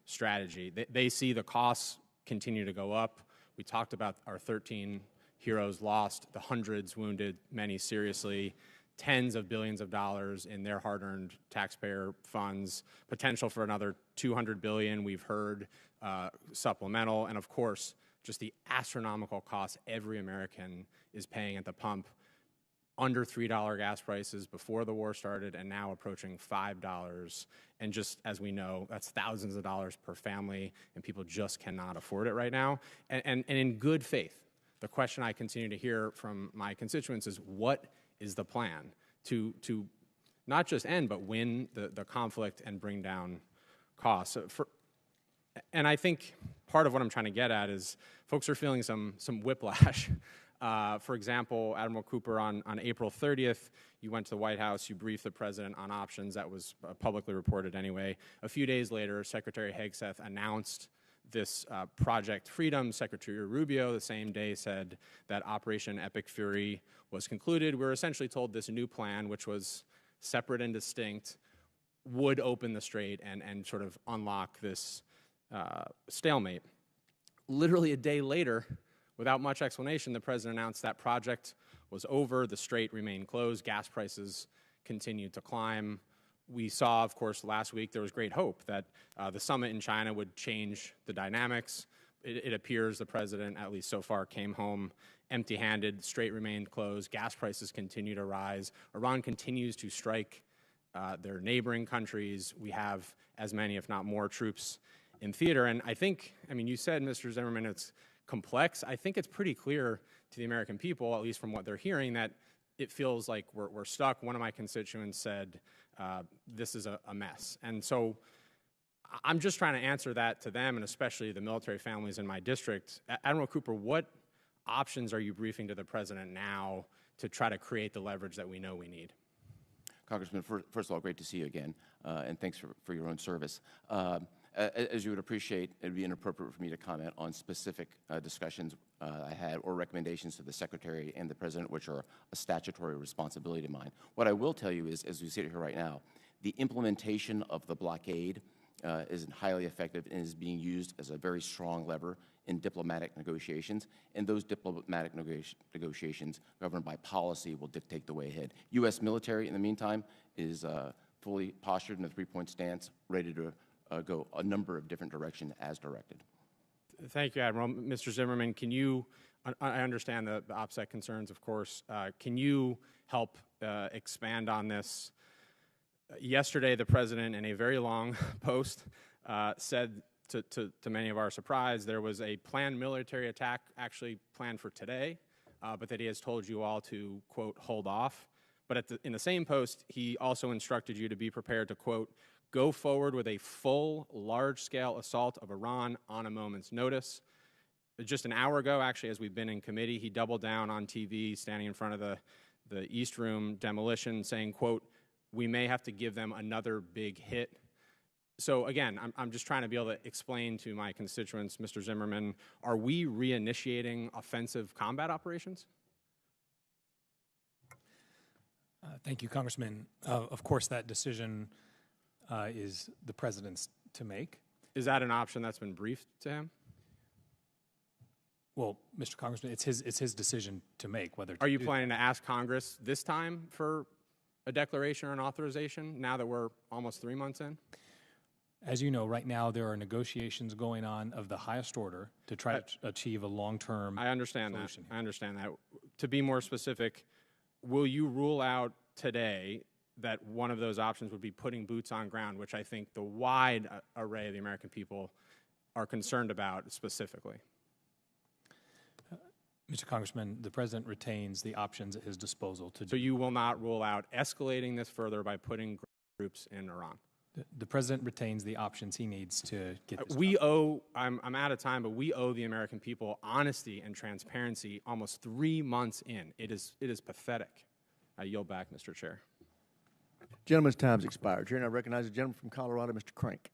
strategy. They see the costs continue to go up. We talked about our 13 heroes lost, the hundreds wounded, many seriously, tens of billions of dollars in their hard-earned taxpayer funds, potential for another $200 billion, we've heard, supplemental, and of course, just the astronomical costs every American is paying at the pump. Under $3 gas prices before the war started and now approaching $5. And just as we know, that's thousands of dollars per family, and people just cannot afford it right now. And in good faith, the question I continue to hear from my constituents is, what is the plan to not just end, but win the conflict and bring down costs? And I think part of what I'm trying to get at is folks are feeling some whiplash. For example, Admiral Cooper, on April 30th, you went to the White House, you briefed the president on options. That was publicly reported anyway. A few days later, Secretary Hegseth announced this Project Freedom. Secretary Rubio the same day said that Operation Epic Fury was concluded. We were essentially told this new plan, which was separate and distinct, would open the strait and sort of unlock this stalemate. Literally a day later, without much explanation, the president announced that project was over, the strait remained closed, gas prices continued to climb. We saw, of course, last week there was great hope that the summit in China would change the dynamics. It appears the president, at least so far, came home empty-handed, strait remained closed, gas prices continue to rise. Iran continues to strike their neighboring countries. We have as many, if not more, troops in theater. And I think, you said, Mr. Zimmerman, it's complex. I think it's pretty clear to the American people, at least from what they're hearing, that it feels like we're stuck. One of my constituents said, this is a mess. And so I'm just trying to answer that to them, and especially the military families in my district. Admiral Cooper, what options are you briefing to the president now to try to create the leverage that we know we need? Congressman, first of all, great to see you again, and thanks for your own service. As you would appreciate, it would be inappropriate for me to comment on specific discussions I had or recommendations to the Secretary and the President, which are a statutory responsibility of mine. What I will tell you is, as we sit here right now, the implementation of the blockade is highly effective and is being used as a very strong lever in diplomatic negotiations, and those diplomatic negotiations governed by policy will dictate the way ahead. U.S. military, in the meantime, is fully postured in a three-point stance, ready to go a number of different directions as directed. Thank you, Admiral. Mr. Zimmerman, can you, I understand the OPSEC concerns, of course, can you help expand on this? Yesterday, the President, in a very long post, said, to many of our surprise, there was a planned military attack actually planned for today, but that he has told you all to, quote, hold off. But in the same post, he also instructed you to be prepared to, quote, go forward with a full, large-scale assault of Iran on a moment's notice. Just an hour ago, actually, as we've been in committee, he doubled down on TV, standing in front of the East Room demolition, saying, quote, we may have to give them another big hit. So again, I'm just trying to be able to explain to my constituents, Mr. Zimmerman, are we reinitiating offensive combat operations? Thank you, Congressman. Of course, that decision is the President's to make. Is that an option that's been briefed to him? Well, Mr. Congressman, it's his decision to make whether to Are you do planning to ask Congress this time for a declaration or an authorization now that we're almost 3 months in? As you know, right now there are negotiations going on of the highest order to try to achieve a long-term I understand solution that. I understand that. To be more specific, will you rule out today that one of those options would be putting boots on ground, which I think the wide array of the American people are concerned about specifically? Mr. Congressman, the President retains the options at his disposal to do. So you will not rule out escalating this further by putting groups in Iran? The President retains the options he needs to get this I'm out of time, but we owe the American people honesty and transparency almost 3 months in. It is pathetic. I yield back, Mr. Chair. Gentleman's time's expired. Chair, and I recognize the gentleman from Colorado, Mr. Crank.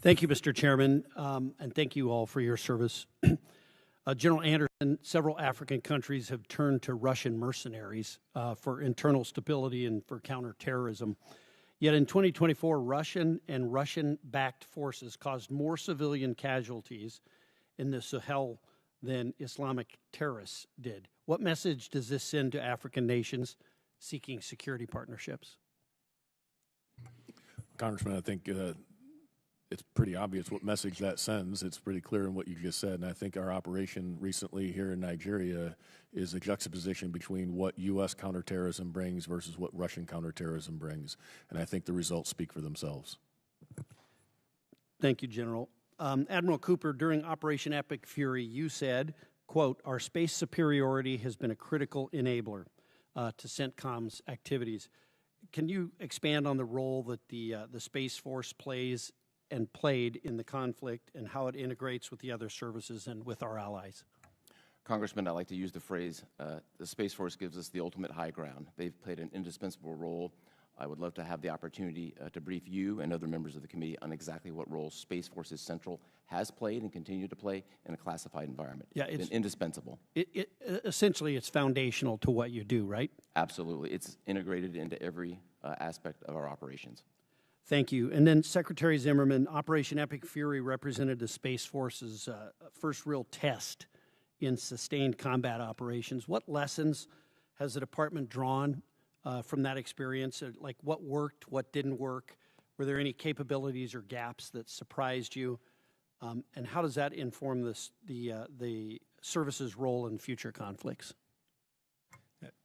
Thank you, Mr. Chairman, and thank you all for your service. General Anderson, several African countries have turned to Russian mercenaries for internal stability and for counterterrorism. Yet in 2024, Russian and Russian-backed forces caused more civilian casualties in the Sahel than Islamic terrorists did. What message does this send to African nations seeking security partnerships? Congressman, I think it's pretty obvious what message that sends. It's pretty clear in what you just said, and I think our operation recently here in Nigeria is a juxtaposition between what U.S. counterterrorism brings versus what Russian counterterrorism brings, and I think the results speak for themselves. Thank you, General. Admiral Cooper, during Operation Epic Fury, you said, quote, "Our space superiority has been a critical enabler to CENTCOM's activities." Can you expand on the role that the Space Force plays and played in the conflict and how it integrates with the other services and with our allies? Congressman, I like to use the phrase, the Space Force gives us the ultimate high ground. They've played an indispensable role. I would love to have the opportunity to brief you and other members of the committee on exactly what role Space Forces Central has played and continue to play in a classified environment. Yeah, it's been indispensable. Essentially, it's foundational to what you do, right? Absolutely. It's integrated into every aspect of our operations. Thank you. And then Secretary Zimmerman, Operation Epic Fury represented the Space Force's first real test in sustained combat operations. What lessons has the department drawn from that experience? Like what worked, what didn't work? Were there any capabilities or gaps that surprised you? And how does that inform the service's role in future conflicts?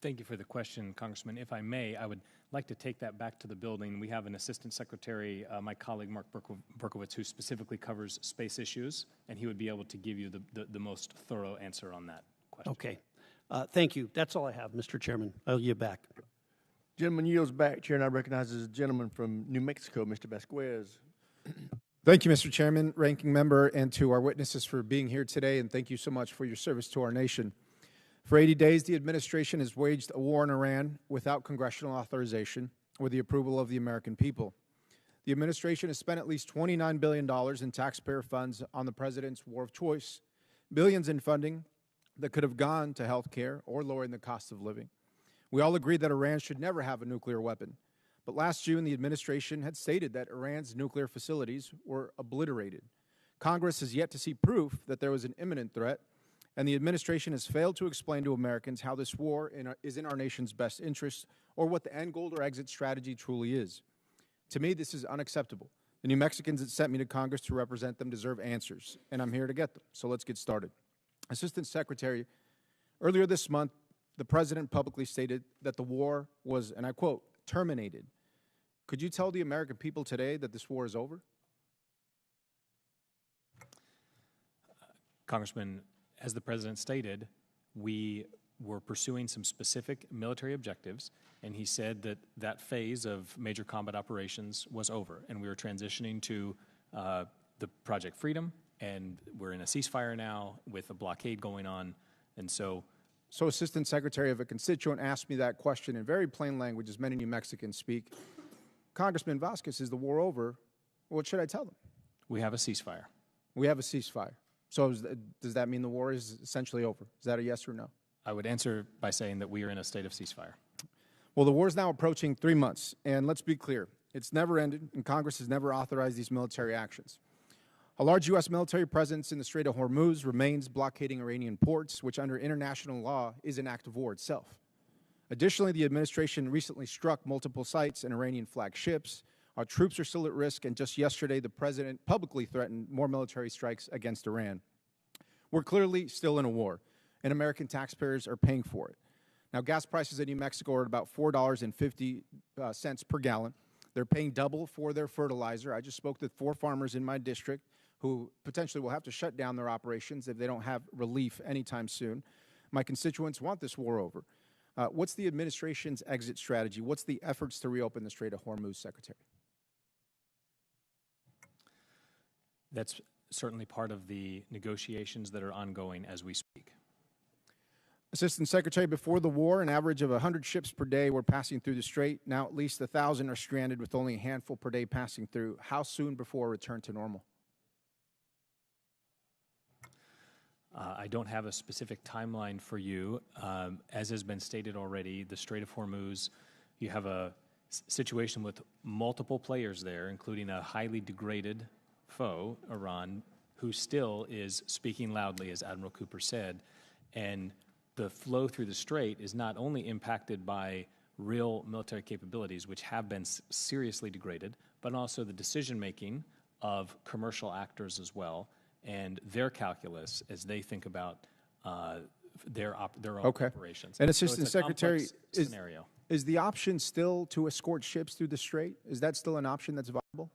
Thank you for the question, Congressman. If I may, I would like to take that back to the building. We have an Assistant Secretary, my colleague Mark Berkowitz, who specifically covers space issues, and he would be able to give you the most thorough answer on that question. Okay. Thank you. That's all I have, Mr. Chairman. I'll yield back. Gentleman yields back. Chair now recognizes the gentleman from New Mexico, Mr. Vasquez. Thank you, Mr. Chairman, ranking member, and to our witnesses for being here today, and thank you so much for your service to our nation. For 80 days, the administration has waged a war in Iran without congressional authorization or the approval of the American people. The administration has spent at least $29 billion in taxpayer funds on the president's war of choice, billions in funding that could have gone to health care or lowering the cost of living. We all agree that Iran should never have a nuclear weapon. But last June, the administration had stated that Iran's nuclear facilities were obliterated. Congress has yet to see proof that there was an imminent threat, and the administration has failed to explain to Americans how this war is in our nation's best interest or what the end goal or exit strategy truly is. To me, this is unacceptable. The New Mexicans that sent me to Congress to represent them deserve answers, and I'm here to get them. So let's get started. Assistant Secretary, earlier this month, the President publicly stated that the war was, and I quote, terminated. Could you tell the American people today that this war is over? Congressman, as the President stated, we were pursuing some specific military objectives, and he said that that phase of major combat operations was over, and we were transitioning to the Project Freedom, and we're in a ceasefire now with a blockade going on, and so... So, Assistant Secretary, if a constituent asked me that question in very plain language, as many New Mexicans speak, Congressman Vasquez, is the war over? What should I tell them? We have a ceasefire. We have a ceasefire. So does that mean the war is essentially over? Is that a yes or no? I would answer by saying that we are in a state of ceasefire. Well, the war is now approaching 3 months, and let's be clear. It's never ended, and Congress has never authorized these military actions. A large U.S. military presence in the Strait of Hormuz remains blockading Iranian ports, which under international law is an act of war itself. Additionally, the administration recently struck multiple sites and Iranian-flagged ships. Our troops are still at risk, and just yesterday, the president publicly threatened more military strikes against Iran. We're clearly still in a war, and American taxpayers are paying for it. Now, gas prices in New Mexico are at about $4.50 per gallon. They're paying double for their fertilizer. I just spoke to 4 farmers in my district who potentially will have to shut down their operations if they don't have relief anytime soon. My constituents want this war over. What's the administration's exit strategy? What's the efforts to reopen the Strait of Hormuz, Secretary? That's certainly part of the negotiations that are ongoing as we speak. Assistant Secretary, before the war, an average of 100 ships per day were passing through the strait. Now at least 1,000 are stranded with only a handful per day passing through. How soon before a return to normal? I don't have a specific timeline for you. As has been stated already, the Strait of Hormuz, you have a situation with multiple players there, including a highly degraded foe, Iran, who still is speaking loudly, as Admiral Cooper said. And the flow through the strait is not only impacted by real military capabilities, which have been seriously degraded, but also the decision-making of commercial actors as well, and their calculus as they think about their own operations. And Assistant so Secretary, scenario. Is the option still to escort ships through the strait? Is that still an option that's viable?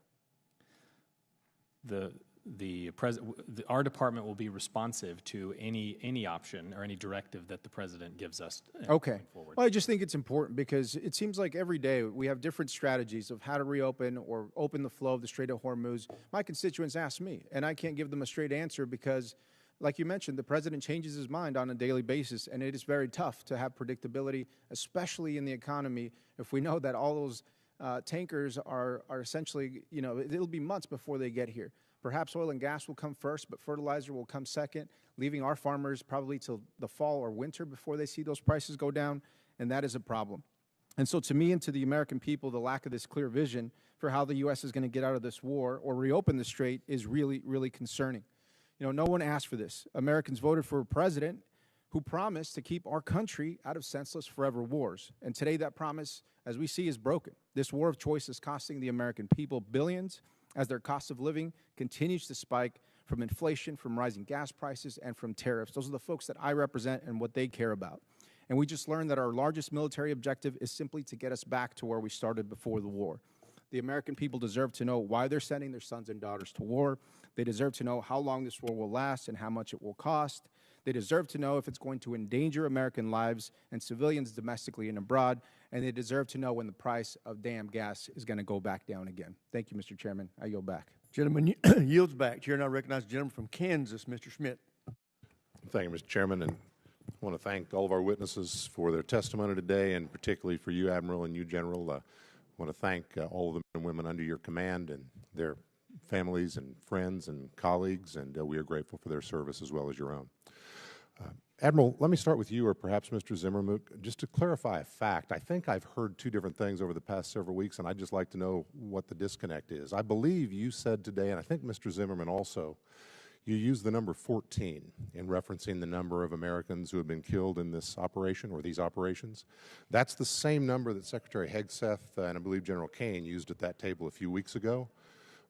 Our department will be responsive to any option or any directive that the president gives us. Okay. Well, I just think it's important because it seems like every day we have different strategies of how to reopen or open the flow of the Strait of Hormuz. My constituents ask me, and I can't give them a straight answer because, like you mentioned, the president changes his mind on a daily basis, and it is very tough to have predictability, especially in the economy, if we know that all those tankers are essentially, it'll be months before they get here. Perhaps oil and gas will come first, but fertilizer will come second, leaving our farmers probably till the fall or winter before they see those prices go down, and that is a problem. And so to me and to the American people, the lack of this clear vision for how the U.S. is going to get out of this war or reopen the strait is really, really concerning. No one asked for this. Americans voted for a president who promised to keep our country out of senseless forever wars. And today that promise, as we see, is broken. This war of choice is costing the American people billions as their cost of living continues to spike from inflation, from rising gas prices, and from tariffs. Those are the folks that I represent and what they care about. And we just learned that our largest military objective is simply to get us back to where we started before the war. The American people deserve to know why they're sending their sons and daughters to war. They deserve to know how long this war will last and how much it will cost. They deserve to know if it's going to endanger American lives and civilians domestically and abroad. And they deserve to know when the price of damn gas is going to go back down again. Thank you, Mr. Chairman. I yield back. Gentleman yields back. Chair now recognizes the gentleman from Kansas, Mr. Schmidt. Thank you, Mr. Chairman, and I want to thank all of our witnesses for their testimony today, and particularly for you, Admiral, and you, General. I want to thank all of the men and women under your command and their families and friends and colleagues, and we are grateful for their service as well as your own. Admiral, let me start with you, or perhaps Mr. Zimmerman, just to clarify a fact. I think I've heard two different things over the past several weeks, and I'd just like to know what the disconnect is. I believe you said today, and I think Mr. Zimmerman also, you used the number 14 in referencing the number of Americans who have been killed in this operation or these operations. That's the same number that Secretary Hegseth and I believe General Kane used at that table a few weeks ago.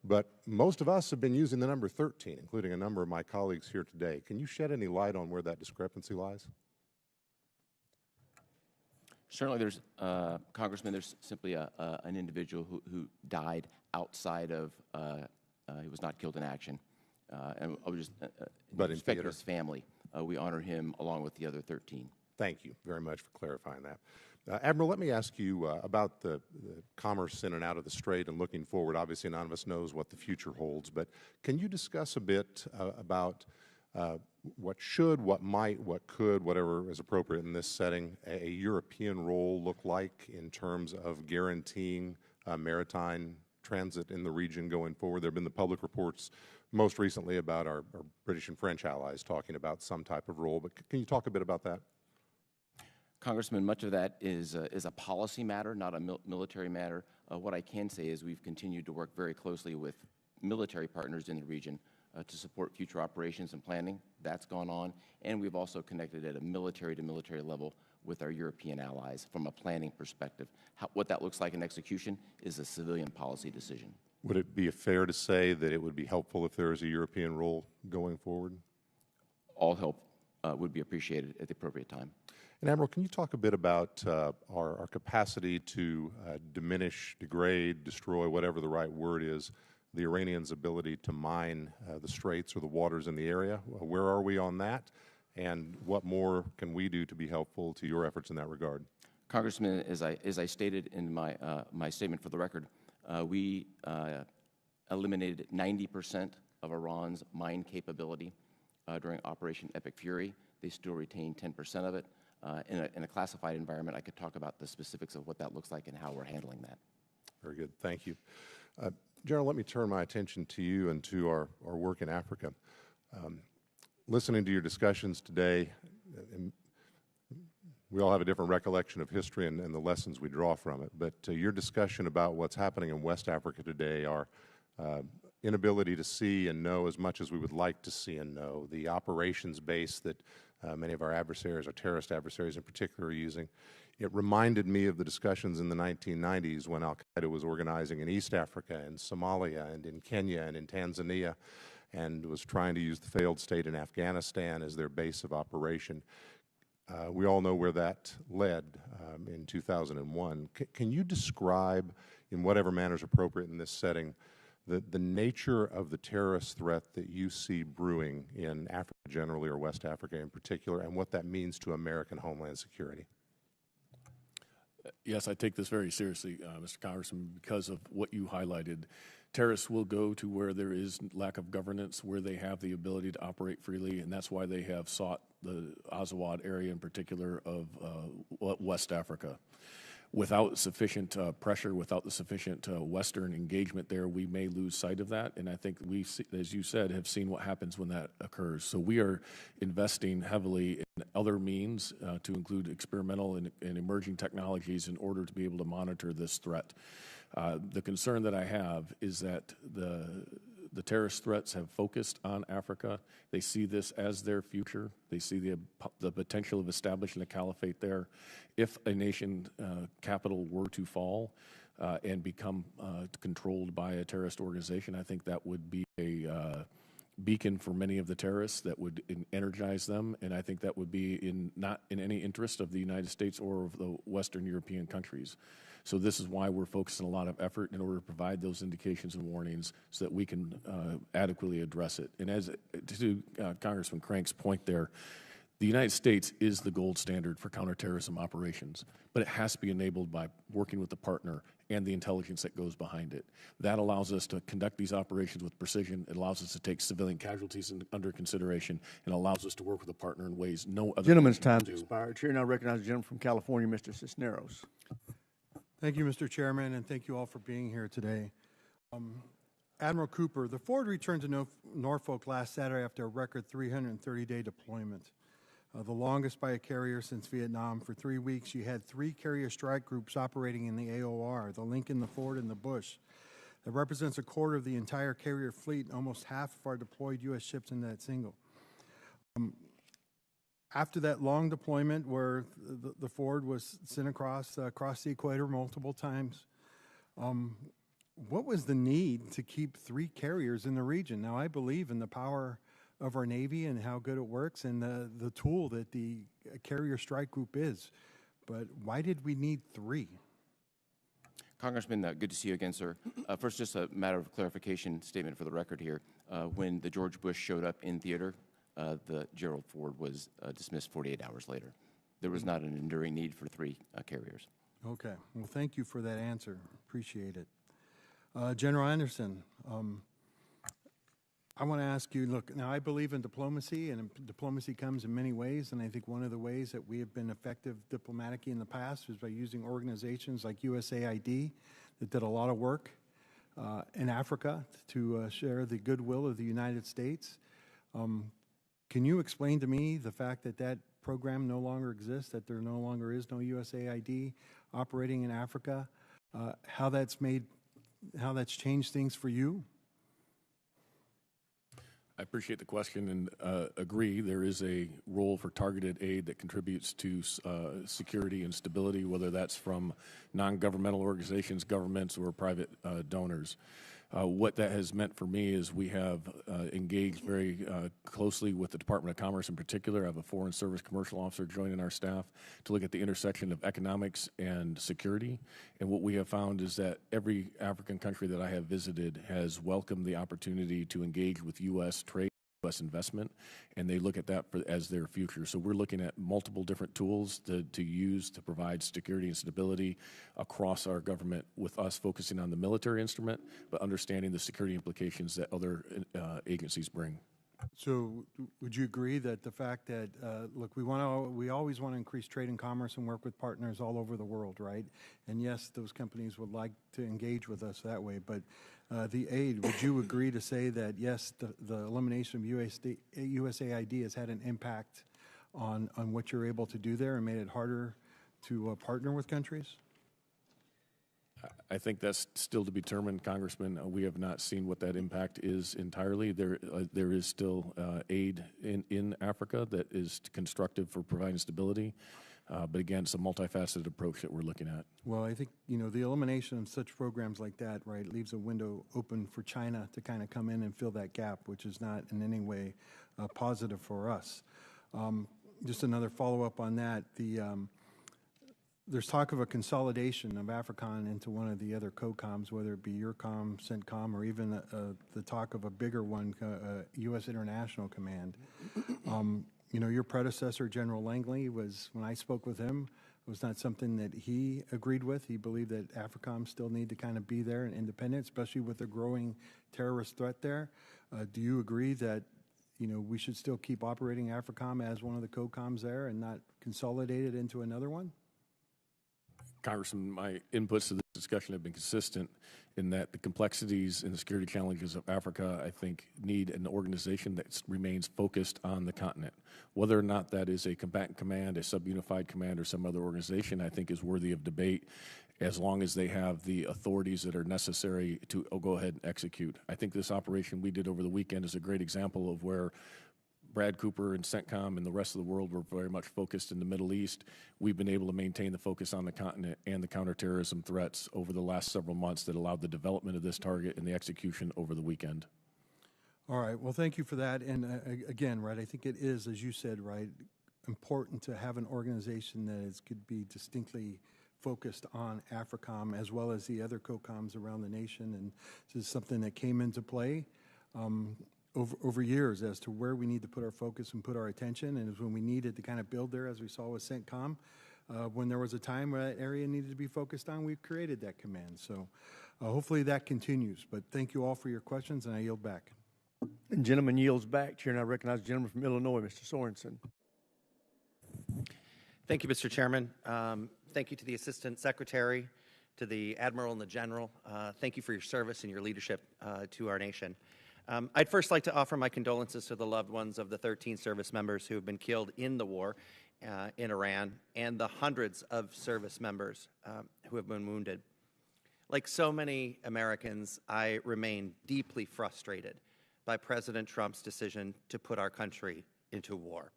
But most of us have been using the number 13, including a number of my colleagues here today. Can you shed any light on where that discrepancy lies? Certainly, there's, Congressman, there's simply an individual who died outside of, he was not killed in action. And I would just but respect his family. We honor him along with the other 13. Thank you very much for clarifying that. Admiral, let me ask you about the commerce in and out of the strait and looking forward. Obviously, none of us knows what the future holds, but can you discuss a bit about what should, what might, what could, whatever is appropriate in this setting, a European role look like in terms of guaranteeing maritime transit in the region going forward? There have been the public reports most recently about our British and French allies talking about some type of role, but can you talk a bit about that? Congressman, much of that is a policy matter, not a military matter. What I can say is we've continued to work very closely with military partners in the region to support future operations and planning. That's gone on. And we've also connected at a military-to-military level with our European allies from a planning perspective. What that looks like in execution is a civilian policy decision. Would it be fair to say that it would be helpful if there is a European role going forward? All help would be appreciated at the appropriate time. And Admiral, can you talk a bit about our capacity to diminish, degrade, destroy, whatever the right word is, the Iranians' ability to mine the straits or the waters in the area? Where are we on that? And what more can we do to be helpful to your efforts in that regard? Congressman, as I stated in my statement for the record, we eliminated 90% of Iran's mine capability during Operation Epic Fury. They still retain 10% of it. In a classified environment, I could talk about the specifics of what that looks like and how we're handling that. Very good. Thank you. General, let me turn my attention to you and to our work in Africa. Listening to your discussions today, we all have a different recollection of history and the lessons we draw from it, but your discussion about what's happening in West Africa today, our inability to see and know as much as we would like to see and know, the operations base that many of our adversaries, our terrorist adversaries in particular, are using. It reminded me of the discussions in the 1990s when al-Qaeda was organizing in East Africa and Somalia and in Kenya and in Tanzania and was trying to use the failed state in Afghanistan as their base of operation. We all know where that led in 2001. Can you describe, in whatever manner is appropriate in this setting, the nature of the terrorist threat that you see brewing in Africa generally or West Africa in particular, and what that means to American homeland security? Yes, I take this very seriously, Mr. Congressman, because of what you highlighted. Terrorists will go to where there is lack of governance, where they have the ability to operate freely, and that's why they have sought the Azawad area in particular of West Africa. Without sufficient pressure, without the sufficient Western engagement there, we may lose sight of that. And I think we, as you said, have seen what happens when that occurs. So we are investing heavily in other means to include experimental and emerging technologies in order to be able to monitor this threat. The concern that I have is that the terrorist threats have focused on Africa. They see this as their future. They see the potential of establishing a caliphate there. If a nation capital were to fall and become controlled by a terrorist organization, I think that would be a beacon for many of the terrorists that would energize them, and I think that would be not in any interest of the United States or of the Western European countries. So this is why we're focusing a lot of effort in order to provide those indications and warnings so that we can adequately address it. And as to Congressman Crank's point there, the United States is the gold standard for counterterrorism operations, but it has to be enabled by working with the partner and the intelligence that goes behind it. That allows us to conduct these operations with precision. It allows us to take civilian casualties under consideration, and allows us to work with a partner in ways no other. Gentleman's time has expired. Chair now recognizes the gentleman from California, Mr. Cisneros. Thank you, Mr. Chairman, and thank you all for being here today. Admiral Cooper, the Ford returned to Norfolk last Saturday after a record 330-day deployment, the longest by a carrier since Vietnam. For 3 weeks, you had 3 carrier strike groups operating in the AOR, the Lincoln, the Ford, and the Bush. That represents a quarter of the entire carrier fleet and almost half of our deployed U.S. ships in that single. After that long deployment where the Ford was sent across the equator multiple times, what was the need to keep 3 carriers in the region? Now, I believe in the power of our Navy and how good it works and the tool that the carrier strike group is, but why did we need 3? Congressman, good to see you again, sir. First, just a matter of clarification statement for the record here. When the George Bush showed up in theater, the Gerald Ford was dismissed 48 hours later. There was not an enduring need for 3 carriers. Okay. Well, thank you for that answer. Appreciate it. General Anderson, I want to ask you, look, now I believe in diplomacy, and diplomacy comes in many ways, and I think one of the ways that we have been effective diplomatically in the past is by using organizations like USAID that did a lot of work in Africa to share the goodwill of the United States. Can you explain to me the fact that that program no longer exists, that there no longer is no USAID operating in Africa, how that's changed things for you? I appreciate the question and agree there is a role for targeted aid that contributes to security and stability, whether that's from non-governmental organizations, governments, or private donors. What that has meant for me is we have engaged very closely with the Department of Commerce in particular. I have a Foreign Service Commercial Officer joining our staff to look at the intersection of economics and security. And what we have found is that every African country that I have visited has welcomed the opportunity to engage with U.S. trade, U.S. investment, and they look at that as their future. So we're looking at multiple different tools to use to provide security and stability across our government, with us focusing on the military instrument, but understanding the security implications that other agencies bring. So would you agree that the fact that, look, we always want to increase trade and commerce and work with partners all over the world, right? And yes, those companies would like to engage with us that way, but the aid, would you agree to say that, yes, the elimination of USAID has had an impact on what you're able to do there and made it harder to partner with countries? I think that's still to be determined, Congressman. We have not seen what that impact is entirely. There is still aid in Africa that is constructive for providing stability. But again, it's a multifaceted approach that we're looking at. Well, I think, the elimination of such programs like that, right, leaves a window open for China to kind of come in and fill that gap, which is not in any way positive for us. Just another follow-up on that, there's talk of a consolidation of AFRICOM into one of the other COCOMs, whether it be EURCOM, CENTCOM, or even the talk of a bigger one, U.S. International Command. Your predecessor, General Langley, when I spoke with him, was not something that he agreed with. He believed that AFRICOM still need to kind of be there and independent, especially with the growing terrorist threat there. Do you agree that we should still keep operating AFRICOM as one of the COCOMs there and not consolidate it into another one? Congressman, my inputs to this discussion have been consistent in that the complexities and the security challenges of Africa, I think, need an organization that remains focused on the continent. Whether or not that is a combatant command, a subunified command, or some other organization, I think is worthy of debate, as long as they have the authorities that are necessary to go ahead and execute. I think this operation we did over the weekend is a great example of where Brad Cooper and CENTCOM and the rest of the world were very much focused in the Middle East. We've been able to maintain the focus on the continent and the counterterrorism threats over the last several months that allowed the development of this target and the execution over the weekend. All right. Well, thank you for that. And again, right, I think it is, as you said, right, important to have an organization that could be distinctly focused on AFRICOM as well as the other COCOMs around the nation. And this is something that came into play over years as to where we need to put our focus and put our attention, and when we needed to kind of build there, as we saw with CENTCOM, when there was a time where that area needed to be focused on, we've created that command. So hopefully that continues. But thank you all for your questions, and I yield back. And gentleman yields back. Chair, and I recognize the gentleman from Illinois, Mr. Sorensen. Thank you, Mr. Chairman. Thank you to the Assistant Secretary, to the Admiral and the General. Thank you for your service and your leadership to our nation. I'd first like to offer my condolences to the loved ones of the 13 service members who have been killed in the war in Iran, and the hundreds of service members who have been wounded. Like so many Americans, I remain deeply frustrated by President Trump's decision to put our country into war.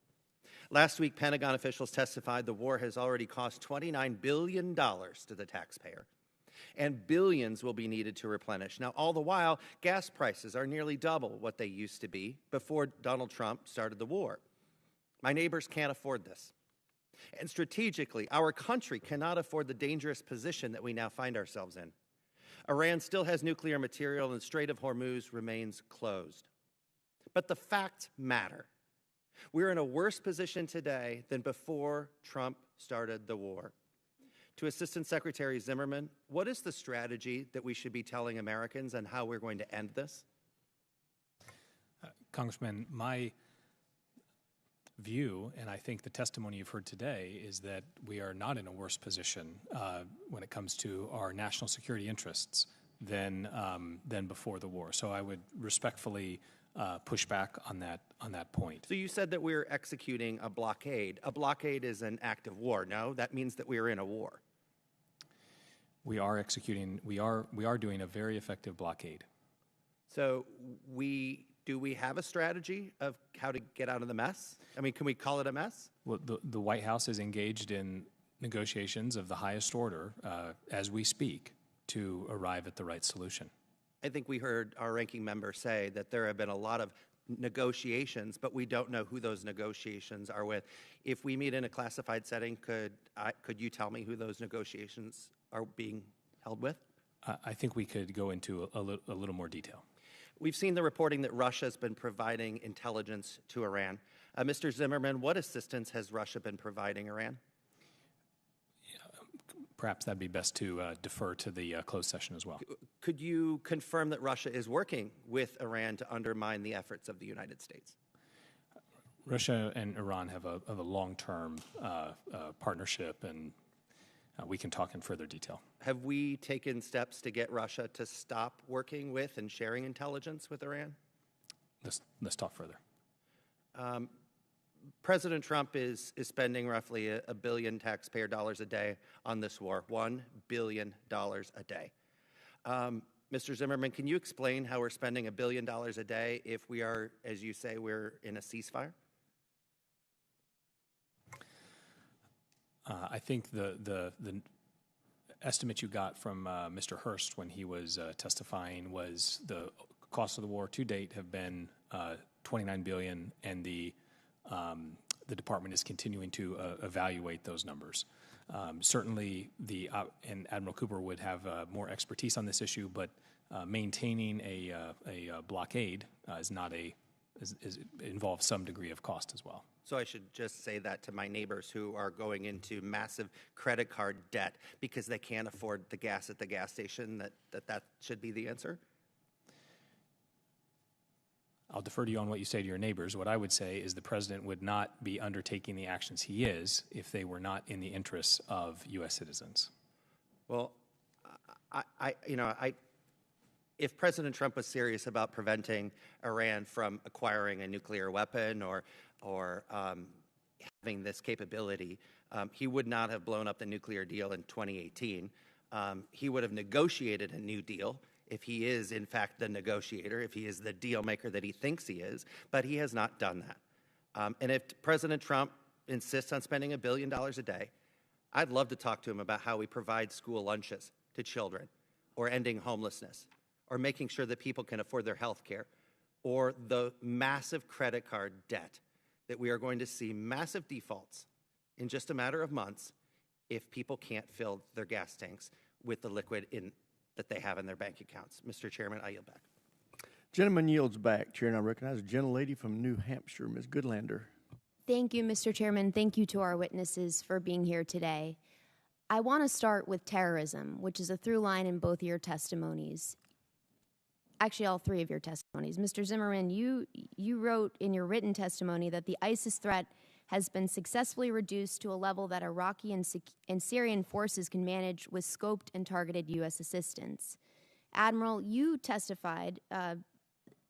Last week, Pentagon officials testified the war has already cost $29 billion to the taxpayer, and billions will be needed to replenish. Now, all the while, gas prices are nearly double what they used to be before Donald Trump started the war. My neighbors can't afford this. And strategically, our country cannot afford the dangerous position that we now find ourselves in. Iran still has nuclear material, and the Strait of Hormuz remains closed. But the facts matter. We're in a worse position today than before Trump started the war. To Assistant Secretary Zimmerman, what is the strategy that we should be telling Americans and how we're going to end this? Congressman, my view, and I think the testimony you've heard today, is that we are not in a worse position when it comes to our national security interests than before the war. So I would respectfully pushback on that point. So you said that we're executing a blockade. A blockade is an act of war. No, that means that we are in a war. We are doing a very effective blockade. So do we have a strategy of how to get out of the mess? I mean, can we call it a mess? Well, the White House is engaged in negotiations of the highest order as we speak to arrive at the right solution. I think we heard our ranking member say that there have been a lot of negotiations, but we don't know who those negotiations are with. If we meet in a classified setting, could you tell me who those negotiations are being held with? I think we could go into a little more detail. We've seen the reporting that Russia has been providing intelligence to Iran. Mr. Zimmerman, what assistance has Russia been providing Iran? Perhaps that'd be best to defer to the closed session as well. Could you confirm that Russia is working with Iran to undermine the efforts of the United States? Russia and Iran have a long-term partnership, and we can talk in further detail. Have we taken steps to get Russia to stop working with and sharing intelligence with Iran? Let's talk further. President Trump is spending roughly $1 billion taxpayer dollars a day on this war, $1 billion a day. Mr. Zimmerman, can you explain how we're spending $1 billion a day if we are, as you say, we're in a ceasefire? I think the estimate you got from Mr. Hurst when he was testifying was the cost of the war to date have been $29 billion, and the department is continuing to evaluate those numbers. Certainly, and Admiral Cooper would have more expertise on this issue, but maintaining a blockade involves some degree of cost as well. So I should just say that to my neighbors who are going into massive credit card debt because they can't afford the gas at the gas station, that should be the answer? I'll defer to you on what you say to your neighbors. What I would say is the president would not be undertaking the actions he is if they were not in the interests of U.S. citizens. Well, if President Trump was serious about preventing Iran from acquiring a nuclear weapon or having this capability, he would not have blown up the nuclear deal in 2018. He would have negotiated a new deal if he is, in fact, the negotiator, if he is the deal maker that he thinks he is, but he has not done that. And if President Trump insists on spending $1 billion a day, I'd love to talk to him about how we provide school lunches to children, or ending homelessness, or making sure that people can afford their health care, or the massive credit card debt that we are going to see massive defaults in just a matter of months if people can't fill their gas tanks with the liquid that they have in their bank accounts. Mr. Chairman, I yield back. Gentleman yields back. Chair, and I recognize a gentlelady from New Hampshire, Ms. Goodlander. Thank you, Mr. Chairman. Thank you to our witnesses for being here today. I want to start with terrorism, which is a through line in both your testimonies. Actually, all three of your testimonies. Mr. Zimmerman, you wrote in your written testimony that the ISIS threat has been successfully reduced to a level that Iraqi and Syrian forces can manage with scoped and targeted U.S. assistance. Admiral, you testified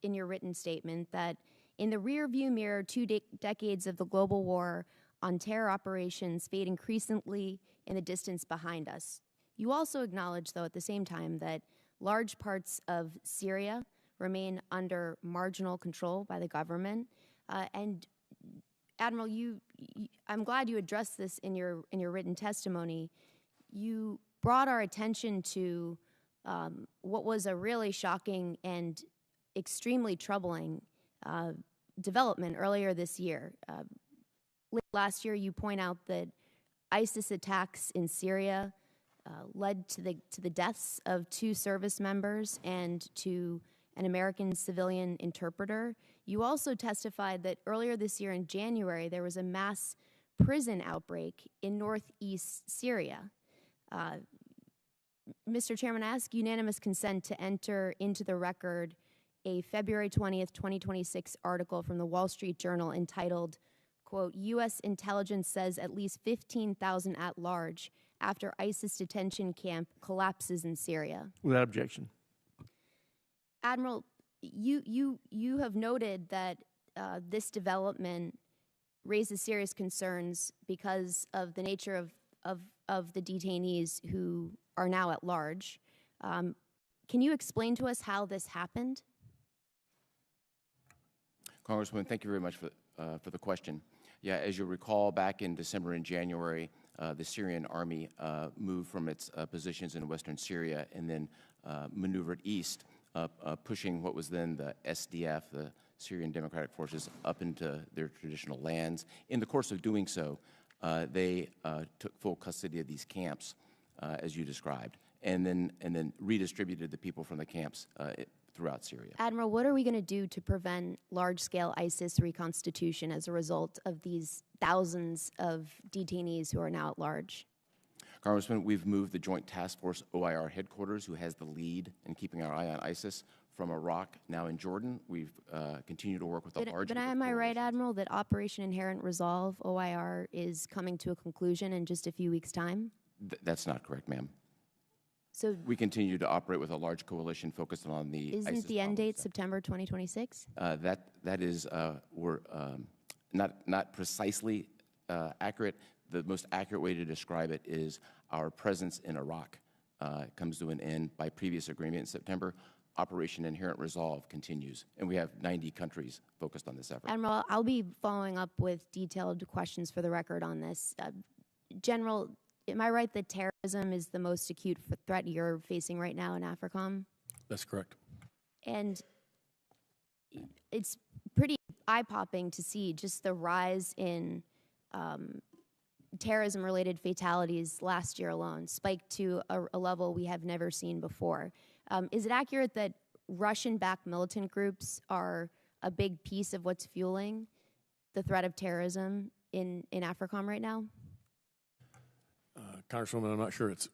in your written statement that in the rearview mirror, 2 decades of the global war on terror operations fade increasingly in the distance behind us. You also acknowledged, though, at the same time that large parts of Syria remain under marginal control by the government. And Admiral, I'm glad you addressed this in your written testimony. You brought our attention to what was a really shocking and extremely troubling development earlier this year. Late last year, you point out that ISIS attacks in Syria led to the deaths of 2 service members and to an American civilian interpreter. You also testified that earlier this year in January, there was a mass prison outbreak in northeast Syria. Mr. Chairman, I ask unanimous consent to enter into the record a February 20th, 2026 article from the Wall Street Journal entitled, quote, U.S. intelligence says at least 15,000 at large after ISIS detention camp collapses in Syria. Without objection. Admiral, you have noted that this development raises serious concerns because of the nature of the detainees who are now at large. Can you explain to us how this happened? Congresswoman, thank you very much for the question. Yeah, as you recall, back in December and January, the Syrian army moved from its positions in western Syria and then maneuvered east, pushing what was then the SDF, the Syrian Democratic Forces, up into their traditional lands. In the course of doing so, they took full custody of these camps, as you described, and then redistributed the people from the camps throughout Syria. Admiral, what are we going to do to prevent large-scale ISIS reconstitution as a result of these thousands of detainees who are now at large? Congressman, we've moved the Joint Task Force OIR headquarters, who has the lead in keeping our eye on ISIS, from Iraq, now in Jordan. We've continued to work with a large... But am I right, Admiral, that Operation Inherent Resolve, OIR, is coming to a conclusion in just a few weeks' time? That's not correct, ma'am. So we continue to operate with a large coalition focused on the Isn't ISIS the end date September 2026? That is we're not precisely accurate. The most accurate way to describe it is our presence in Iraq comes to an end by previous agreement in September. Operation Inherent Resolve continues, and we have 90 countries focused on this effort. Admiral, I'll be following up with detailed questions for the record on this. General, am I right that terrorism is the most acute threat you're facing right now in AFRICOM? That's correct. And it's pretty eye-popping to see just the rise in terrorism-related fatalities last year alone, spiked to a level we have never seen before. Is it accurate that Russian-backed militant groups are a big piece of what's fueling the threat of terrorism in AFRICOM right now? Congresswoman, I'm not sure it's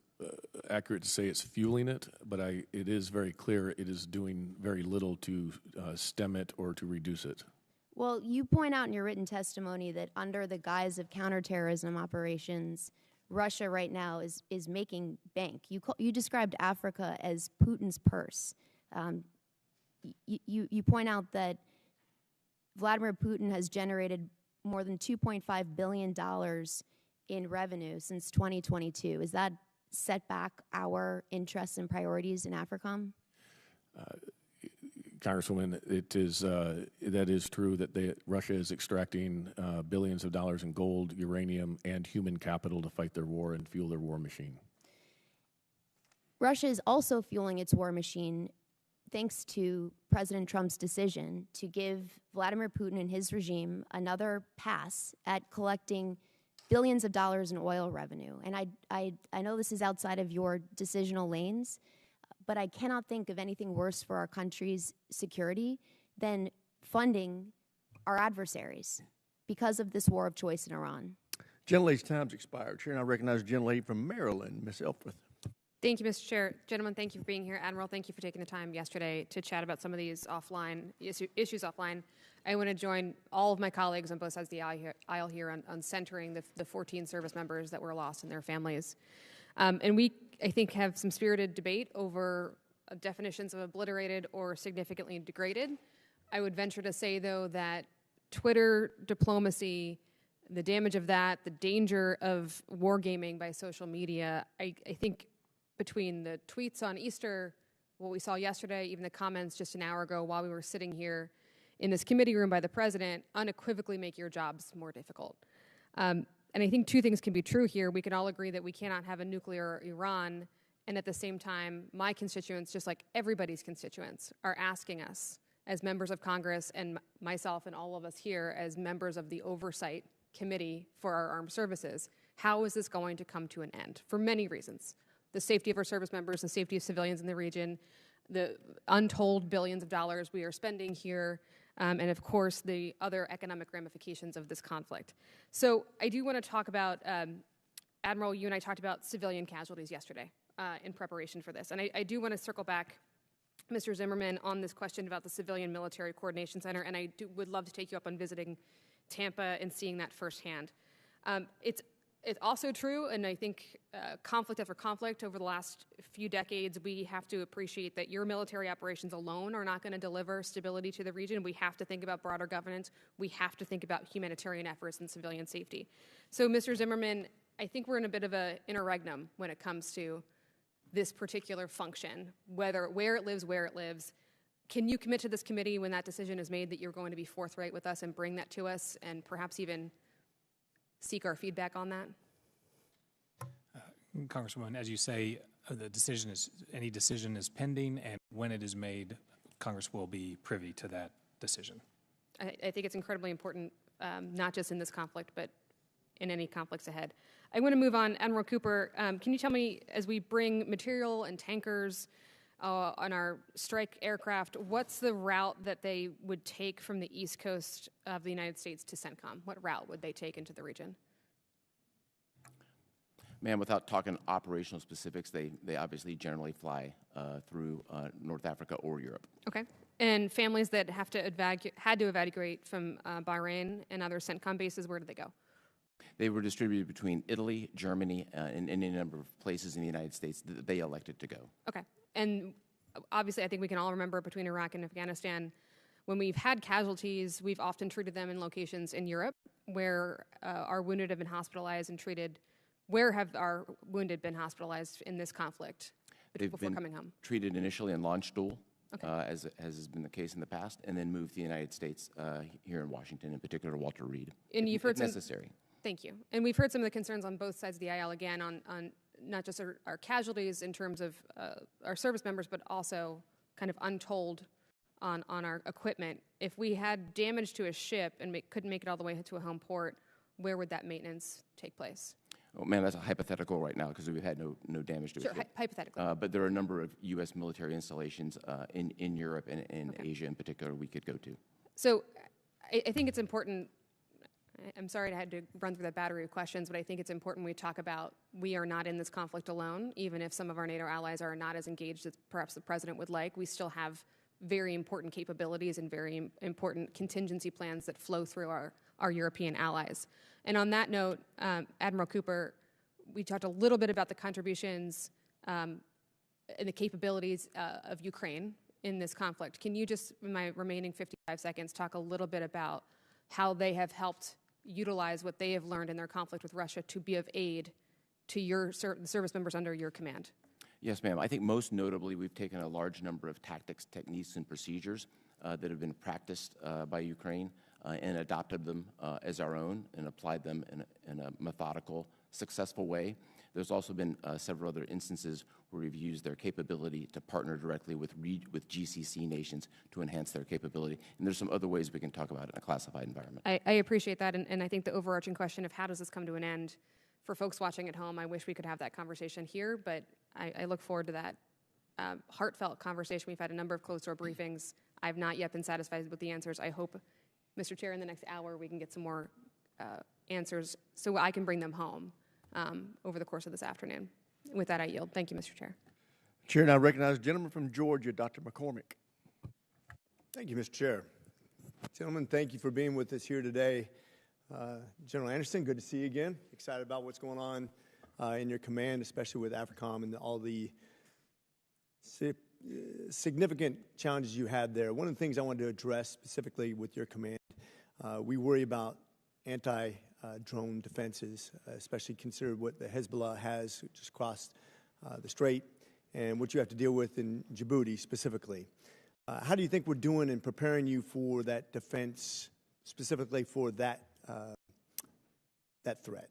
accurate to say it's fueling it, but it is very clear it is doing very little to stem it or to reduce it. Well, you point out in your written testimony that under the guise of counterterrorism operations, Russia right now is making bank. You described Africa as Putin's purse. You point out that Vladimir Putin has generated more than $2.5 billion in revenue since 2022. Is that set back our interests and priorities in AFRICOM? Congresswoman, that is true that Russia is extracting billions of dollars in gold, uranium, and human capital to fight their war and fuel their war machine. Russia is also fueling its war machine thanks to President Trump's decision to give Vladimir Putin and his regime another pass at collecting billions of dollars in oil revenue. And I know this is outside of your decisional lanes, but I cannot think of anything worse for our country's security than funding our adversaries because of this war of choice in Iran. Gentlelady's time's expired. Chair, and I recognize the gentlelady from Maryland, Ms. Elfreth. Thank you, Mr. Chair. Gentlemen, thank you for being here. Admiral, thank you for taking the time yesterday to chat about some of these issues offline. I want to join all of my colleagues on both sides of the aisle here on centering the 14 service members that were lost and their families. And we, I think, have some spirited debate over definitions of obliterated or significantly degraded. I would venture to say, though, that Twitter diplomacy, the damage of that, the danger of wargaming by social media, I think between the tweets on Easter, what we saw yesterday, even the comments just an hour ago while we were sitting here in this committee room by the president, unequivocally make your jobs more difficult. And I think two things can be true here. We can all agree that we cannot have a nuclear Iran, and at the same time, my constituents, just like everybody's constituents, are asking us as members of Congress and myself and all of us here as members of the Oversight Committee for our armed services, how is this going to come to an end? For many reasons. The safety of our service members, the safety of civilians in the region, the untold billions of dollars we are spending here, and of course the other economic ramifications of this conflict. So I do want to talk about, Admiral, you and I talked about civilian casualties yesterday in preparation for this. And I do want to circle back, Mr. Zimmerman, on this question about the Civilian Military Coordination Center, and would love to take you up on visiting Tampa and seeing that firsthand. It's It's also true, and I think conflict after conflict over the last few decades, we have to appreciate that your military operations alone are not going to deliver stability to the region. We have to think about broader governance. We have to think about humanitarian efforts and civilian safety. So, Mr. Zimmerman, I think we're in a bit of an interregnum when it comes to this particular function, where it lives. Can you commit to this committee when that decision is made that you're going to be forthright with us and bring that to us and perhaps even seek our feedback on that? Congresswoman, as you say, any decision is pending, and when it is made, Congress will be privy to that decision. I think it's incredibly important, not just in this conflict, but in any conflicts ahead. I want to move on. Admiral Cooper, can you tell me, as we bring material and tankers on our strike aircraft, what's the route that they would take from the east coast of the United States to CENTCOM? What route would they take into the region? Ma'am, without talking operational specifics, they obviously generally fly through North Africa or Europe. Okay. And families that had to evacuate from Bahrain and other CENTCOM bases, where did they go? They were distributed between Italy, Germany, and any number of places in the United States that they elected to go. Okay. And obviously, I think we can all remember between Iraq and Afghanistan, when we've had casualties, we've often treated them in locations in Europe where our wounded have been hospitalized and treated. Where have our wounded been hospitalized in this conflict before coming home? Treated initially in Landstuhl, okay. As has been the case in the past, and then moved to the United States here in Washington, in particular Walter Reed, and you've heard necessary. Thank you. And we've heard some of the concerns on both sides of the aisle, again, on not just our casualties in terms of our service members, but also kind of untold on our equipment. If we had damage to a ship and couldn't make it all the way to a home port, where would that maintenance take place? Oh, ma'am, that's a hypothetical right now because we've had no damage to it. Sure, hypothetically. But there are a number of U.S. military installations in Europe and in Asia in particular we could go to. So I think it's important. I'm sorry I had to run through that battery of questions, but I think it's important we talk about we are not in this conflict alone. Even if some of our NATO allies are not as engaged as perhaps the president would like, we still have very important capabilities and very important contingency plans that flow through our European allies. And on that note, Admiral Cooper, we talked a little bit about the contributions and the capabilities of Ukraine in this conflict. Can you just, in my remaining 55 seconds, talk a little bit about how they have helped utilize what they have learned in their conflict with Russia to be of aid to your service members under your command? Yes, ma'am. I think most notably we've taken a large number of tactics, techniques, and procedures that have been practiced by Ukraine and adopted them as our own and applied them in a methodical, successful way. There's also been several other instances where we've used their capability to partner directly with GCC nations to enhance their capability. And there's some other ways we can talk about it in a classified environment. I appreciate that, and I think the overarching question of how does this come to an end, for folks watching at home, I wish we could have that conversation here, but I look forward to that heartfelt conversation. We've had a number of closed-door briefings. I've not yet been satisfied with the answers. I hope, Mr. Chair, in the next hour we can get some more answers so I can bring them home over the course of this afternoon. With that, I yield. Thank you, Mr. Chair. Chair now recognizes the gentleman from Georgia, Dr. McCormick. Thank you, Mr. Chair. Gentlemen, thank you for being with us here today. General Anderson, good to see you again. Excited about what's going on in your command, especially with AFRICOM and all the significant challenges you had there. One of the things I wanted to address specifically with your command, we worry about anti-drone defenses, especially consider what the Hezbollah has just crossed the strait and what you have to deal with in Djibouti specifically. How do you think we're doing in preparing you for that defense, specifically for that threat?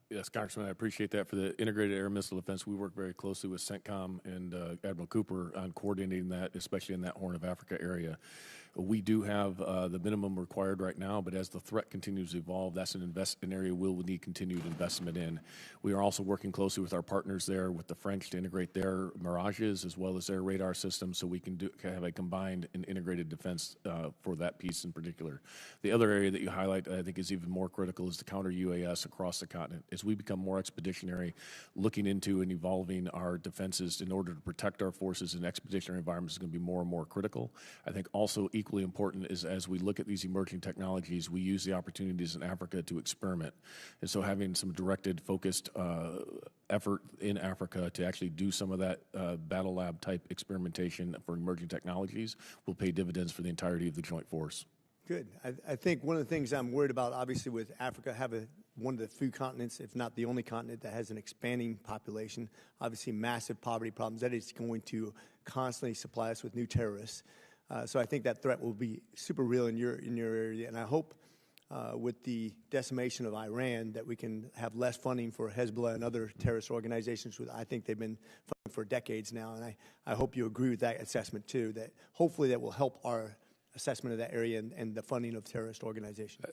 Yes, Congressman, I appreciate that. For the integrated air missile defense, we work very closely with CENTCOM and Admiral Cooper on coordinating that, especially in that Horn of Africa area. We do have the minimum required right now, but as the threat continues to evolve, that's an area we'll need continued investment in. We are also working closely with our partners there, with the French, to integrate their Mirages as well as their radar systems so we can have a combined and integrated defense for that piece in particular. The other area that you highlight I think is even more critical is the counter-UAS across the continent. As we become more expeditionary, looking into and evolving our defenses in order to protect our forces in expeditionary environments is going to be more and more critical. I think also each equally important is as we look at these emerging technologies, we use the opportunities in Africa to experiment. And so having some directed, focused effort in Africa to actually do some of that battle lab type experimentation for emerging technologies will pay dividends for the entirety of the joint force. Good. I think one of the things I'm worried about, obviously, with Africa, one of the few continents, if not the only continent, that has an expanding population, obviously massive poverty problems, that is going to constantly supply us with new terrorists. So I think that threat will be super real in your area, and I hope with the decimation of Iran that we can have less funding for Hezbollah and other terrorist organizations. I think they've been funding for decades now, and I hope you agree with that assessment too, that hopefully that will help our assessment of that area and the funding of terrorist organizations.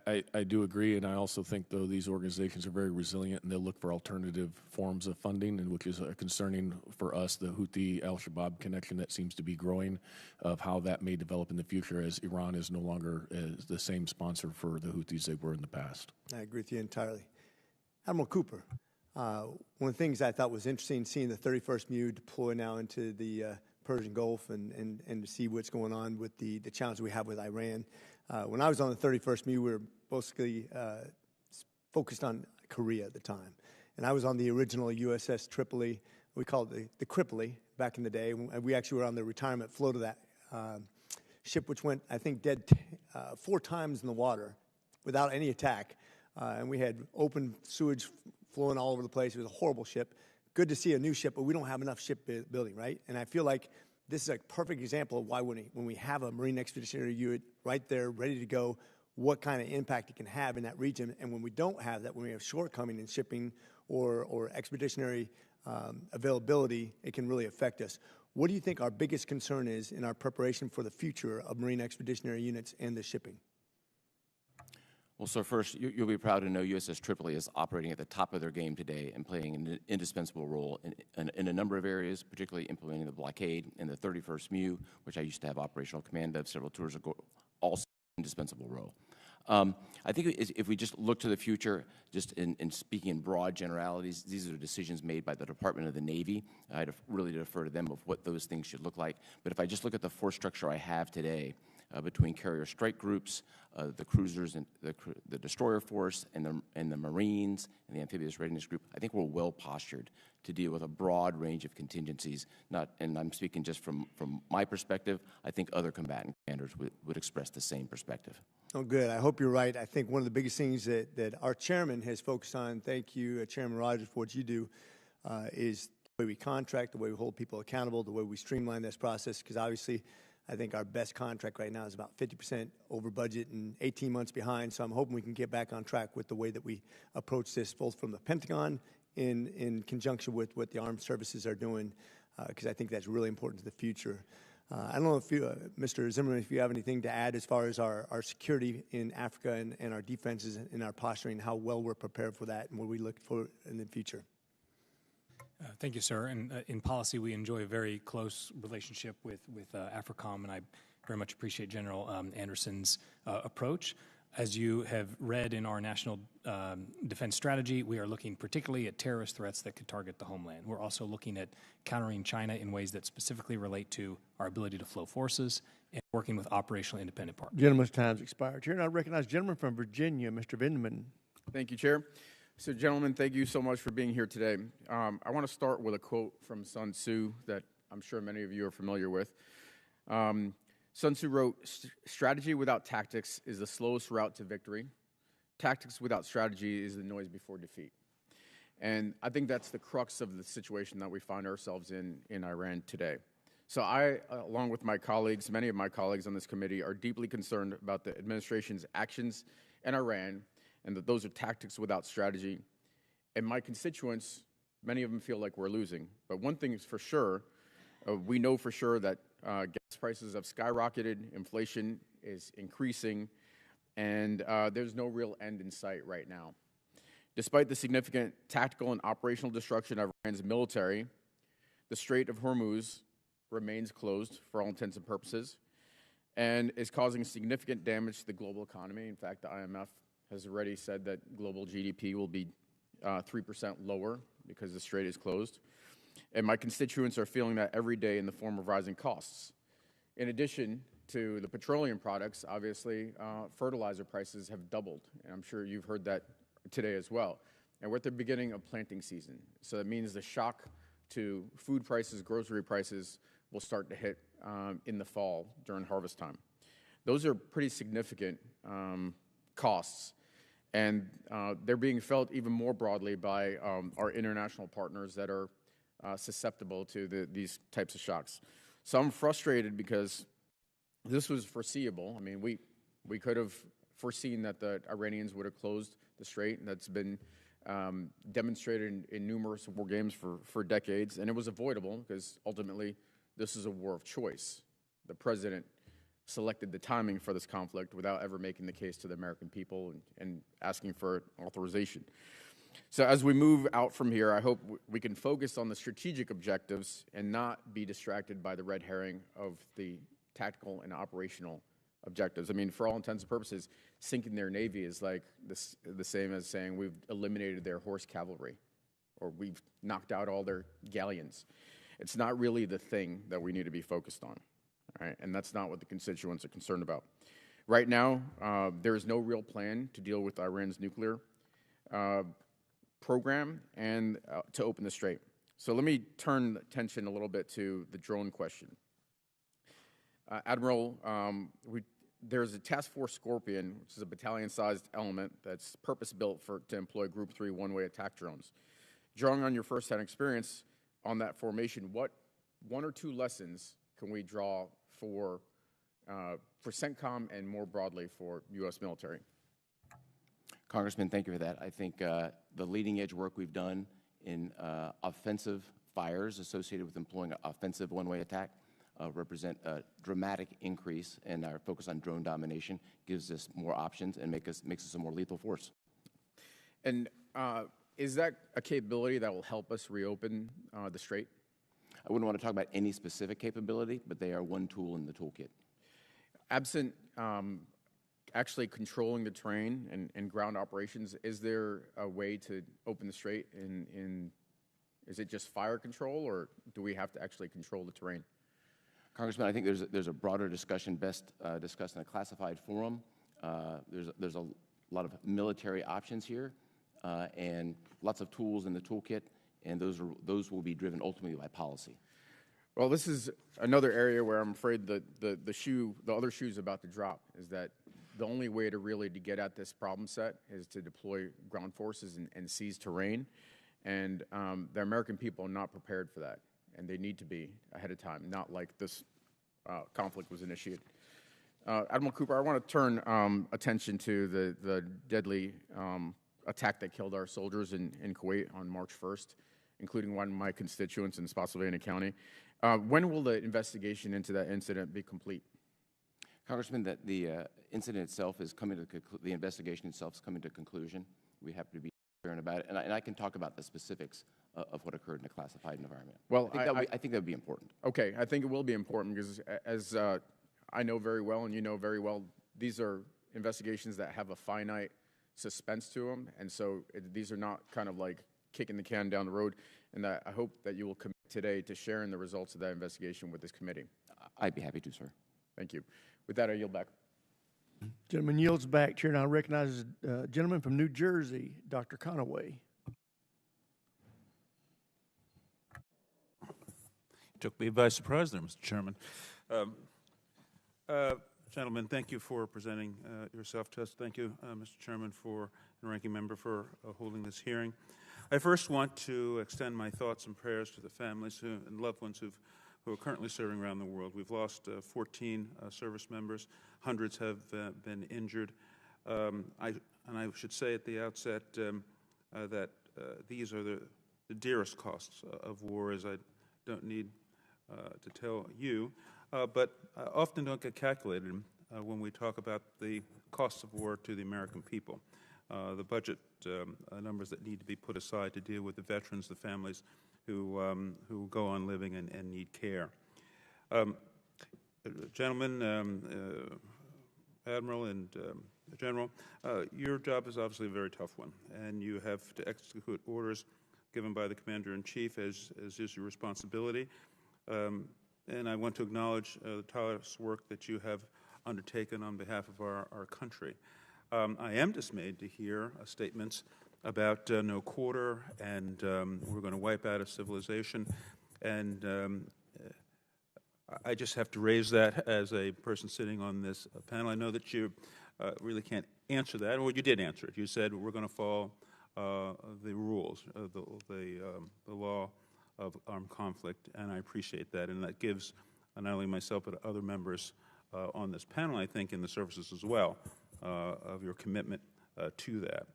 I do agree, and I also think, though, these organizations are very resilient, and they'll look for alternative forms of funding, and which is concerning for us, the Houthi al-Shabaab connection that seems to be growing, of how that may develop in the future as Iran is no longer the same sponsor for the Houthis they were in the past. I agree with you entirely. Admiral Cooper, one of the things I thought was interesting, seeing the 31st MEU deploy now into the Persian Gulf and to see what's going on with the challenge we have with Iran. When I was on the 31st MEU, we were mostly focused on Korea at the time. And I was on the original USS Tripoli. We called it the Cripoli back in the day. And we actually were on the retirement float of that ship, which went, I think, dead 4 times in the water without any attack. And we had open sewage flowing all over the place. It was a horrible ship. Good to see a new ship, but we don't have enough shipbuilding, right? And I feel like this is a perfect example of why when we have a Marine Expeditionary Unit right there, ready to go, what kind of impact it can have in that region. And when we don't have that, when we have shortcoming in shipping or expeditionary availability, it can really affect us. What do you think our biggest concern is in our preparation for the future of Marine Expeditionary Units and the shipping? Well, so first, you'll be proud to know USS Tripoli is operating at the top of their game today and playing an indispensable role in a number of areas, particularly implementing the blockade and the 31st MEU, which I used to have operational command of several tours ago, also an indispensable role. I think if we just look to the future, just in speaking in broad generalities, these are decisions made by the Department of the Navy. I'd really defer to them of what those things should look like. But if I just look at the force structure I have today, between carrier strike groups, the cruisers and the destroyer force, and the Marines and the amphibious readiness group, I think we're well postured to deal with a broad range of contingencies. And I'm speaking just from my perspective. I think other combatant commanders would express the same perspective. Oh, good. I hope you're right. I think one of the biggest things that our chairman has focused on, thank you, Chairman Rogers, for what you do, is the way we contract, the way we hold people accountable, the way we streamline this process, because obviously I think our best contract right now is about 50% over budget and 18 months behind, so I'm hoping we can get back on track with the way that we approach this, both from the Pentagon in conjunction with what the armed services are doing, because I think that's really important to the future. I don't know if you, Mr. Zimmerman, if you have anything to add as far as our security in Africa and our defenses and our posturing, how well we're prepared for that and what we look for in the future. Thank you, sir. And in policy, we enjoy a very close relationship with AFRICOM, and I very much appreciate General Anderson's approach. As you have read in our national defense strategy, we are looking particularly at terrorist threats that could target the homeland. We're also looking at countering China in ways that specifically relate to our ability to flow forces and working with operational independent partners. Gentleman's time's expired. Chair, and I recognize the gentleman from Virginia, Mr. Vindman. Thank you, Chair. So, gentlemen, thank you so much for being here today. I want to start with a quote from Sun Tzu that I'm sure many of you are familiar with. Sun Tzu wrote, "Strategy without tactics is the slowest route to victory. Tactics without strategy is the noise before defeat." And I think that's the crux of the situation that we find ourselves in Iran today. So I, along with my colleagues, many of my colleagues on this committee, are deeply concerned about the administration's actions in Iran, and that those are tactics without strategy. And my constituents, many of them feel like we're losing. But one thing is for sure, we know for sure that gas prices have skyrocketed, inflation is increasing, and there's no real end in sight right now. Despite the significant tactical and operational destruction of Iran's military, the Strait of Hormuz remains closed for all intents and purposes and is causing significant damage to the global economy. In fact, the IMF has already said that global GDP will be 3% lower because the strait is closed. And my constituents are feeling that every day in the form of rising costs. In addition to the petroleum products, obviously, fertilizer prices have doubled. And I'm sure you've heard that today as well. And we're at the beginning of planting season. So that means the shock to food prices, grocery prices will start to hit in the fall during harvest time. Those are pretty significant costs. And they're being felt even more broadly by our international partners that are susceptible to these types of shocks. So I'm frustrated because this was foreseeable. I mean, we could have foreseen that the Iranians would have closed the strait, and that's been demonstrated in numerous war games for decades, and it was avoidable because ultimately this is a war of choice. The president selected the timing for this conflict without ever making the case to the American people and asking for authorization. So as we move out from here, I hope we can focus on the strategic objectives and not be distracted by the red herring of the tactical and operational objectives. I mean, for all intents and purposes, sinking their navy is like the same as saying we've eliminated their horse cavalry or we've knocked out all their galleons. It's not really the thing that we need to be focused on, right? And that's not what the constituents are concerned about. Right now, there is no real plan to deal with Iran's nuclear program and to open the strait. So let me turn attention a little bit to the drone question. Admiral, there's a Task Force Scorpion, which is a battalion-sized element that's purpose-built to employ Group 3 one-way attack drones. Drawing on your first-hand experience on that formation, what one or two lessons can we draw for CENTCOM and more broadly for U.S. military? Congressman, thank you for that. I think the leading-edge work we've done in offensive fires associated with employing an offensive one-way attack represent a dramatic increase in our focus on drone domination, gives us more options, and makes us a more lethal force. And is that a capability that will help us reopen the strait? I wouldn't want to talk about any specific capability, but they are one tool in the toolkit. Absent actually controlling the terrain and ground operations, is there a way to open the strait is it just fire control, or do we have to actually control the terrain? Congressman, I think there's a broader discussion best discussed in a classified forum. There's a lot of military options here and lots of tools in the toolkit, and those will be driven ultimately by policy. Well, this is another area where I'm afraid the other shoe's about to drop, is that the only way to get at this problem set is to deploy ground forces and seize terrain. And the American people are not prepared for that, and they need to be ahead of time, not like this conflict was initiated. Admiral Cooper, I want to turn attention to the deadly attack that killed our soldiers in Kuwait on March 1st, including one of my constituents in Spotsylvania County. When will the investigation into that incident be complete? Congressman, that the incident itself is coming to the investigation itself is coming to conclusion. We have to be transparent about it, and I can talk about the specifics of what occurred in a classified environment. Well, I think that would be important. Okay, I think it will be important because, as I know very well, and you know very well, these are investigations that have a finite suspense to them, and so these are not kind of like kicking the can down the road. And I hope that you will commit today to sharing the results of that investigation with this committee. I'd be happy to, sir. Thank you. With that, I yield back. Gentleman yields back. Chair now recognizes a gentleman from New Jersey, Dr. Conaway. Took me by surprise there, Mr. Chairman. Gentlemen, thank you for presenting your self-test. Thank you, Mr. Chairman, and Ranking Member, for holding this hearing. I first want to extend my thoughts and prayers to the families and loved ones who are currently serving around the world. We've lost 14 service members. Hundreds have been injured. I should say at the outset that these are the dearest costs of war, as I don't need to tell you, but often don't get calculated when we talk about the costs of war to the American people. The budget numbers that need to be put aside to deal with the veterans, the families who go on living and need care. Gentlemen, Admiral and General, your job is obviously a very tough one, and you have to execute orders given by the Commander-in-Chief, as is your responsibility. and I want to acknowledge the tireless work that you have undertaken on behalf of our country. I am dismayed to hear statements about no quarter and we're going to wipe out a civilization. And I just have to raise that as a person sitting on this panel. I know that you really can't answer that. Well, you did answer it. You said we're going to follow the rules, the law of armed conflict, and I appreciate that. And that gives not only myself but other members on this panel, I think, in the services as well, of your commitment to that.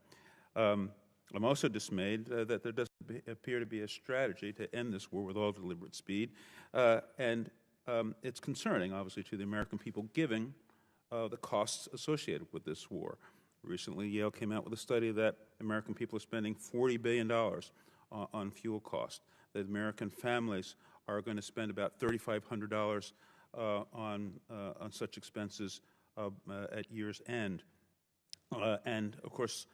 I'm also dismayed that there doesn't appear to be a strategy to end this war with all deliberate speed, and it's concerning, obviously, to the American people, given the costs associated with this war. Recently, Yale came out with a study that American people are spending $40 billion on fuel costs. That American families are going to spend about $3,500 on such expenses at year's end. And, of course,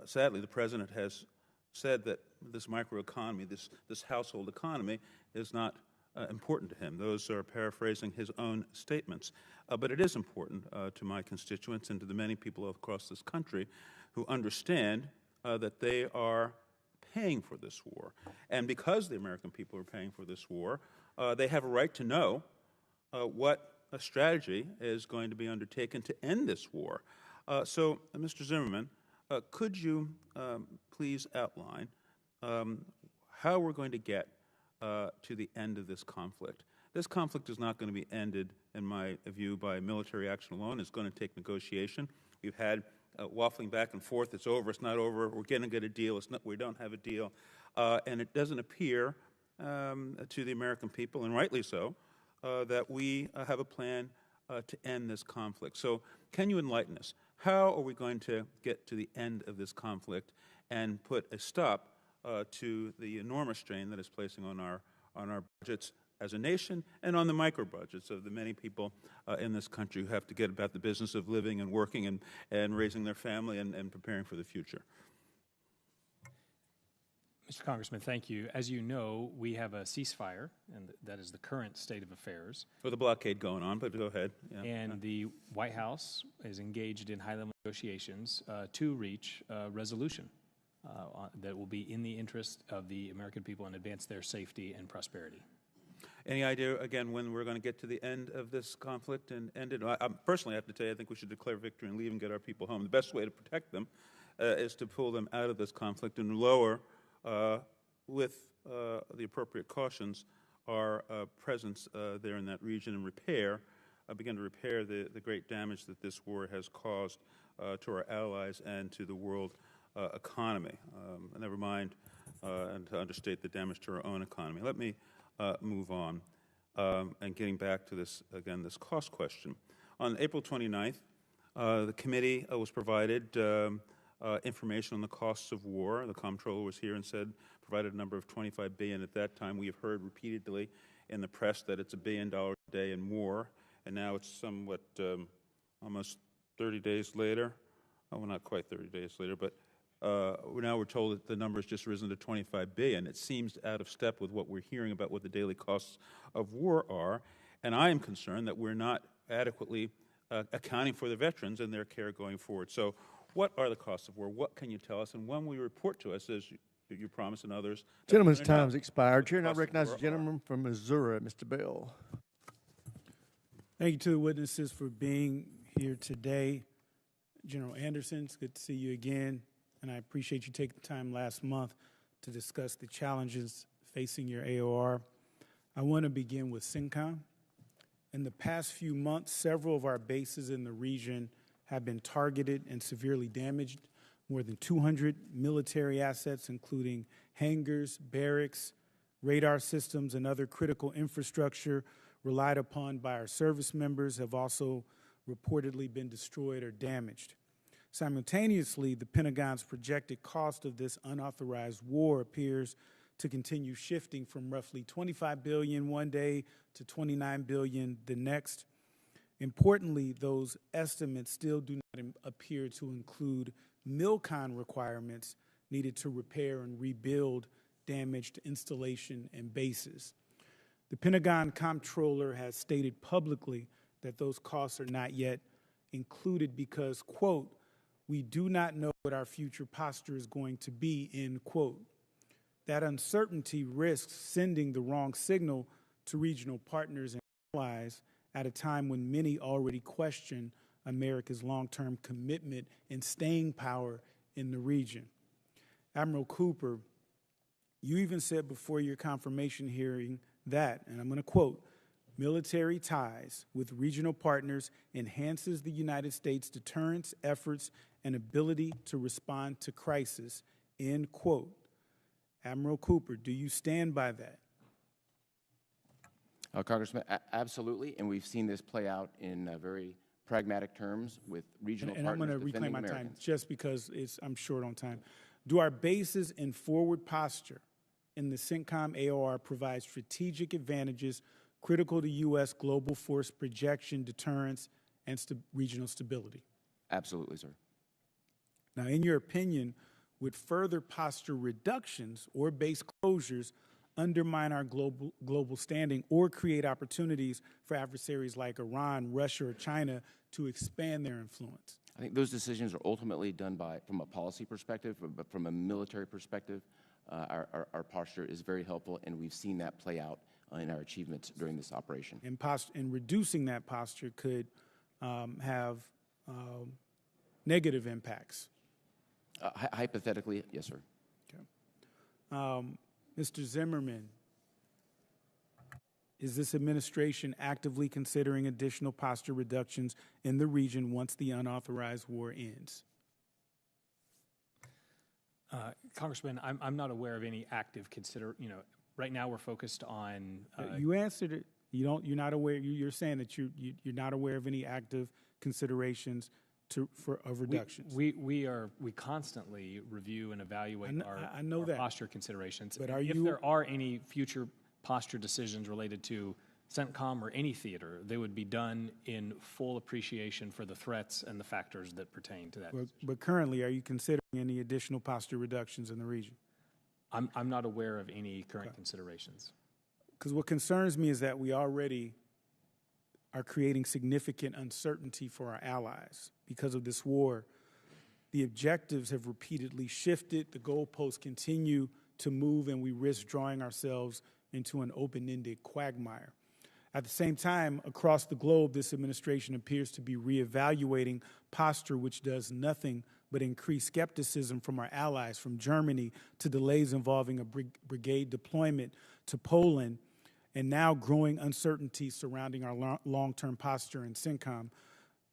sadly, the President has said that this microeconomy, this household economy, is not important to him. Those are paraphrasing his own statements. But it is important to my constituents and to the many people across this country who understand that they are paying for this war. And because the American people are paying for this war, they have a right to know what a strategy is going to be undertaken to end this war. So, Mr. Zimmerman, could you please outline how we're going to get to the end of this conflict? This conflict is not going to be ended, in my view, by military action alone. It's going to take negotiation. We've had waffling back and forth. It's over. It's not over. We're going to get a deal. It's not. We don't have a deal. And it doesn't appear to the American people, and rightly so, that we have a plan to end this conflict. So can you enlighten us? How are we going to get to the end of this conflict and put a stop to the enormous strain that is placing on our budgets as a nation and on the micro budgets of the many people in this country who have to get about the business of living and working and raising their family and preparing for the future? Mr. Congressman, thank you. As you know, we have a ceasefire, and that is the current state of affairs. With a blockade going on, but go ahead. Yeah. And the White House is engaged in high-level negotiations to reach a resolution that will be in the interest of the American people and advance their safety and prosperity. Any idea, again, when we're going to get to the end of this conflict and end it? I personally have to tell you, I think we should declare victory and leave and get our people home. The best way to protect them is to pull them out of this conflict and lower, with the appropriate cautions, our presence there in that region and begin to repair the great damage that this war has caused to our allies and to the world economy. Never mind, and to understate the damage to our own economy. Let me move on, and getting back to this, again, this cost question. On April 29th, the committee was provided information on the costs of war. The comptroller was here and provided a number of $25 billion at that time. We have heard repeatedly in the press that it's $1 billion a day and more, and now it's somewhat almost 30 days later. Oh, well, not quite 30 days later, but now we're told that the number has just risen to $25 billion. It seems out of step with what we're hearing about what the daily costs of war are, and I am concerned that we're not adequately accounting for the veterans and their care going forward. So what are the costs of war? What can you tell us? And when will you report to us, as you promised and others? Gentleman's time's expired. Chair now recognizes the gentleman from Missouri, Mr. Bell. Thank you to the witnesses for being here today. General Anderson, it's good to see you again, and I appreciate you taking the time last month to discuss the challenges facing your AOR. I want to begin with CENTCOM. In the past few months, several of our bases in the region have been targeted and severely damaged. More than 200 military assets, including hangars, barracks, radar systems, and other critical infrastructure relied upon by our service members, have also reportedly been destroyed or damaged. Simultaneously, the Pentagon's projected cost of this unauthorized war appears to continue shifting from roughly $25 billion one day to $29 billion the next. Importantly, those estimates still do not appear to include MILCON requirements needed to repair and rebuild damaged installation and bases. The Pentagon comptroller has stated publicly that those costs are not yet included because, quote, we do not know what our future posture is going to be, end quote. That uncertainty risks sending the wrong signal to regional partners and allies at a time when many already question America's long-term commitment and staying power in the region. Admiral Cooper, you even said before your confirmation hearing that, and I'm going to quote, military ties with regional partners enhances the United States' deterrence efforts and ability to respond to crisis, end quote. Admiral Cooper, do you stand by that? Congressman, absolutely, and we've seen this play out in very pragmatic terms with regional and partners. I'm going to reclaim my Americans. time just because I'm short on time. Do our bases and forward posture in the CENTCOM AOR provide strategic advantages critical to U.S. global force projection, deterrence, and regional stability? Absolutely, sir. Now, in your opinion, would further posture reductions or base closures undermine our global standing or create opportunities for adversaries like Iran, Russia, or China to expand their influence? I think those decisions are ultimately done from a policy perspective, but from a military perspective, our posture is very helpful, and we've seen that play out in our achievements during this operation. And reducing that posture could have negative impacts. Hypothetically, yes, sir. Okay. Mr. Zimmerman, is this administration actively considering additional posture reductions in the region once the unauthorized war ends? Congressman, I'm not aware of any active right now we're focused on. You answered it. You're not aware. You're saying that you're not aware of any active considerations of reductions. We constantly review and evaluate our posture considerations. But if there are any future posture decisions related to CENTCOM or any theater, they would be done in full appreciation for the threats and the factors that pertain to that. But currently, are you considering any additional posture reductions in the region? I'm not aware of any current considerations. Because what concerns me is that we already are creating significant uncertainty for our allies because of this war. The objectives have repeatedly shifted, the goalposts continue to move, and we risk drawing ourselves into an open-ended quagmire. At the same time, across the globe, this administration appears to be reevaluating posture, which does nothing but increase skepticism from our allies, from Germany to delays involving a brigade deployment to Poland, and now growing uncertainty surrounding our long-term posture in CENTCOM.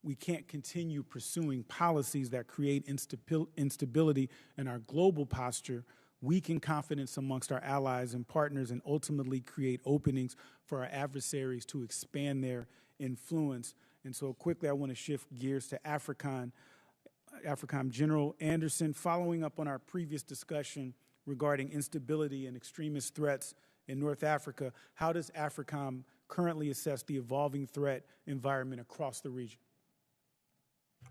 We can't continue pursuing policies that create instability in our global posture, weaken confidence amongst our allies and partners, and ultimately create openings for our adversaries to expand their influence. And so quickly, I want to shift gears to AFRICOM General Anderson. Following up on our previous discussion regarding instability and extremist threats in North Africa, how does AFRICOM currently assess the evolving threat environment across the region?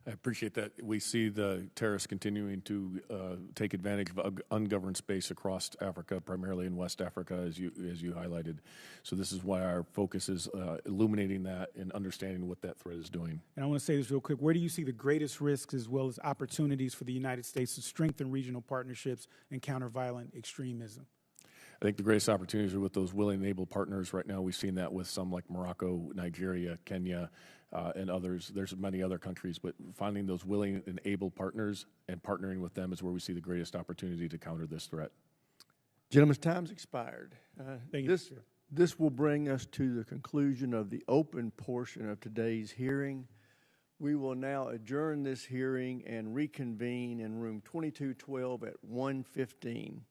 I appreciate that. We see the terrorists continuing to take advantage of ungoverned space across Africa, primarily in West Africa, as you highlighted. So this is why our focus is illuminating that and understanding what that threat is doing. And I want to say this real quick. Where do you see the greatest risks as well as opportunities for the United States to strengthen regional partnerships and counter violent extremism? I think the greatest opportunities are with those willing and able partners. Right now, we've seen that with some like Morocco, Nigeria, Kenya, and others. There's many other countries, but finding those willing and able partners and partnering with them is where we see the greatest opportunity to counter this threat. Gentlemen's time's expired. Thank you, This will bring us to the conclusion of the open portion of today's hearing. We will now adjourn this hearing and reconvene in room 2212 at 1:15.